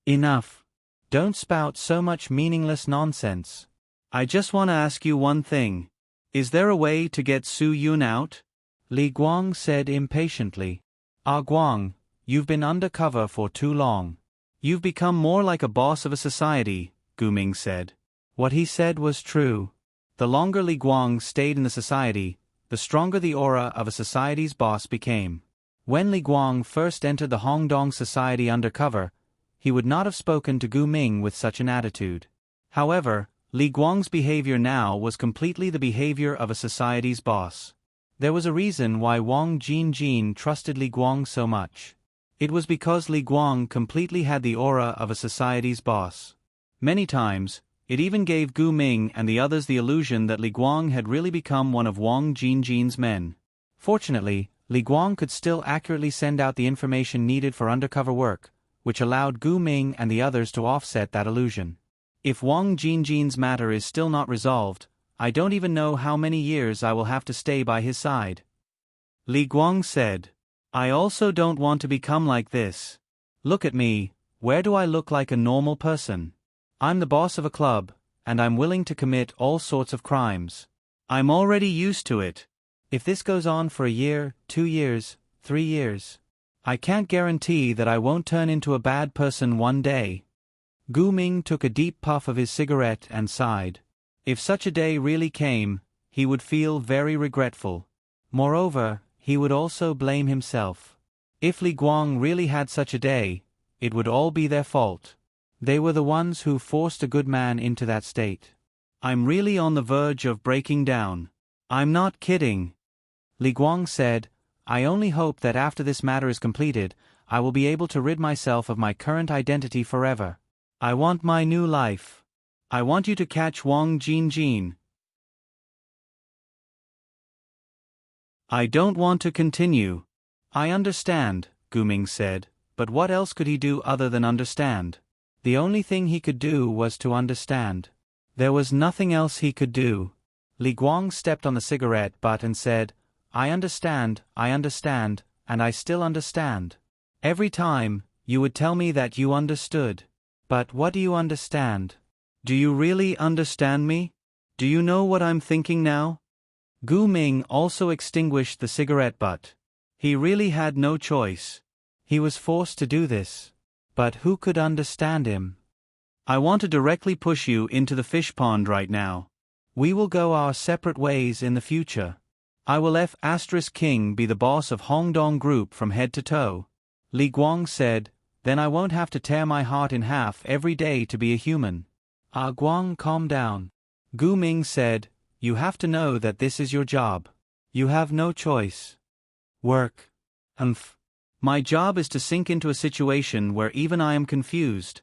Enough. Don't spout so much meaningless nonsense. I just want to ask you one thing. Is there a way to get Su Yun out? Li Guang said impatiently. Ah Guang, you've been undercover for too long. You've become more like a boss of a society, Gu Ming said. What he said was true. The longer Li Guang stayed in the society, the stronger the aura of a society's boss became. When Li Guang first entered the Hongdong society undercover, he would not have spoken to Gu Ming with such an attitude. However, Li Guang's behavior now was completely the behavior of a society's boss. There was a reason why Wang Jinjin trusted Li Guang so much. It was because Li Guang completely had the aura of a society's boss. Many times, it even gave Gu Ming and the others the illusion that Li Guang had really become one of Wang Jinjin's men. Fortunately, Li Guang could still accurately send out the information needed for undercover work, which allowed Gu Ming and the others to offset that illusion. If Wang Jinjin's matter is still not resolved, I don't even know how many years I will have to stay by his side. Li Guang said. I also don't want to become like this. Look at me, where do I look like a normal person? I'm the boss of a club, and I'm willing to commit all sorts of crimes. I'm already used to it. If this goes on for a year, 2 years, 3 years, I can't guarantee that I won't turn into a bad person one day. Gu Ming took a deep puff of his cigarette and sighed. If such a day really came, he would feel very regretful. Moreover, he would also blame himself. If Li Guang really had such a day, it would all be their fault. They were the ones who forced a good man into that state. I'm really on the verge of breaking down. I'm not kidding. Li Guang said, I only hope that after this matter is completed, I will be able to rid myself of my current identity forever. I want my new life. I want you to catch Wang Jinjin. I don't want to continue. I understand, Gu Ming said, but what else could he do other than understand? The only thing he could do was to understand. There was nothing else he could do. Li Guang stepped on the cigarette butt and said, I understand, and I still understand. Every time, you would tell me that you understood. But what do you understand? Do you really understand me? Do you know what I'm thinking now? Gu Ming also extinguished the cigarette butt. He really had no choice. He was forced to do this. But who could understand him? I want to directly push you into the fish pond right now. We will go our separate ways in the future. I will F*King be the boss of Hongdong Group from head to toe. Li Guang said, then I won't have to tear my heart in half every day to be a human. Guang, calm down. Gu Ming said, you have to know that this is your job. You have no choice. Work. My job is to sink into a situation where even I am confused.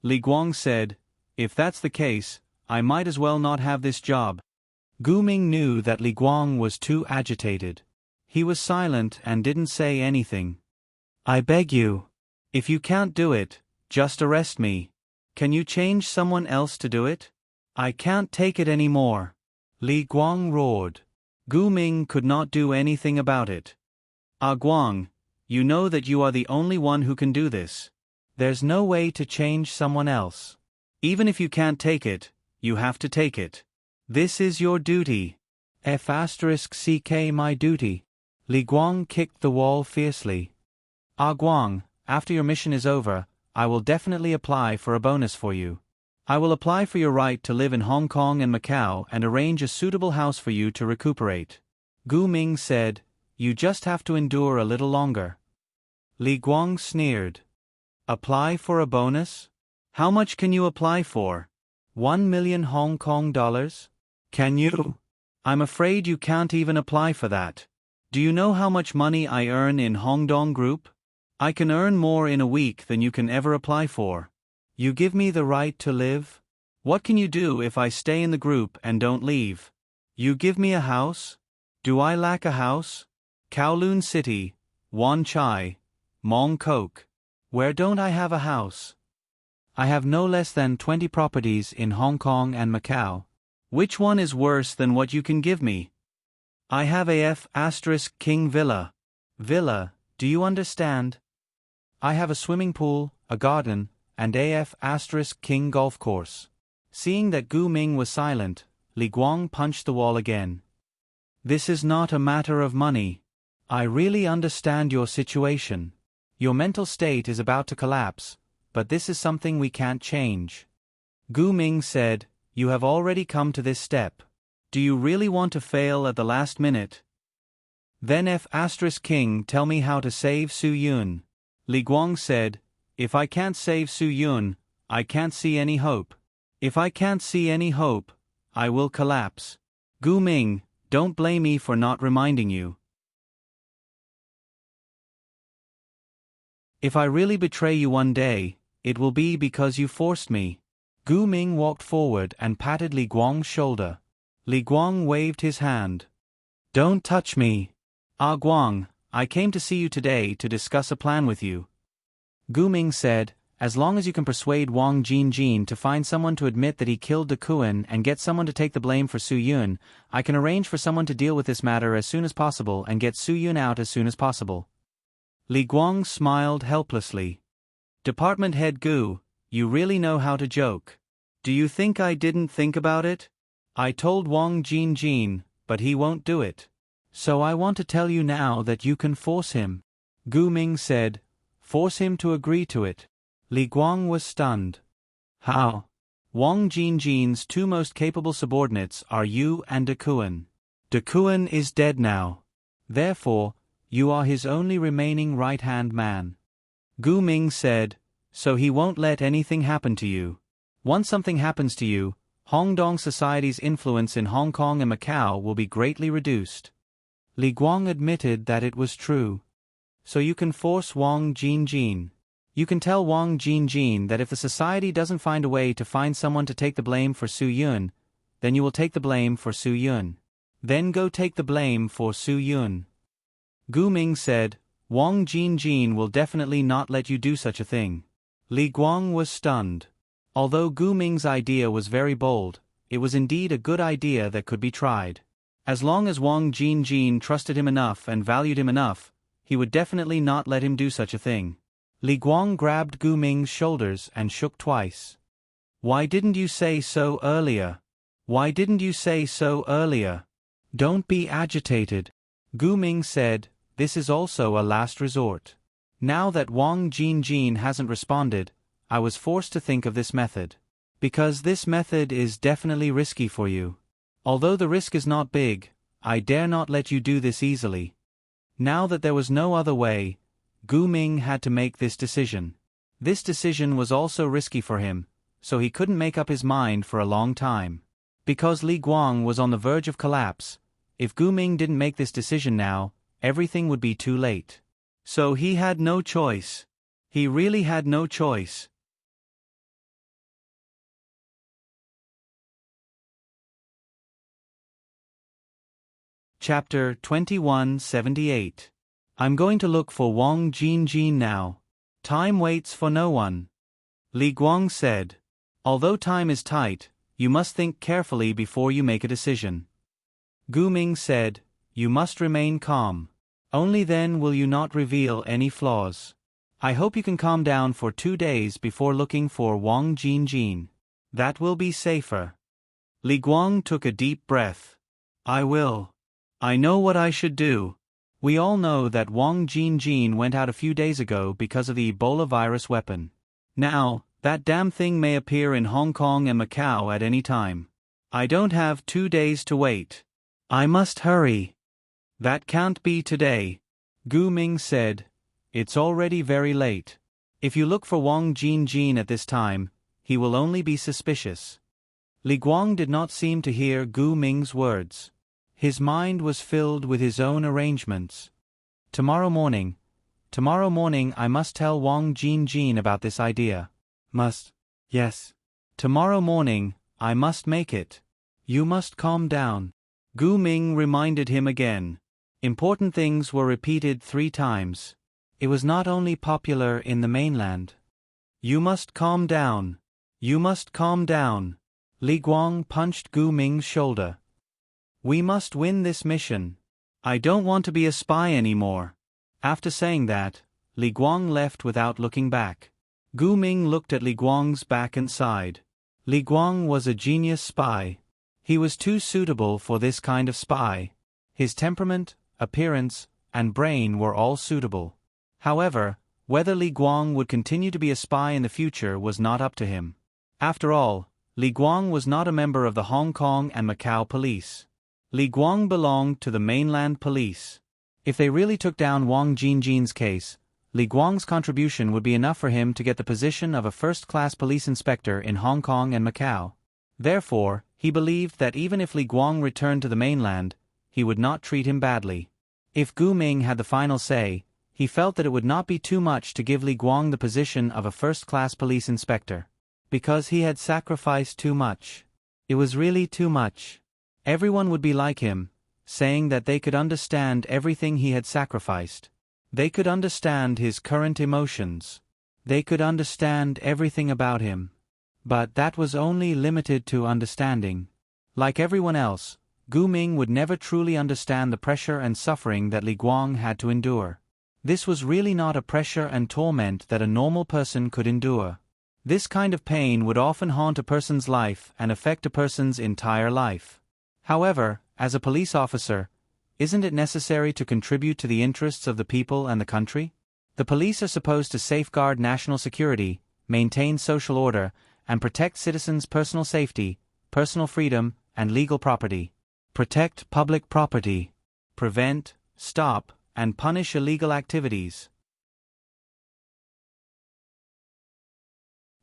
Li Guang said, if that's the case, I might as well not have this job. Gu Ming knew that Li Guang was too agitated. He was silent and didn't say anything. I beg you. If you can't do it, just arrest me. Can you change someone else to do it? I can't take it anymore. Li Guang roared. Gu Ming could not do anything about it. Guang, you know that you are the only one who can do this. There's no way to change someone else. Even if you can't take it, you have to take it. This is your duty. F*** my duty. Li Guang kicked the wall fiercely. Guang, after your mission is over, I will definitely apply for a bonus for you. I will apply for your right to live in Hong Kong and Macau and arrange a suitable house for you to recuperate. Gu Ming said, you just have to endure a little longer. Li Guang sneered. Apply for a bonus? How much can you apply for? 1 million Hong Kong dollars? Can you? I'm afraid you can't even apply for that. Do you know how much money I earn in Hongdong Group? I can earn more in a week than you can ever apply for. You give me the right to live? What can you do if I stay in the group and don't leave? You give me a house? Do I lack a house? Kowloon City, Wan Chai, Mong Kok. Where don't I have a house? I have no less than 20 properties in Hong Kong and Macau. Which one is worse than what you can give me? I have a F***King villa. Villa, do you understand? I have a swimming pool, a garden, and a F***King golf course. Seeing that Gu Ming was silent, Li Guang punched the wall again. This is not a matter of money. I really understand your situation. Your mental state is about to collapse, but this is something we can't change. Gu Ming said, you have already come to this step. Do you really want to fail at the last minute? Then F***King tell me how to save Su Yun. Li Guang said, if I can't save Su Yun, I can't see any hope. If I can't see any hope, I will collapse. Gu Ming, don't blame me for not reminding you. If I really betray you one day, it will be because you forced me. Gu Ming walked forward and patted Li Guang's shoulder. Li Guang waved his hand. Don't touch me. Guang, I came to see you today to discuss a plan with you. Gu Ming said, as long as you can persuade Wang Jinjin to find someone to admit that he killed De Kuan and get someone to take the blame for Su Yun, I can arrange for someone to deal with this matter as soon as possible and get Su Yun out as soon as possible. Li Guang smiled helplessly. Department Head Gu, you really know how to joke. Do you think I didn't think about it? I told Wang Jinjin, but he won't do it. So I want to tell you now that you can force him. Gu Ming said, force him to agree to it. Li Guang was stunned. How? Wang Jinjin's two most capable subordinates are you and De Kuan. De Kuan is dead now. Therefore, you are his only remaining right-hand man. Gu Ming said, so he won't let anything happen to you. Once something happens to you, Hongdong society's influence in Hong Kong and Macau will be greatly reduced. Li Guang admitted that it was true. So you can force Wang Jinjin. You can tell Wang Jinjin that if the society doesn't find a way to find someone to take the blame for Su Yun, then you will take the blame for Su Yun. Then go take the blame for Su Yun. Gu Ming said, Wang Jinjin will definitely not let you do such a thing. Li Guang was stunned. Although Gu Ming's idea was very bold, it was indeed a good idea that could be tried. As long as Wang Jinjin trusted him enough and valued him enough, he would definitely not let him do such a thing. Li Guang grabbed Gu Ming's shoulders and shook twice. "Why didn't you say so earlier? Why didn't you say so earlier? Don't be agitated," Gu Ming said. "This is also a last resort. Now that Wang Jinjin hasn't responded, I was forced to think of this method. Because this method is definitely risky for you. Although the risk is not big, I dare not let you do this easily." Now that there was no other way, Gu Ming had to make this decision. This decision was also risky for him, so he couldn't make up his mind for a long time. Because Li Guang was on the verge of collapse, if Gu Ming didn't make this decision now, everything would be too late. So he had no choice. He really had no choice. Chapter 2178. I'm going to look for Wang Jinjin now. Time waits for no one. Li Guang said. Although time is tight, you must think carefully before you make a decision. Gu Ming said, you must remain calm. Only then will you not reveal any flaws. I hope you can calm down for 2 days before looking for Wang Jinjin. That will be safer. Li Guang took a deep breath. I will. I know what I should do. We all know that Wang Jinjin went out a few days ago because of the Ebola virus weapon. Now, that damn thing may appear in Hong Kong and Macau at any time. I don't have 2 days to wait. I must hurry. That can't be today, Gu Ming said. It's already very late. If you look for Wang Jinjin at this time, he will only be suspicious. Li Guang did not seem to hear Gu Ming's words. His mind was filled with his own arrangements. Tomorrow morning I must tell Wang Jinjin about this idea. Must. Yes. Tomorrow morning, I must make it. You must calm down. Gu Ming reminded him again. Important things were repeated 3 times. It was not only popular in the mainland. You must calm down. You must calm down. Li Guang punched Gu Ming's shoulder. We must win this mission. I don't want to be a spy anymore. After saying that, Li Guang left without looking back. Gu Ming looked at Li Guang's back and sighed. Li Guang was a genius spy. He was too suitable for this kind of spy. His temperament, appearance, and brain were all suitable. However, whether Li Guang would continue to be a spy in the future was not up to him. After all, Li Guang was not a member of the Hong Kong and Macau police. Li Guang belonged to the mainland police. If they really took down Wang Jinjin's case, Li Guang's contribution would be enough for him to get the position of a first-class police inspector in Hong Kong and Macau. Therefore, he believed that even if Li Guang returned to the mainland, he would not treat him badly. If Gu Ming had the final say, he felt that it would not be too much to give Li Guang the position of a first-class police inspector. Because he had sacrificed too much. It was really too much. Everyone would be like him, saying that they could understand everything he had sacrificed. They could understand his current emotions. They could understand everything about him. But that was only limited to understanding. Like everyone else, Gu Ming would never truly understand the pressure and suffering that Li Guang had to endure. This was really not a pressure and torment that a normal person could endure. This kind of pain would often haunt a person's life and affect a person's entire life. However, as a police officer, isn't it necessary to contribute to the interests of the people and the country? The police are supposed to safeguard national security, maintain social order, and protect citizens' personal safety, personal freedom, and legal property. Protect public property. Prevent, stop, and punish illegal activities.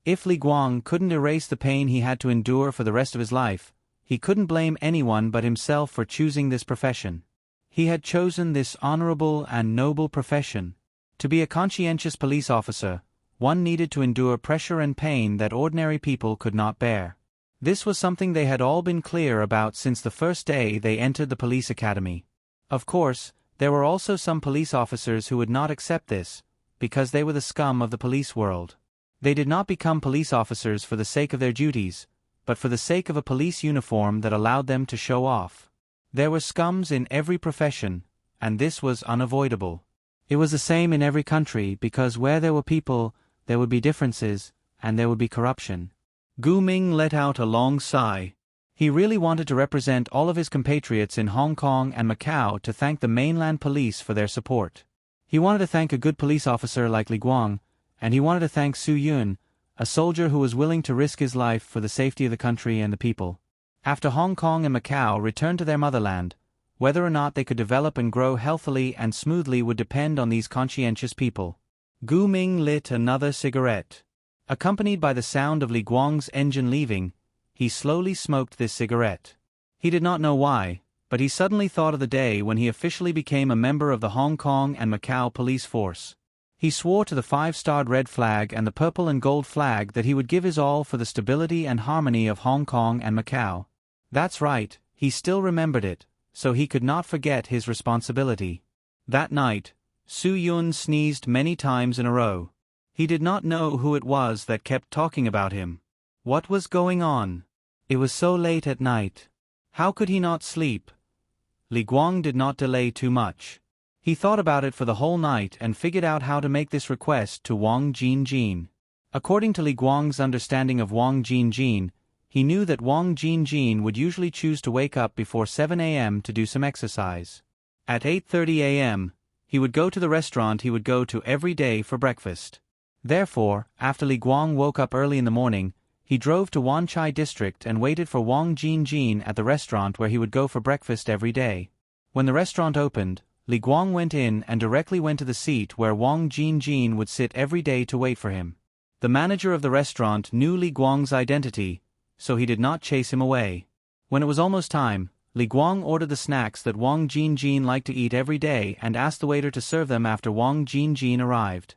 If Li Guang couldn't erase the pain he had to endure for the rest of his life, he couldn't blame anyone but himself for choosing this profession. He had chosen this honorable and noble profession. To be a conscientious police officer, one needed to endure pressure and pain that ordinary people could not bear. This was something they had all been clear about since the first day they entered the police academy. Of course, there were also some police officers who would not accept this, because they were the scum of the police world. They did not become police officers for the sake of their duties, but for the sake of a police uniform that allowed them to show off. There were scums in every profession, and this was unavoidable. It was the same in every country because where there were people, there would be differences, and there would be corruption. Gu Ming let out a long sigh. He really wanted to represent all of his compatriots in Hong Kong and Macau to thank the mainland police for their support. He wanted to thank a good police officer like Li Guang, and he wanted to thank Su Yun, a soldier who was willing to risk his life for the safety of the country and the people. After Hong Kong and Macau returned to their motherland, whether or not they could develop and grow healthily and smoothly would depend on these conscientious people. Gu Ming lit another cigarette. Accompanied by the sound of Li Guang's engine leaving, he slowly smoked this cigarette. He did not know why, but he suddenly thought of the day when he officially became a member of the Hong Kong and Macau police force. He swore to the 5-starred red flag and the purple and gold flag that he would give his all for the stability and harmony of Hong Kong and Macau. That's right, he still remembered it, so he could not forget his responsibility. That night, Su Yun sneezed many times in a row. He did not know who it was that kept talking about him. What was going on? It was so late at night. How could he not sleep? Li Guang did not delay too much. He thought about it for the whole night and figured out how to make this request to Wang Jinjin. According to Li Guang's understanding of Wang Jinjin, he knew that Wang Jinjin would usually choose to wake up before 7 a.m. to do some exercise. At 8:30 a.m., he would go to the restaurant he would go to every day for breakfast. Therefore, after Li Guang woke up early in the morning, he drove to Wan Chai district and waited for Wang Jinjin at the restaurant where he would go for breakfast every day. When the restaurant opened, Li Guang went in and directly went to the seat where Wang Jinjin would sit every day to wait for him. The manager of the restaurant knew Li Guang's identity, so he did not chase him away. When it was almost time, Li Guang ordered the snacks that Wang Jinjin liked to eat every day and asked the waiter to serve them after Wang Jinjin arrived.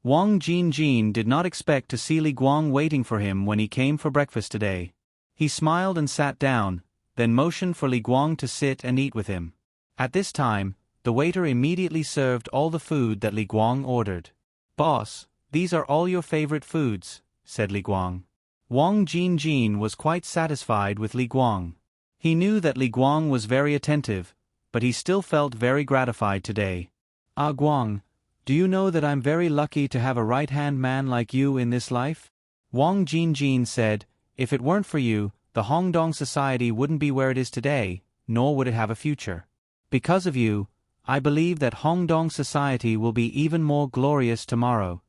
Wang Jinjin did not expect to see Li Guang waiting for him when he came for breakfast today. He smiled and sat down, then motioned for Li Guang to sit and eat with him. At this time, the waiter immediately served all the food that Li Guang ordered. "Boss, these are all your favorite foods," said Li Guang. Wang Jinjin was quite satisfied with Li Guang. He knew that Li Guang was very attentive, but he still felt very gratified today. "Ah Guang, do you know that I'm very lucky to have a right-hand man like you in this life?" Wang Jinjin said, "If it weren't for you, the Hongdong society wouldn't be where it is today, nor would it have a future. Because of you, I believe that Hongdong society will be even more glorious tomorrow."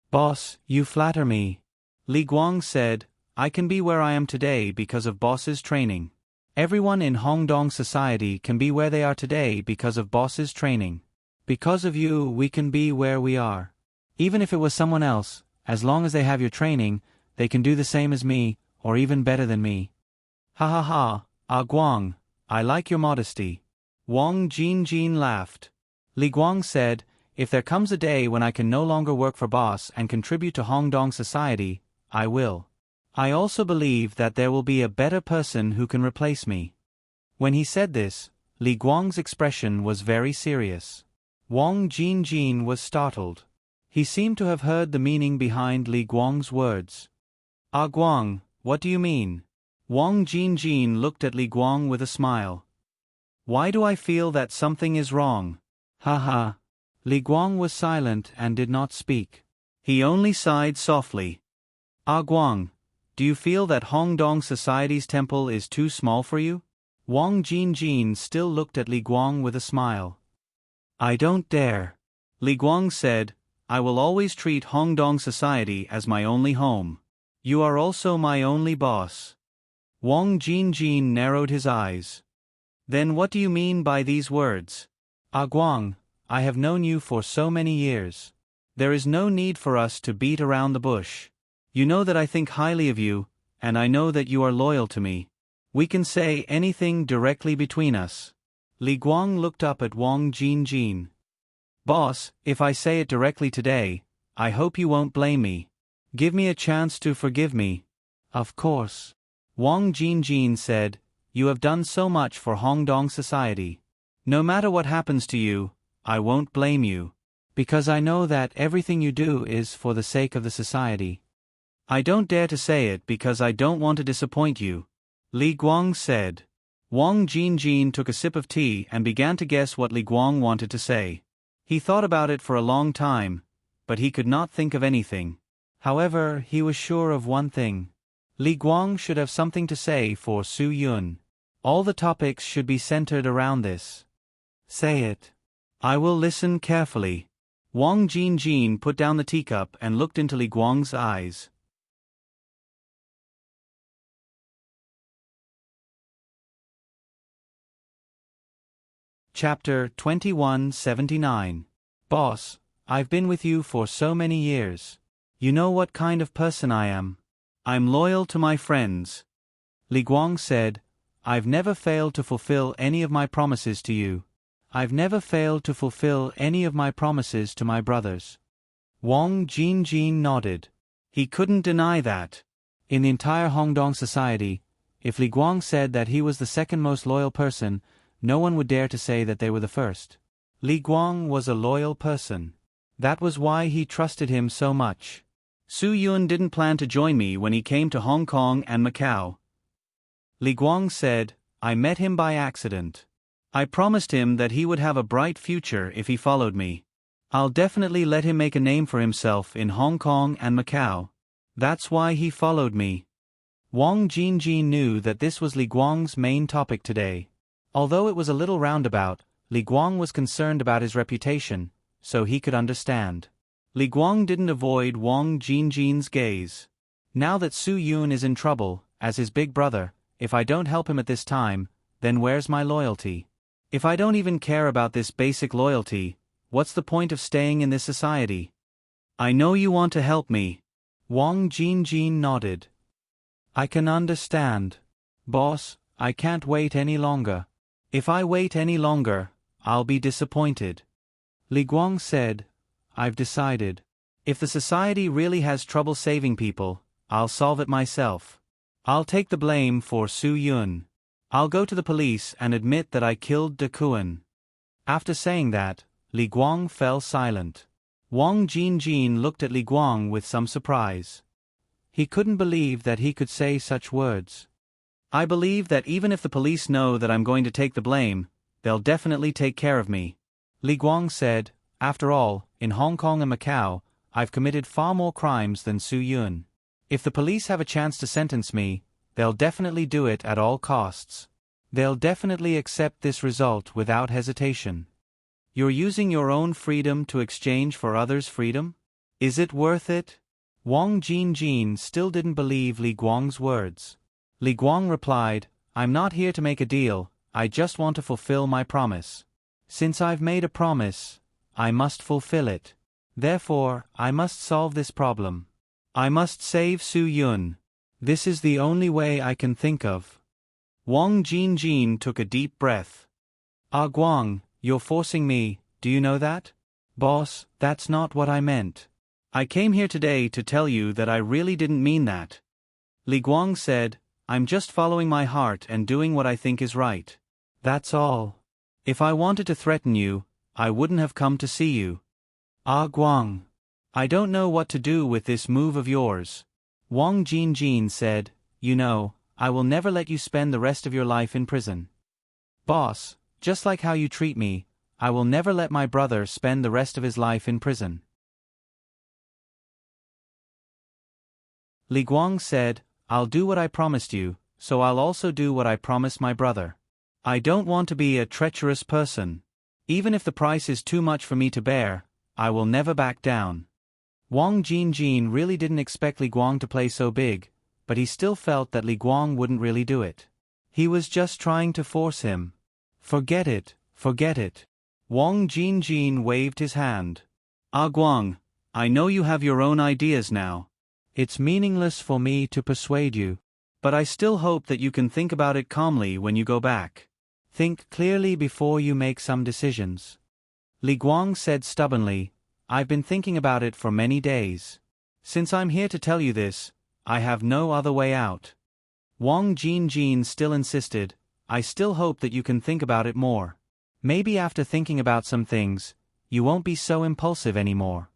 "Boss, you flatter me." Li Guang said, "I can be where I am today because of boss's training. Everyone in Hongdong society can be where they are today because of boss's training. Because of you, we can be where we are. Even if it was someone else, as long as they have your training, they can do the same as me, or even better than me." "Ha ha ha, Ah Guang, I like your modesty." Wang Jinjin laughed. Li Guang said, "If there comes a day when I can no longer work for boss and contribute to Hongdong society, I will. I also believe that there will be a better person who can replace me." When he said this, Li Guang's expression was very serious. Wang Jinjin was startled. He seemed to have heard the meaning behind Li Guang's words. "Ah Guang, what do you mean?" Wang Jinjin looked at Li Guang with a smile. "Why do I feel that something is wrong?" "Ha ha." Li Guang was silent and did not speak. He only sighed softly. "Ah Guang, do you feel that Hongdong society's temple is too small for you?" Wang Jinjin still looked at Li Guang with a smile. "I don't dare." Li Guang said, "I will always treat Hongdong society as my only home. You are also my only boss." Wang Jinjin narrowed his eyes. "Then what do you mean by these words?" "Ah Guang, I have known you for so many years. There is no need for us to beat around the bush. You know that I think highly of you, and I know that you are loyal to me. We can say anything directly between us." Li Guang looked up at Wang Jinjin. "Boss, if I say it directly today, I hope you won't blame me. Give me a chance to forgive me." "Of course." Wang Jinjin said, "You have done so much for Hongdong society. No matter what happens to you, I won't blame you. Because I know that everything you do is for the sake of the society. I don't dare to say it because I don't want to disappoint you, Li Guang said. Wang Jinjin took a sip of tea and began to guess what Li Guang wanted to say. He thought about it for a long time, but he could not think of anything. However, he was sure of one thing. Li Guang should have something to say for Su Yun. All the topics should be centered around this. Say it. I will listen carefully. Wang Jinjin put down the teacup and looked into Li Guang's eyes. Chapter 2179. Boss, I've been with you for so many years. You know what kind of person I am. I'm loyal to my friends. Li Guang said, I've never failed to fulfill any of my promises to you. I've never failed to fulfill any of my promises to my brothers. Wang Jinjin nodded. He couldn't deny that. In the entire Hongdong society, if Li Guang said that he was the second most loyal person, no one would dare to say that they were the first. Li Guang was a loyal person. That was why he trusted him so much. Su Yun didn't plan to join me when he came to Hong Kong and Macau. Li Guang said, I met him by accident. I promised him that he would have a bright future if he followed me. I'll definitely let him make a name for himself in Hong Kong and Macau. That's why he followed me. Wang Jinjin knew that this was Li Guang's main topic today. Although it was a little roundabout, Li Guang was concerned about his reputation, so he could understand. Li Guang didn't avoid Wang Jinjin's gaze. Now that Su Yun is in trouble, as his big brother, if I don't help him at this time, then where's my loyalty? If I don't even care about this basic loyalty, what's the point of staying in this society? I know you want to help me. Wang Jinjin nodded. I can understand. Boss, I can't wait any longer. If I wait any longer, I'll be disappointed. Li Guang said, I've decided. If the society really has trouble saving people, I'll solve it myself. I'll take the blame for Su Yun. I'll go to the police and admit that I killed De Kuan. After saying that, Li Guang fell silent. Wang Jinjin looked at Li Guang with some surprise. He couldn't believe that he could say such words. I believe that even if the police know that I'm going to take the blame, they'll definitely take care of me. Li Guang said, after all, in Hong Kong and Macau, I've committed far more crimes than Su Yun. If the police have a chance to sentence me, they'll definitely do it at all costs. They'll definitely accept this result without hesitation. You're using your own freedom to exchange for others' freedom? Is it worth it? Wang Jinjin still didn't believe Li Guang's words. Li Guang replied, I'm not here to make a deal, I just want to fulfill my promise. Since I've made a promise, I must fulfill it. Therefore, I must solve this problem. I must save Su Yun. This is the only way I can think of. Wang Jinjin took a deep breath. Guang, you're forcing me, do you know that? Boss, that's not what I meant. I came here today to tell you that I really didn't mean that. Li Guang said, I'm just following my heart and doing what I think is right. That's all. If I wanted to threaten you, I wouldn't have come to see you. Guang. I don't know what to do with this move of yours. Wang Jinjin said, you know, I will never let you spend the rest of your life in prison. Boss, just like how you treat me, I will never let my brother spend the rest of his life in prison. Li Guang said, I'll do what I promised you, so I'll also do what I promised my brother. I don't want to be a treacherous person. Even if the price is too much for me to bear, I will never back down. Wang Jinjin really didn't expect Li Guang to play so big, but he still felt that Li Guang wouldn't really do it. He was just trying to force him. Forget it, forget it. Wang Jinjin waved his hand. Guang, I know you have your own ideas now. It's meaningless for me to persuade you. But I still hope that you can think about it calmly when you go back. Think clearly before you make some decisions. Li Guang said stubbornly, I've been thinking about it for many days. Since I'm here to tell you this, I have no other way out. Wang Jinjin still insisted, I still hope that you can think about it more. Maybe after thinking about some things, you won't be so impulsive anymore.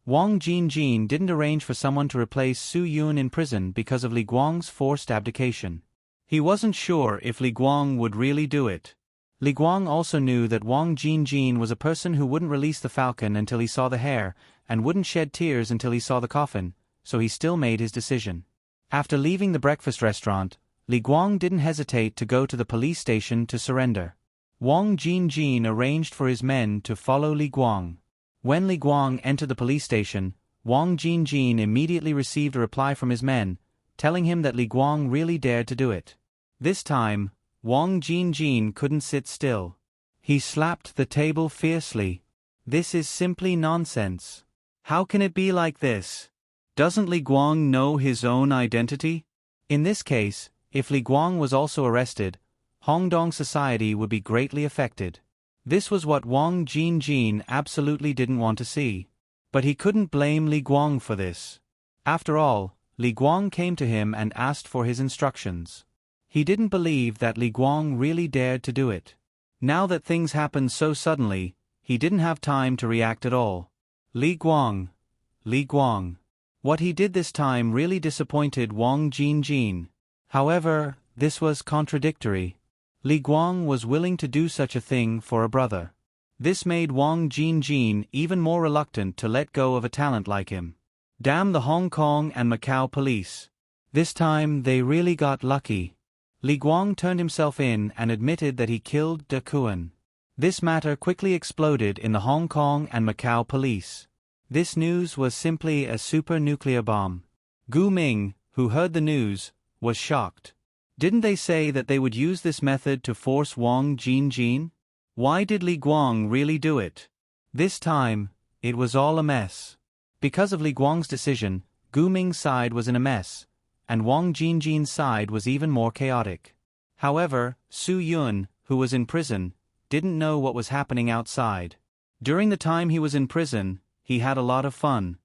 Wang Jinjin didn't arrange for someone to replace Su Yun in prison because of Li Guang's forced abdication. He wasn't sure if Li Guang would really do it. Li Guang also knew that Wang Jinjin was a person who wouldn't release the falcon until he saw the hair, and wouldn't shed tears until he saw the coffin, so he still made his decision. After leaving the breakfast restaurant, Li Guang didn't hesitate to go to the police station to surrender. Wang Jinjin arranged for his men to follow Li Guang. When Li Guang entered the police station, Wang Jinjin immediately received a reply from his men, telling him that Li Guang really dared to do it. This time, Wang Jinjin couldn't sit still. He slapped the table fiercely. This is simply nonsense. How can it be like this? Doesn't Li Guang know his own identity? In this case, if Li Guang was also arrested, Hongdong society would be greatly affected. This was what Wang Jinjin absolutely didn't want to see. But he couldn't blame Li Guang for this. After all, Li Guang came to him and asked for his instructions. He didn't believe that Li Guang really dared to do it. Now that things happened so suddenly, he didn't have time to react at all. Li Guang. Li Guang. What he did this time really disappointed Wang Jinjin. However, this was contradictory. Li Guang was willing to do such a thing for a brother. This made Wang Jinjin even more reluctant to let go of a talent like him. Damn the Hong Kong and Macau police. This time they really got lucky. Li Guang turned himself in and admitted that he killed De Kuan. This matter quickly exploded in the Hong Kong and Macau police. This news was simply a super nuclear bomb. Gu Ming, who heard the news, was shocked. Didn't they say that they would use this method to force Wang Jinjin? Why did Li Guang really do it? This time, it was all a mess. Because of Li Guang's decision, Gu Ming's side was in a mess, and Wang Jinjin's side was even more chaotic. However, Su Yun, who was in prison, didn't know what was happening outside. During the time he was in prison, he had a lot of fun.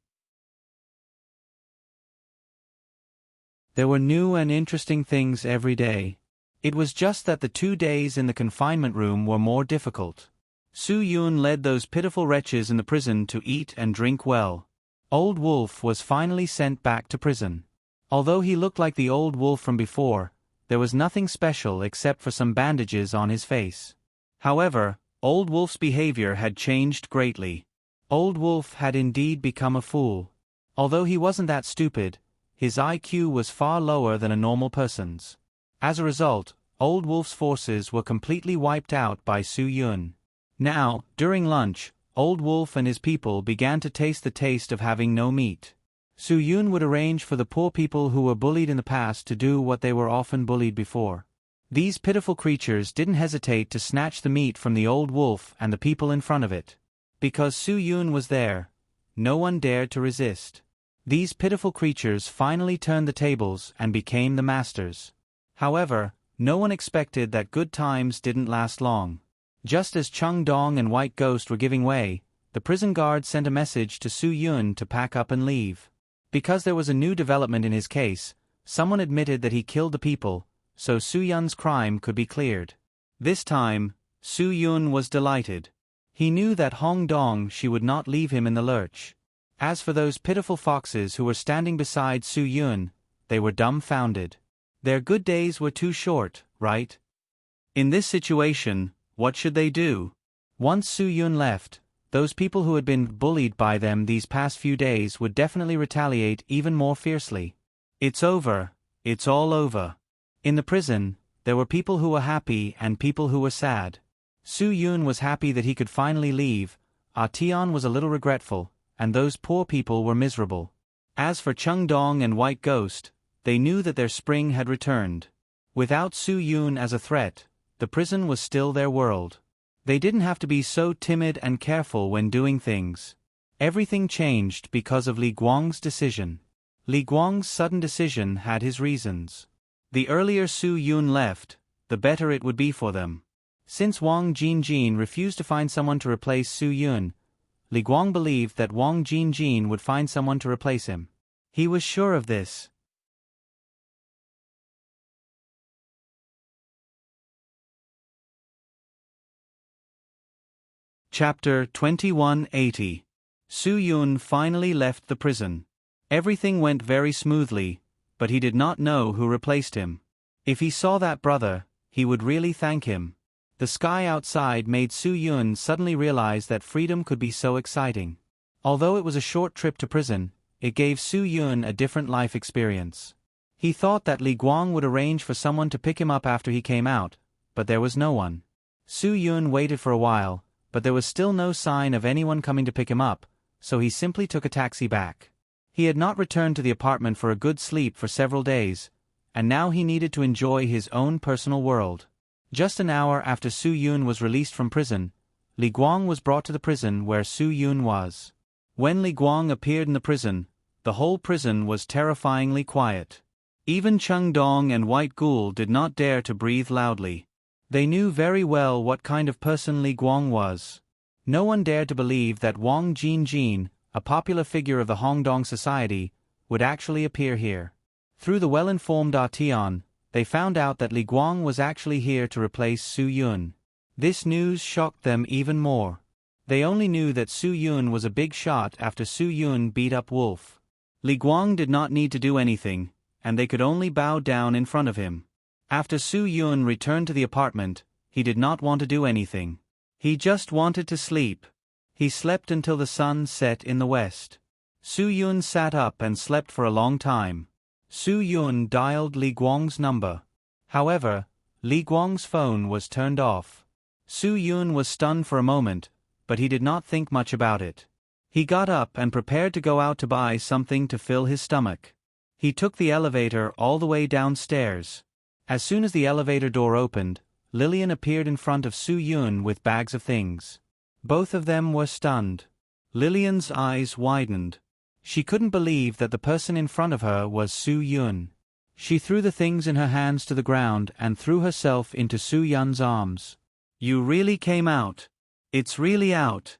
There were new and interesting things every day. It was just that the 2 days in the confinement room were more difficult. Su Yun led those pitiful wretches in the prison to eat and drink well. Old Wolf was finally sent back to prison. Although he looked like the old wolf from before, there was nothing special except for some bandages on his face. However, Old Wolf's behavior had changed greatly. Old Wolf had indeed become a fool. Although he wasn't that stupid, his IQ was far lower than a normal person's. As a result, Old Wolf's forces were completely wiped out by Su Yun. Now, during lunch, Old Wolf and his people began to taste the taste of having no meat. Su Yun would arrange for the poor people who were bullied in the past to do what they were often bullied before. These pitiful creatures didn't hesitate to snatch the meat from the Old Wolf and the people in front of it. Because Su Yun was there, no one dared to resist. These pitiful creatures finally turned the tables and became the masters. However, no one expected that good times didn't last long. Just as Chung Dong and White Ghost were giving way, the prison guard sent a message to Su Yun to pack up and leave. Because there was a new development in his case, someone admitted that he killed the people, so Su Yun's crime could be cleared. This time, Su Yun was delighted. He knew that Hong Dong she would not leave him in the lurch. As for those pitiful foxes who were standing beside Su Yun, they were dumbfounded. Their good days were too short, right? In this situation, what should they do? Once Su Yun left, those people who had been bullied by them these past few days would definitely retaliate even more fiercely. It's over, it's all over. In the prison, there were people who were happy and people who were sad. Su Yun was happy that he could finally leave, Tian was a little regretful, and those poor people were miserable. As for Chung Dong and White Ghost, they knew that their spring had returned. Without Su Yun as a threat, the prison was still their world. They didn't have to be so timid and careful when doing things. Everything changed because of Li Guang's decision. Li Guang's sudden decision had his reasons. The earlier Su Yun left, the better it would be for them. Since Wang Jinjin refused to find someone to replace Su Yun, Li Guang believed that Wang Jinjin would find someone to replace him. He was sure of this. Chapter 2180. Su Yun finally left the prison. Everything went very smoothly, but he did not know who replaced him. If he saw that brother, he would really thank him. The sky outside made Su Yun suddenly realize that freedom could be so exciting. Although it was a short trip to prison, it gave Su Yun a different life experience. He thought that Li Guang would arrange for someone to pick him up after he came out, but there was no one. Su Yun waited for a while, but there was still no sign of anyone coming to pick him up, so he simply took a taxi back. He had not returned to the apartment for a good sleep for several days, and now he needed to enjoy his own personal world. Just an hour after Su Yun was released from prison, Li Guang was brought to the prison where Su Yun was. When Li Guang appeared in the prison, the whole prison was terrifyingly quiet. Even Cheng Dong and White Ghoul did not dare to breathe loudly. They knew very well what kind of person Li Guang was. No one dared to believe that Wang Jinjin, a popular figure of the Hongdong society, would actually appear here. Through the well-informed Tian, they found out that Li Guang was actually here to replace Su Yun. This news shocked them even more. They only knew that Su Yun was a big shot after Su Yun beat up Wolf. Li Guang did not need to do anything, and they could only bow down in front of him. After Su Yun returned to the apartment, he did not want to do anything. He just wanted to sleep. He slept until the sun set in the west. Su Yun sat up and slept for a long time. Su Yun dialed Li Guang's number. However, Li Guang's phone was turned off. Su Yun was stunned for a moment, but he did not think much about it. He got up and prepared to go out to buy something to fill his stomach. He took the elevator all the way downstairs. As soon as the elevator door opened, Lillian appeared in front of Su Yun with bags of things. Both of them were stunned. Lillian's eyes widened. She couldn't believe that the person in front of her was Su Yun. She threw the things in her hands to the ground and threw herself into Su Yun's arms. "You really came out. It's really out."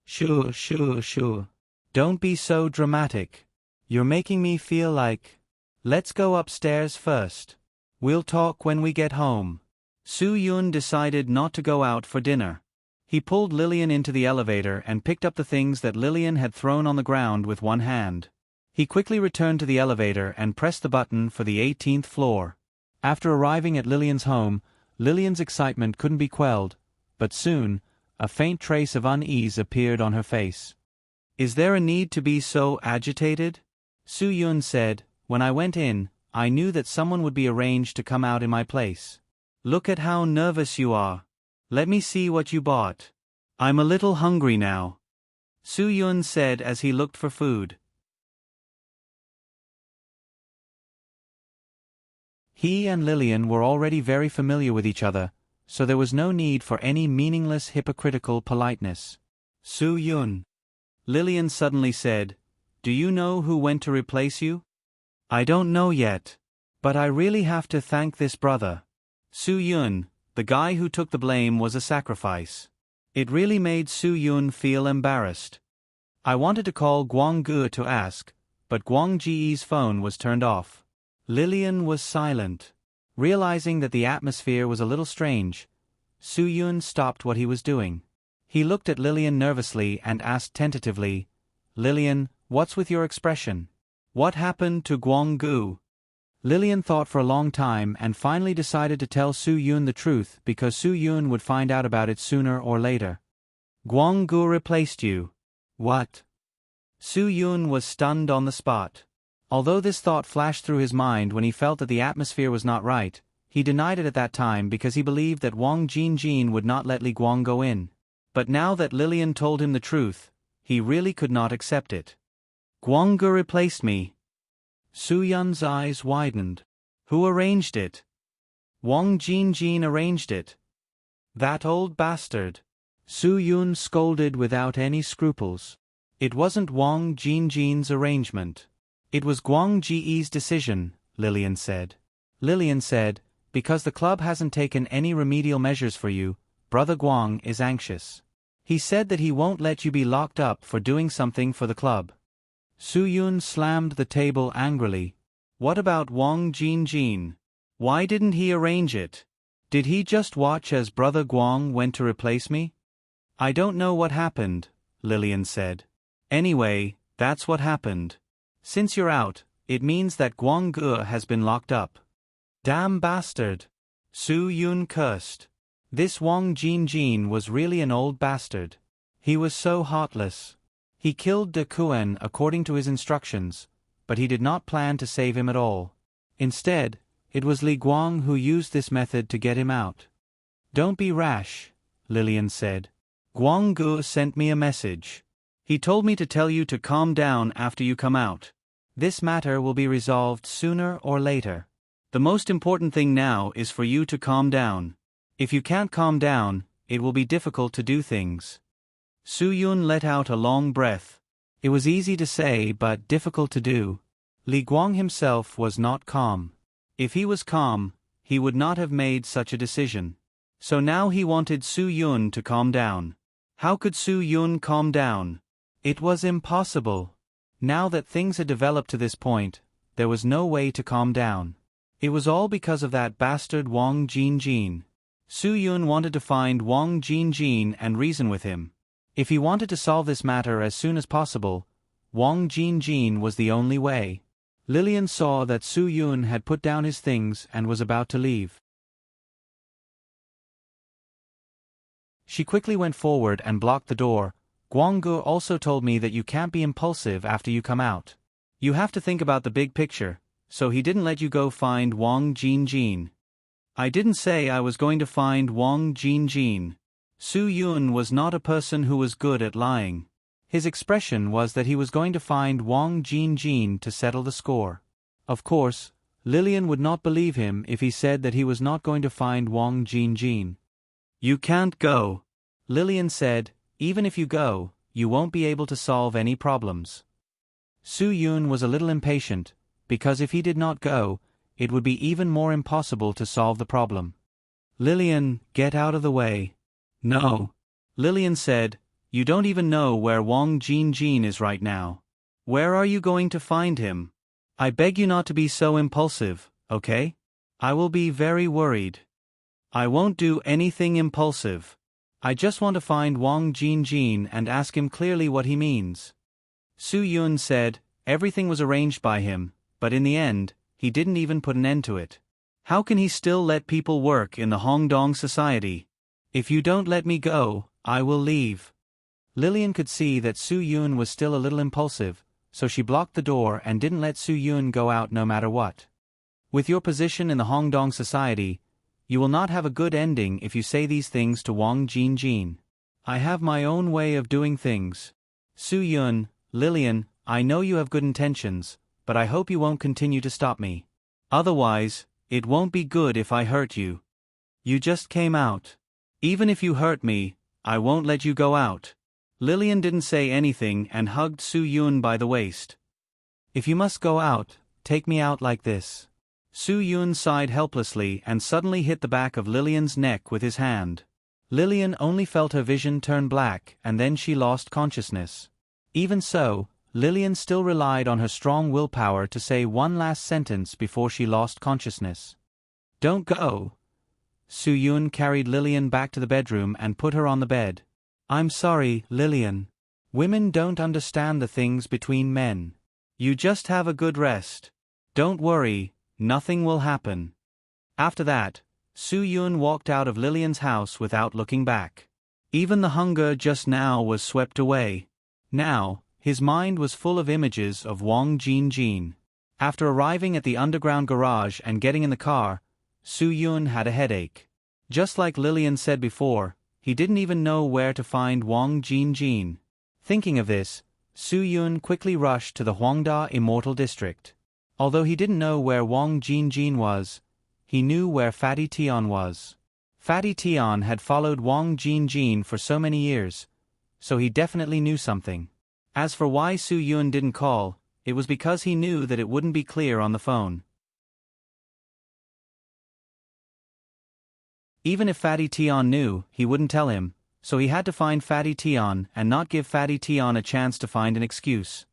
"Sure, sure, sure. Don't be so dramatic. You're making me feel like... Let's go upstairs first. We'll talk when we get home." Su Yun decided not to go out for dinner. He pulled Lillian into the elevator and picked up the things that Lillian had thrown on the ground with one hand. He quickly returned to the elevator and pressed the button for the 18th floor. After arriving at Lillian's home, Lillian's excitement couldn't be quelled, but soon, a faint trace of unease appeared on her face. "Is there a need to be so agitated?" Su Yun said. "When I went in, I knew that someone would be arranged to come out in my place. Look at how nervous you are. Let me see what you bought. I'm a little hungry now," Su Yun said as he looked for food. He and Lillian were already very familiar with each other, so there was no need for any meaningless hypocritical politeness. "Su Yun," Lillian suddenly said, "do you know who went to replace you?" "I don't know yet. But I really have to thank this brother." Su Yun, the guy who took the blame, was a sacrifice. It really made Su Yun feel embarrassed. "I wanted to call Guang Gu to ask, but Guang Ji's phone was turned off." Lillian was silent. Realizing that the atmosphere was a little strange, Su Yun stopped what he was doing. He looked at Lillian nervously and asked tentatively, "Lillian, what's with your expression? What happened to Guang Gu?" Lillian thought for a long time and finally decided to tell Su Yun the truth because Su Yun would find out about it sooner or later. "Guang Gu replaced you." "What?" Su Yun was stunned on the spot. Although this thought flashed through his mind when he felt that the atmosphere was not right, he denied it at that time because he believed that Wang Jinjin would not let Li Guang go in. But now that Lillian told him the truth, he really could not accept it. "Guang Gu replaced me." Su Yun's eyes widened. "Who arranged it?" "Wang Jinjin arranged it." "That old bastard." Su Yun scolded without any scruples. "It wasn't Wang Jinjin's arrangement. It was Guang Ji's decision," Lillian said. Lillian said, "Because the club hasn't taken any remedial measures for you, Brother Guang is anxious. He said that he won't let you be locked up for doing something for the club." Su Yun slammed the table angrily. "What about Wang Jinjin? Why didn't he arrange it? Did he just watch as Brother Guang went to replace me?" I don't know what happened, Lillian said. Anyway, that's what happened. Since you're out, it means that Guangge has been locked up. Damn bastard. Su Yun cursed. This Wang Jinjin was really an old bastard. He was so heartless. He killed De Kuen according to his instructions, but he did not plan to save him at all. Instead, it was Li Guang who used this method to get him out. Don't be rash, Lillian said. Guangge sent me a message. He told me to tell you to calm down after you come out. This matter will be resolved sooner or later. The most important thing now is for you to calm down. If you can't calm down, it will be difficult to do things. Su Yun let out a long breath. It was easy to say but difficult to do. Li Guang himself was not calm. If he was calm, he would not have made such a decision. So now he wanted Su Yun to calm down. How could Su Yun calm down? It was impossible. Now that things had developed to this point, there was no way to calm down. It was all because of that bastard Wang Jinjin. Su Yun wanted to find Wang Jinjin and reason with him. If he wanted to solve this matter as soon as possible, Wang Jinjin was the only way. Lillian saw that Su Yun had put down his things and was about to leave. She quickly went forward and blocked the door. Guangge also told me that you can't be impulsive after you come out. You have to think about the big picture, so he didn't let you go find Wang Jinjin. I didn't say I was going to find Wang Jinjin. Su Yun was not a person who was good at lying. His expression was that he was going to find Wang Jinjin to settle the score. Of course, Lillian would not believe him if he said that he was not going to find Wang Jinjin. You can't go, Lillian said. Even if you go, you won't be able to solve any problems. Su Yun was a little impatient, because if he did not go, it would be even more impossible to solve the problem. Lillian, get out of the way. No. Lillian said, you don't even know where Wang Jinjin is right now. Where are you going to find him? I beg you not to be so impulsive, okay? I will be very worried. I won't do anything impulsive. I just want to find Wang Jinjin and ask him clearly what he means. Su Yun said, everything was arranged by him, but in the end, he didn't even put an end to it. How can he still let people work in the Hongdong society? If you don't let me go, I will leave. Lillian could see that Su Yun was still a little impulsive, so she blocked the door and didn't let Su Yun go out no matter what. With your position in the Hongdong society, you will not have a good ending if you say these things to Wang Jinjin. I have my own way of doing things. Su Yun, Lillian, I know you have good intentions, but I hope you won't continue to stop me. Otherwise, it won't be good if I hurt you. You just came out. Even if you hurt me, I won't let you go out. Lillian didn't say anything and hugged Su Yun by the waist. If you must go out, take me out like this. Su Yun sighed helplessly and suddenly hit the back of Lillian's neck with his hand. Lillian only felt her vision turn black and then she lost consciousness. Even so, Lillian still relied on her strong willpower to say one last sentence before she lost consciousness. Don't go. Su Yun carried Lillian back to the bedroom and put her on the bed. I'm sorry, Lillian. Women don't understand the things between men. You just have a good rest. Don't worry. Nothing will happen. After that, Su Yun walked out of Lillian's house without looking back. Even the hunger just now was swept away. Now, his mind was full of images of Wang Jinjin. After arriving at the underground garage and getting in the car, Su Yun had a headache. Just like Lillian said before, he didn't even know where to find Wang Jinjin. Thinking of this, Su Yun quickly rushed to the Huangda Immortal District. Although he didn't know where Wang Jinjin was, he knew where Fatty Tian was. Fatty Tian had followed Wang Jinjin for so many years, so he definitely knew something. As for why Su Yun didn't call, it was because he knew that it wouldn't be clear on the phone. Even if Fatty Tian knew, he wouldn't tell him, so he had to find Fatty Tian and not give Fatty Tian a chance to find an excuse.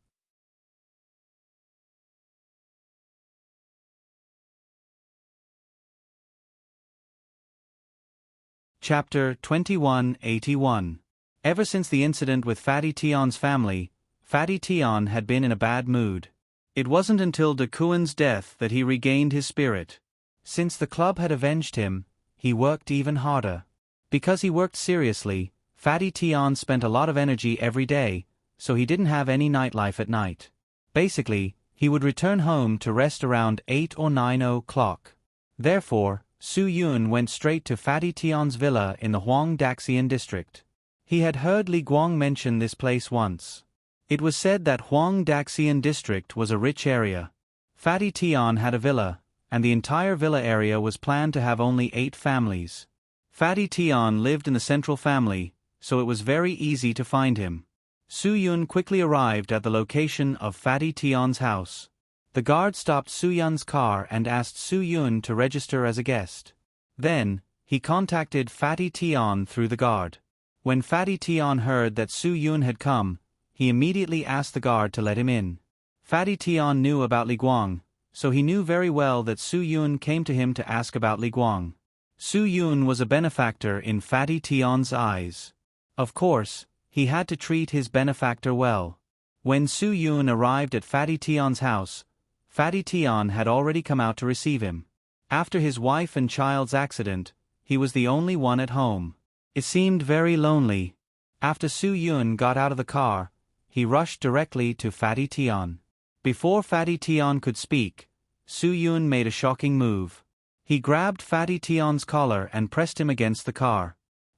Chapter 2181. Ever since the incident with Fatty Tion's family, Fatty Tion had been in a bad mood. It wasn't until De Kuen's death that he regained his spirit. Since the club had avenged him, he worked even harder. Because he worked seriously, Fatty Tion spent a lot of energy every day, so he didn't have any nightlife at night. Basically, he would return home to rest around 8 or 9 o'clock. Therefore, Su Yun went straight to Fatty Tion's villa in the Huang Daxian district. He had heard Li Guang mention this place once. It was said that Huang Daxian district was a rich area. Fatty Tion had a villa, and the entire villa area was planned to have only 8 families. Fatty Tion lived in the central family, so it was very easy to find him. Su Yun quickly arrived at the location of Fatty Tion's house. The guard stopped Su Yun's car and asked Su Yun to register as a guest. Then, he contacted Fatty Tion through the guard. When Fatty Tion heard that Su Yun had come, he immediately asked the guard to let him in. Fatty Tion knew about Li Guang, so he knew very well that Su Yun came to him to ask about Li Guang. Su Yun was a benefactor in Fatty Tion's eyes. Of course, he had to treat his benefactor well. When Su Yun arrived at Fatty Tion's house, Fatty Tion had already come out to receive him. After his wife and child's accident, he was the only one at home. It seemed very lonely. After Su Yun got out of the car, he rushed directly to Fatty Tion. Before Fatty Tion could speak, Su Yun made a shocking move. He grabbed Fatty Tion's collar and pressed him against the car.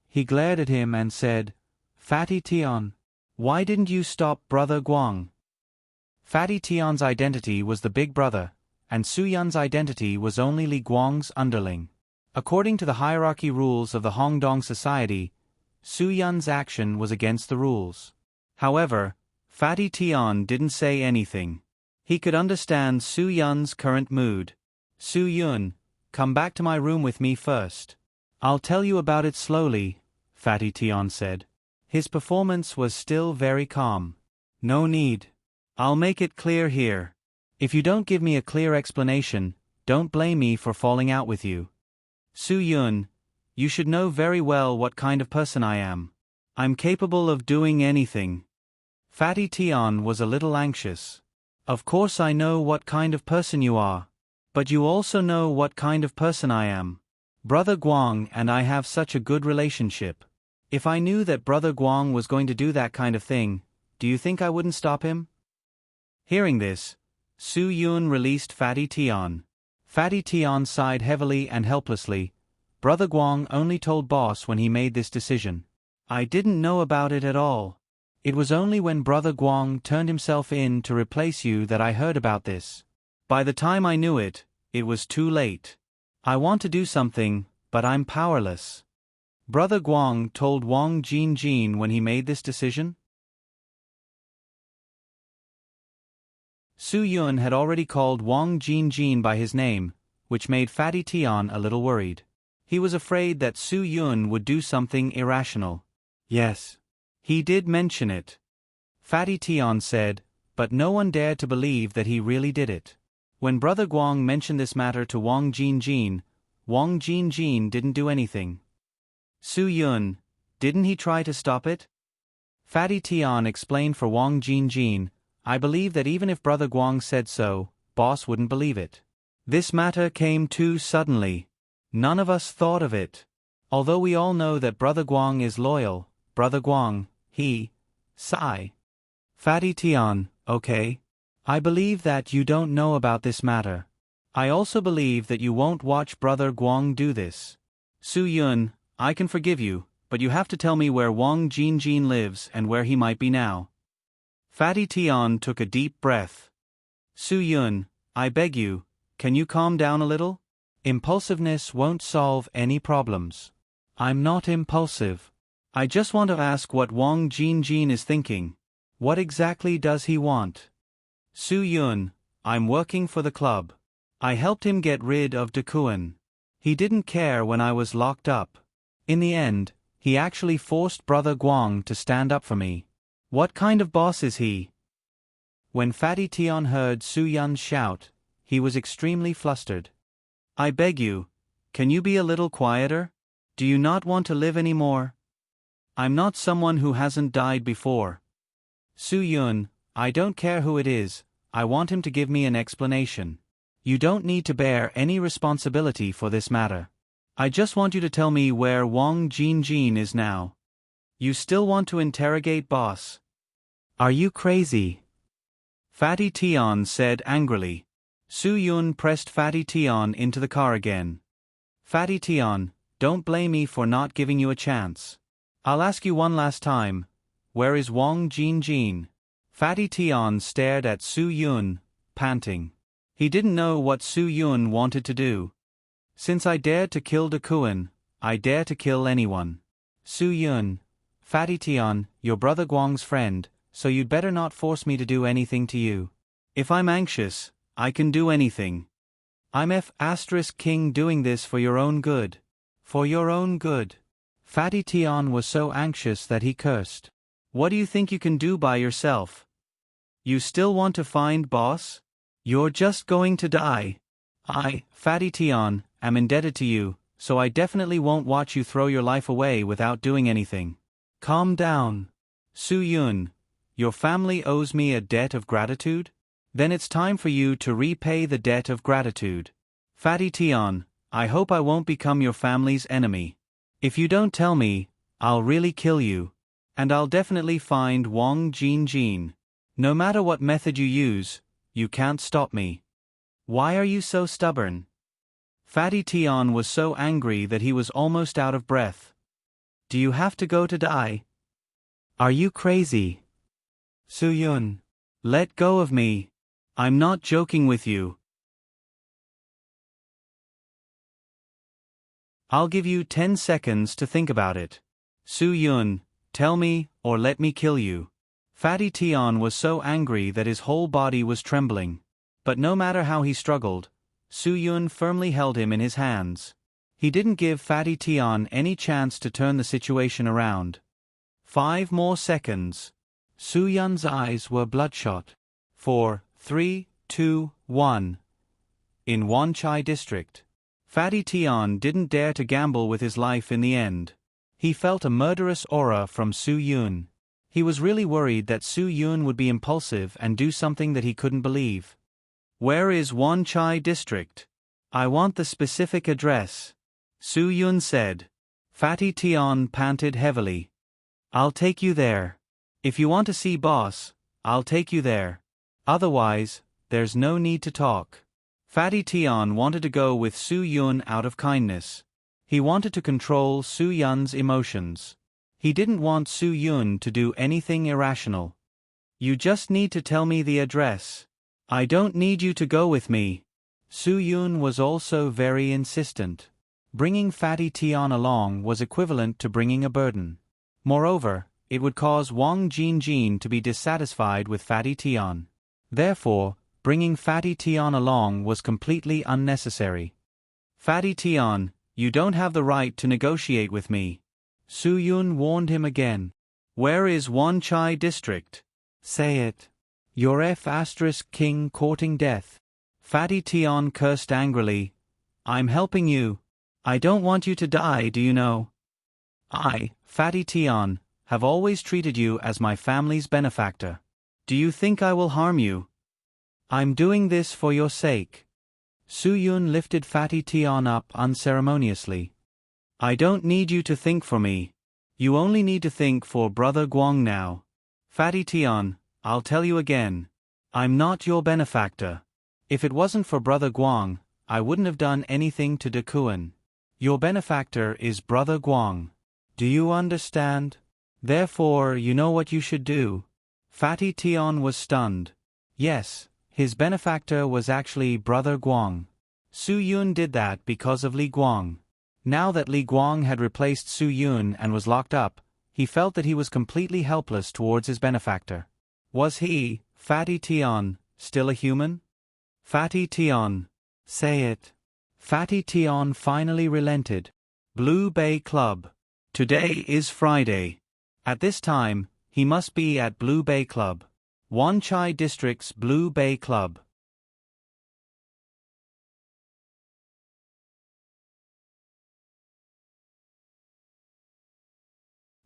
He glared at him and said, "Fatty Tion, why didn't you stop Brother Guang?" Fatty Tion's identity was the big brother, and Su Yun's identity was only Li Guang's underling. According to the hierarchy rules of the Hongdong society, Su Yun's action was against the rules. However, Fatty Tion didn't say anything. He could understand Su Yun's current mood. "Su Yun, come back to my room with me first. I'll tell you about it slowly," Fatty Tion said. His performance was still very calm. "No need. I'll make it clear here. If you don't give me a clear explanation, don't blame me for falling out with you. Su Yun, you should know very well what kind of person I am. I'm capable of doing anything." Fatty Tion was a little anxious. "Of course I know what kind of person you are. But you also know what kind of person I am. Brother Guang and I have such a good relationship. If I knew that Brother Guang was going to do that kind of thing, do you think I wouldn't stop him?" Hearing this, Su Yun released Fatty Tion. Fatty Tion sighed heavily and helplessly. Brother Guang only told boss when he made this decision. "I didn't know about it at all. It was only when Brother Guang turned himself in to replace you that I heard about this. By the time I knew it, it was too late. I want to do something, but I'm powerless." Brother Guang told Wang Jinjin when he made this decision. Su Yun had already called Wang Jinjin by his name, which made Fatty Tion a little worried. He was afraid that Su Yun would do something irrational. "Yes. He did mention it," Fatty Tion said, but no one dared to believe that he really did it. When Brother Guang mentioned this matter to Wang Jinjin didn't do anything. "Su Yun, didn't he try to stop it?" Fatty Tion explained for Wang Jinjin, "I believe that even if Brother Guang said so, boss wouldn't believe it. This matter came too suddenly. None of us thought of it. Although we all know that Brother Guang is loyal, Brother Guang, sigh. Fatty Tion, okay. I believe that you don't know about this matter. I also believe that you won't watch Brother Guang do this. Su Yun, I can forgive you, but you have to tell me where Wang Jinjin lives and where he might be now." Fatty Tion took a deep breath. "Su Yun, I beg you, can you calm down a little? Impulsiveness won't solve any problems." "I'm not impulsive. I just want to ask what Wang Jinjin is thinking. What exactly does he want?" "Su Yun, I'm working for the club. I helped him get rid of De Kuen. He didn't care when I was locked up. In the end, he actually forced Brother Guang to stand up for me. What kind of boss is he?" When Fatty Tion heard Su Yun's shout, he was extremely flustered. "I beg you, can you be a little quieter? Do you not want to live anymore?" I'm not someone who hasn't died before. Su-yun, I don't care who it is, I want him to give me an explanation. You don't need to bear any responsibility for this matter. I just want you to tell me where Wang Jinjin is now. You still want to interrogate boss? Are you crazy? Fatty Tian said angrily. Su-yun pressed Fatty Tian into the car again. Fatty Tian, don't blame me for not giving you a chance. I'll ask you one last time, where is Wang Jinjin? Fatty Tian stared at Su-yun, panting. He didn't know what Su-yun wanted to do. Since I dared to kill Dakuan, I dare to kill anyone. Su-yun, Fatty Tian, your brother Guang's friend, so you'd better not force me to do anything to you. If I'm anxious, I can do anything. I'm King doing this for your own good. For your own good. Fatty Tian was so anxious that he cursed. What do you think you can do by yourself? You still want to find boss? You're just going to die. I, Fatty Tian, am indebted to you, so I definitely won't watch you throw your life away without doing anything. Calm down. Su-yun, your family owes me a debt of gratitude? Then it's time for you to repay the debt of gratitude. Fatty Tian, I hope I won't become your family's enemy. If you don't tell me, I'll really kill you. And I'll definitely find Wang Jinjin. No matter what method you use, you can't stop me. Why are you so stubborn? Fatty Tian was so angry that he was almost out of breath. Do you have to go to die? Are you crazy? Su-yun, let go of me. I'm not joking with you. I'll give you 10 seconds to think about it. Su-yun, tell me, or let me kill you. Fatty Tian was so angry that his whole body was trembling. But no matter how he struggled, Su-yun firmly held him in his hands. He didn't give Fatty Tian any chance to turn the situation around. 5 more seconds. Su-yun's eyes were bloodshot. 4, 3, 2, 1. In Wanchai district. Fatty Tian didn't dare to gamble with his life in the end. He felt a murderous aura from Su-yun. He was really worried that Su-yun would be impulsive and do something that he couldn't believe. Where is Wanchai district? I want the specific address. Su-yun said. Fatty Tian panted heavily. I'll take you there. If you want to see boss, I'll take you there. Otherwise, there's no need to talk. Fatty Tian wanted to go with Su-yun out of kindness. He wanted to control Su-yun's emotions. He didn't want Su-yun to do anything irrational. You just need to tell me the address. I don't need you to go with me. Su-yun was also very insistent. Bringing Fatty Tian along was equivalent to bringing a burden. Moreover, it would cause Wang Jinjin to be dissatisfied with Fatty Tian. Therefore, bringing Fatty Tian along was completely unnecessary. Fatty Tian, you don't have the right to negotiate with me. Su-yun warned him again. Where is Wanchai district? Say it. Your King courting death. Fatty Tian cursed angrily. I'm helping you. I don't want you to die, do you know? I, Fatty Tian, have always treated you as my family's benefactor. Do you think I will harm you? I'm doing this for your sake. Su-yun lifted Fatty Tian up unceremoniously. I don't need you to think for me. You only need to think for Brother Guang now. Fatty Tian, I'll tell you again. I'm not your benefactor. If it wasn't for Brother Guang, I wouldn't have done anything to Dakuan. Your benefactor is Brother Guang. Do you understand? Therefore, you know what you should do. Fatty Tian was stunned. Yes, his benefactor was actually Brother Guang. Su-yun did that because of Li Guang. Now that Li Guang had replaced Su-yun and was locked up, he felt that he was completely helpless towards his benefactor. Was he, Fatty Tian, still a human? Fatty Tian. Say it. Fatty Tian finally relented. Blue Bay Club. Today is Friday. At this time, he must be at Blue Bay Club. Wanchai District's Blue Bay Club.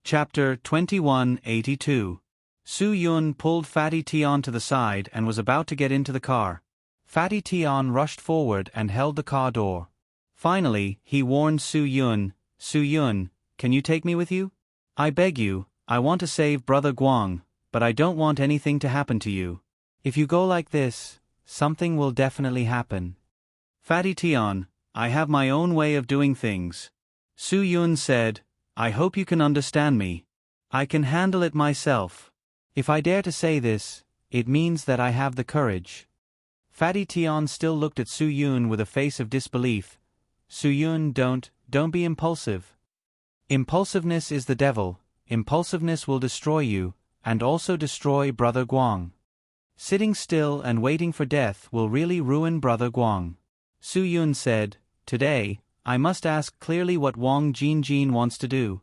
Chapter 2182. Su Yun pulled Fatty Tian to the side and was about to get into the car. Fatty Tian rushed forward and held the car door. Finally, he warned Su Yun, "Su Yun, can you take me with you? I beg you, I want to save Brother Guang, but I don't want anything to happen to you. If you go like this, something will definitely happen." "Fatty Tian, I have my own way of doing things," Su Yun said. "I hope you can understand me. I can handle it myself. If I dare to say this, it means that I have the courage." Fatty Tian still looked at Su Yun with a face of disbelief. "Su Yun, don't be impulsive. Impulsiveness is the devil. Impulsiveness will destroy you, and also destroy Brother Guang. Sitting still and waiting for death will really ruin Brother Guang." Su Yun said, "Today, I must ask clearly what Wang Jinjin wants to do."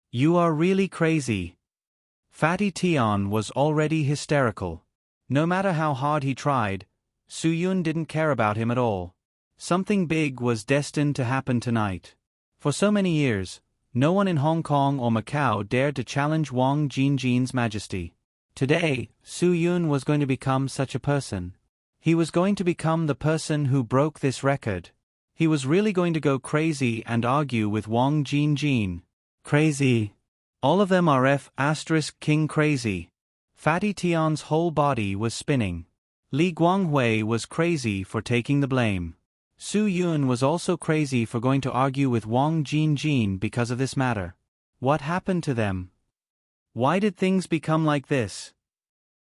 "You are really crazy." Fatty Tian was already hysterical. No matter how hard he tried, Su Yun didn't care about him at all. Something big was destined to happen tonight. For so many years, no one in Hong Kong or Macau dared to challenge Wang Jinjin's majesty. Today, Su Yun was going to become such a person. He was going to become the person who broke this record. He was really going to go crazy and argue with Wang Jinjin. Crazy. All of them are King crazy. Fatty Tian's whole body was spinning. Li Guanghui was crazy for taking the blame. Su Yun was also crazy for going to argue with Wang Jinjin because of this matter. What happened to them? Why did things become like this?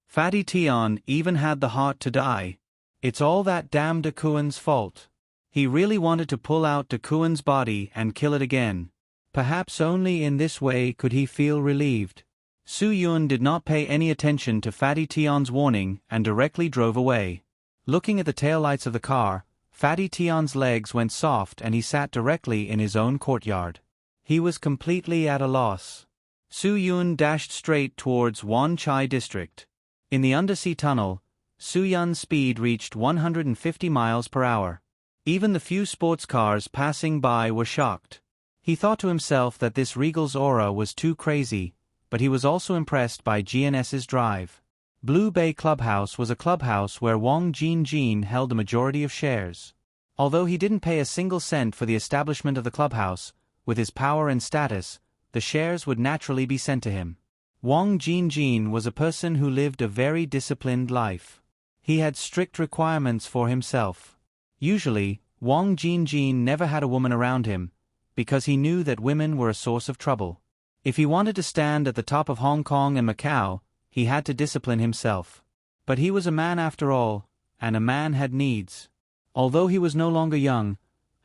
Fatty Tian even had the heart to die. It's all that damn De Kuan's fault. He really wanted to pull out De Kuan's body and kill it again. Perhaps only in this way could he feel relieved. Su Yun did not pay any attention to Fatty Tian's warning and directly drove away. Looking at the taillights of the car, Fatty Tian's legs went soft and he sat directly in his own courtyard. He was completely at a loss. Su Yun dashed straight towards Wan Chai district. In the undersea tunnel, Su Yun's speed reached 150 miles per hour. Even the few sports cars passing by were shocked. He thought to himself that this regal's aura was too crazy, but he was also impressed by GNS's drive. Blue Bay Clubhouse was a clubhouse where Wang Jinjin held a majority of shares. Although he didn't pay a single cent for the establishment of the clubhouse, with his power and status, the shares would naturally be sent to him. Wang Jinjin was a person who lived a very disciplined life. He had strict requirements for himself. Usually, Wang Jinjin never had a woman around him, because he knew that women were a source of trouble. If he wanted to stand at the top of Hong Kong and Macau, he had to discipline himself. But he was a man after all, and a man had needs. Although he was no longer young,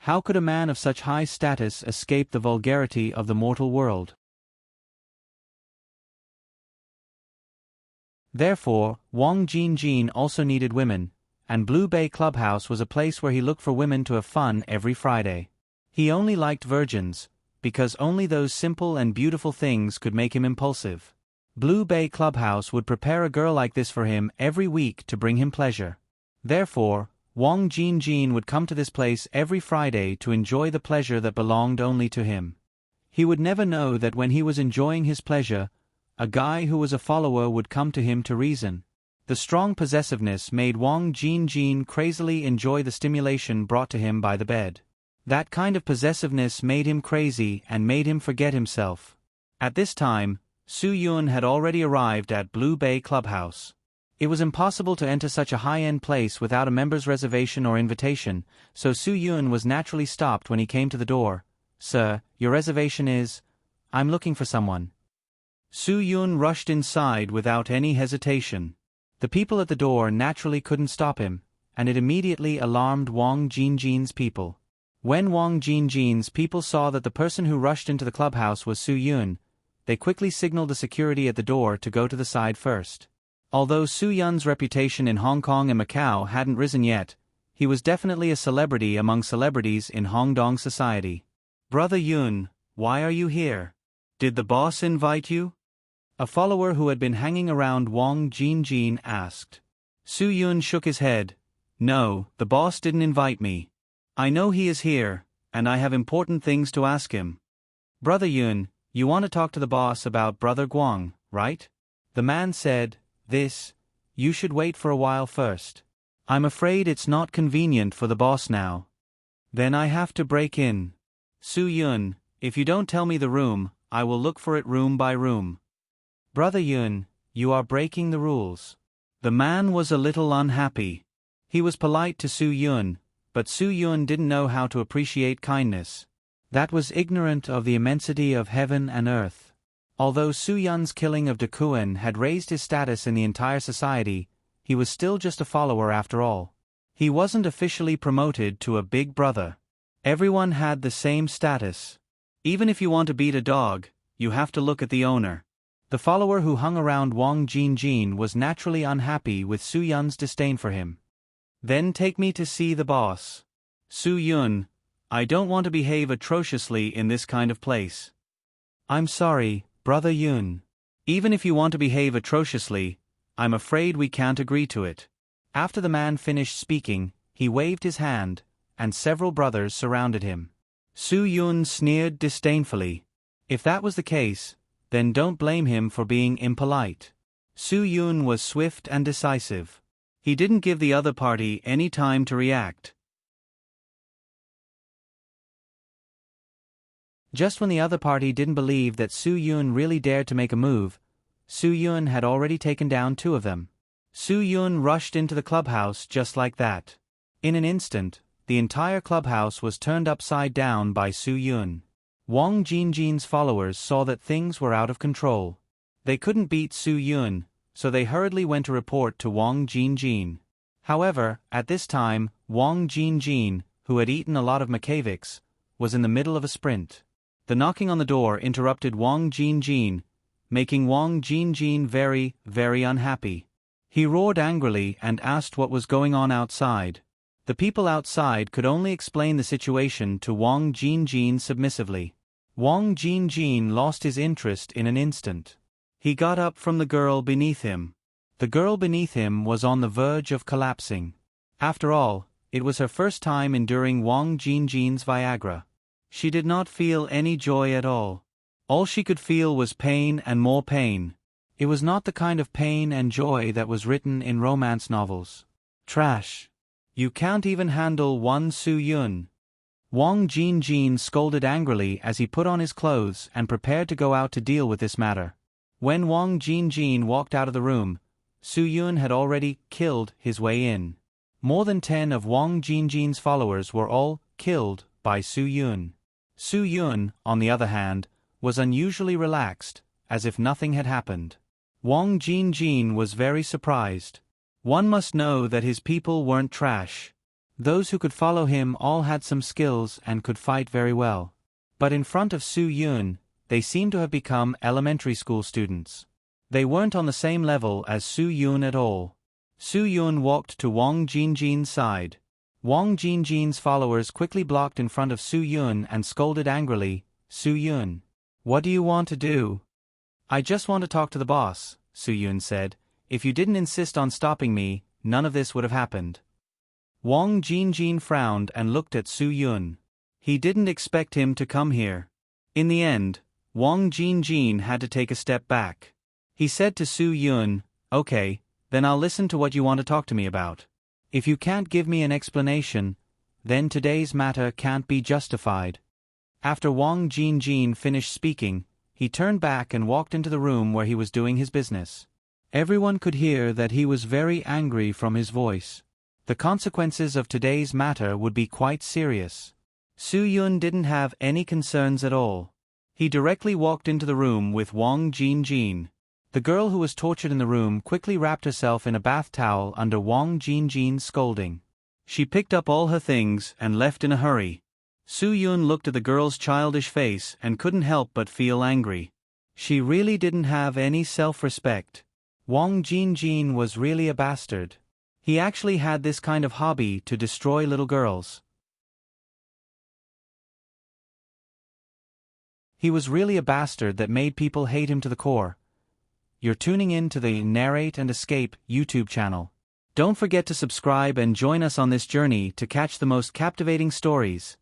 how could a man of such high status escape the vulgarity of the mortal world? Therefore, Wang Jinjin also needed women, and Blue Bay Clubhouse was a place where he looked for women to have fun every Friday. He only liked virgins, because only those simple and beautiful things could make him impulsive. Blue Bay Clubhouse would prepare a girl like this for him every week to bring him pleasure. Therefore, Wang Jinjin would come to this place every Friday to enjoy the pleasure that belonged only to him. He would never know that when he was enjoying his pleasure, a guy who was a follower would come to him to reason. The strong possessiveness made Wang Jinjin crazily enjoy the stimulation brought to him by the bed. That kind of possessiveness made him crazy and made him forget himself. At this time, Su Yun had already arrived at Blue Bay Clubhouse. It was impossible to enter such a high-end place without a member's reservation or invitation, so Su Yun was naturally stopped when he came to the door. "Sir, your reservation is? I'm looking for someone." Su Yun rushed inside without any hesitation. The people at the door naturally couldn't stop him, and it immediately alarmed Wang Jinjin's people. When Wang Jinjin's people saw that the person who rushed into the clubhouse was Su Yun, they quickly signaled the security at the door to go to the side first. Although Su Yun's reputation in Hong Kong and Macau hadn't risen yet, he was definitely a celebrity among celebrities in Hongdong society. "Brother Yun, why are you here? Did the boss invite you?" A follower who had been hanging around Wang Jinjin asked. Su Yun shook his head. "No, the boss didn't invite me. I know he is here, and I have important things to ask him." "Brother Yun, You want to talk to the boss about Brother Guang, right? The man said, you should wait for a while first. I'm afraid it's not convenient for the boss now. Then I have to break in. Su Yun, if you don't tell me the room, I will look for it room by room. Brother Yun, you are breaking the rules. The man was a little unhappy. He was polite to Su Yun, but Su Yun didn't know how to appreciate kindness. That was ignorant of the immensity of heaven and earth. Although Su Yun's killing of De Kuen had raised his status in the entire society, he was still just a follower after all. He wasn't officially promoted to a big brother. Everyone had the same status. Even if you want to beat a dog, you have to look at the owner. The follower who hung around Wang Jinjin was naturally unhappy with Su Yun's disdain for him. Then take me to see the boss. Su Yun, I don't want to behave atrociously in this kind of place. I'm sorry, Brother Yun. Even if you want to behave atrociously, I'm afraid we can't agree to it. After the man finished speaking, he waved his hand, and several brothers surrounded him. Su Yun sneered disdainfully. If that was the case, then don't blame him for being impolite. Su Yun was swift and decisive. He didn't give the other party any time to react. Just when the other party didn't believe that Su Yun really dared to make a move, Su Yun had already taken down 2 of them. Su Yun rushed into the clubhouse just like that. In an instant, the entire clubhouse was turned upside down by Su Yun. Wang Jinjin's followers saw that things were out of control. They couldn't beat Su Yun, so they hurriedly went to report to Wang Jinjin. However, at this time, Wang Jinjin, who had eaten a lot of McCavics, was in the middle of a sprint. The knocking on the door interrupted Wang Jinjin, making Wang Jinjin very, very unhappy. He roared angrily and asked what was going on outside. The people outside could only explain the situation to Wang Jinjin submissively. Wang Jinjin lost his interest in an instant. He got up from the girl beneath him. The girl beneath him was on the verge of collapsing. After all, it was her first time enduring Wang Jinjin's Viagra. She did not feel any joy at all. All she could feel was pain and more pain. It was not the kind of pain and joy that was written in romance novels. Trash. You can't even handle one Su Yun. Wang Jinjin scolded angrily as he put on his clothes and prepared to go out to deal with this matter. When Wang Jinjin walked out of the room, Su Yun had already killed his way in. More than 10 of Wang Jinjin's followers were all killed by Su Yun. Su Yun, on the other hand, was unusually relaxed, as if nothing had happened. Wang Jinjin was very surprised. One must know that his people weren't trash. Those who could follow him all had some skills and could fight very well. But in front of Su Yun, they seemed to have become elementary school students. They weren't on the same level as Su Yun at all. Su Yun walked to Wang Jinjin's side. Wang Jinjin's followers quickly blocked in front of Su Yun and scolded angrily, "Su Yun, what do you want to do?" "I just want to talk to the boss," Su Yun said. "If you didn't insist on stopping me, none of this would have happened." Wang Jinjin frowned and looked at Su Yun. He didn't expect him to come here. In the end, Wang Jinjin had to take a step back. He said to Su Yun, "Okay, then I'll listen to what you want to talk to me about. If you can't give me an explanation, then today's matter can't be justified." After Wang Jinjin finished speaking, he turned back and walked into the room where he was doing his business. Everyone could hear that he was very angry from his voice. The consequences of today's matter would be quite serious. Su Yun didn't have any concerns at all. He directly walked into the room with Wang Jinjin. The girl who was tortured in the room quickly wrapped herself in a bath towel under Wang Jinjin's scolding. She picked up all her things and left in a hurry. Su Yun looked at the girl's childish face and couldn't help but feel angry. She really didn't have any self-respect. Wang Jinjin was really a bastard. He actually had this kind of hobby to destroy little girls. He was really a bastard that made people hate him to the core. You're tuning in to the Narrate and Escape YouTube channel. Don't forget to subscribe and join us on this journey to catch the most captivating stories.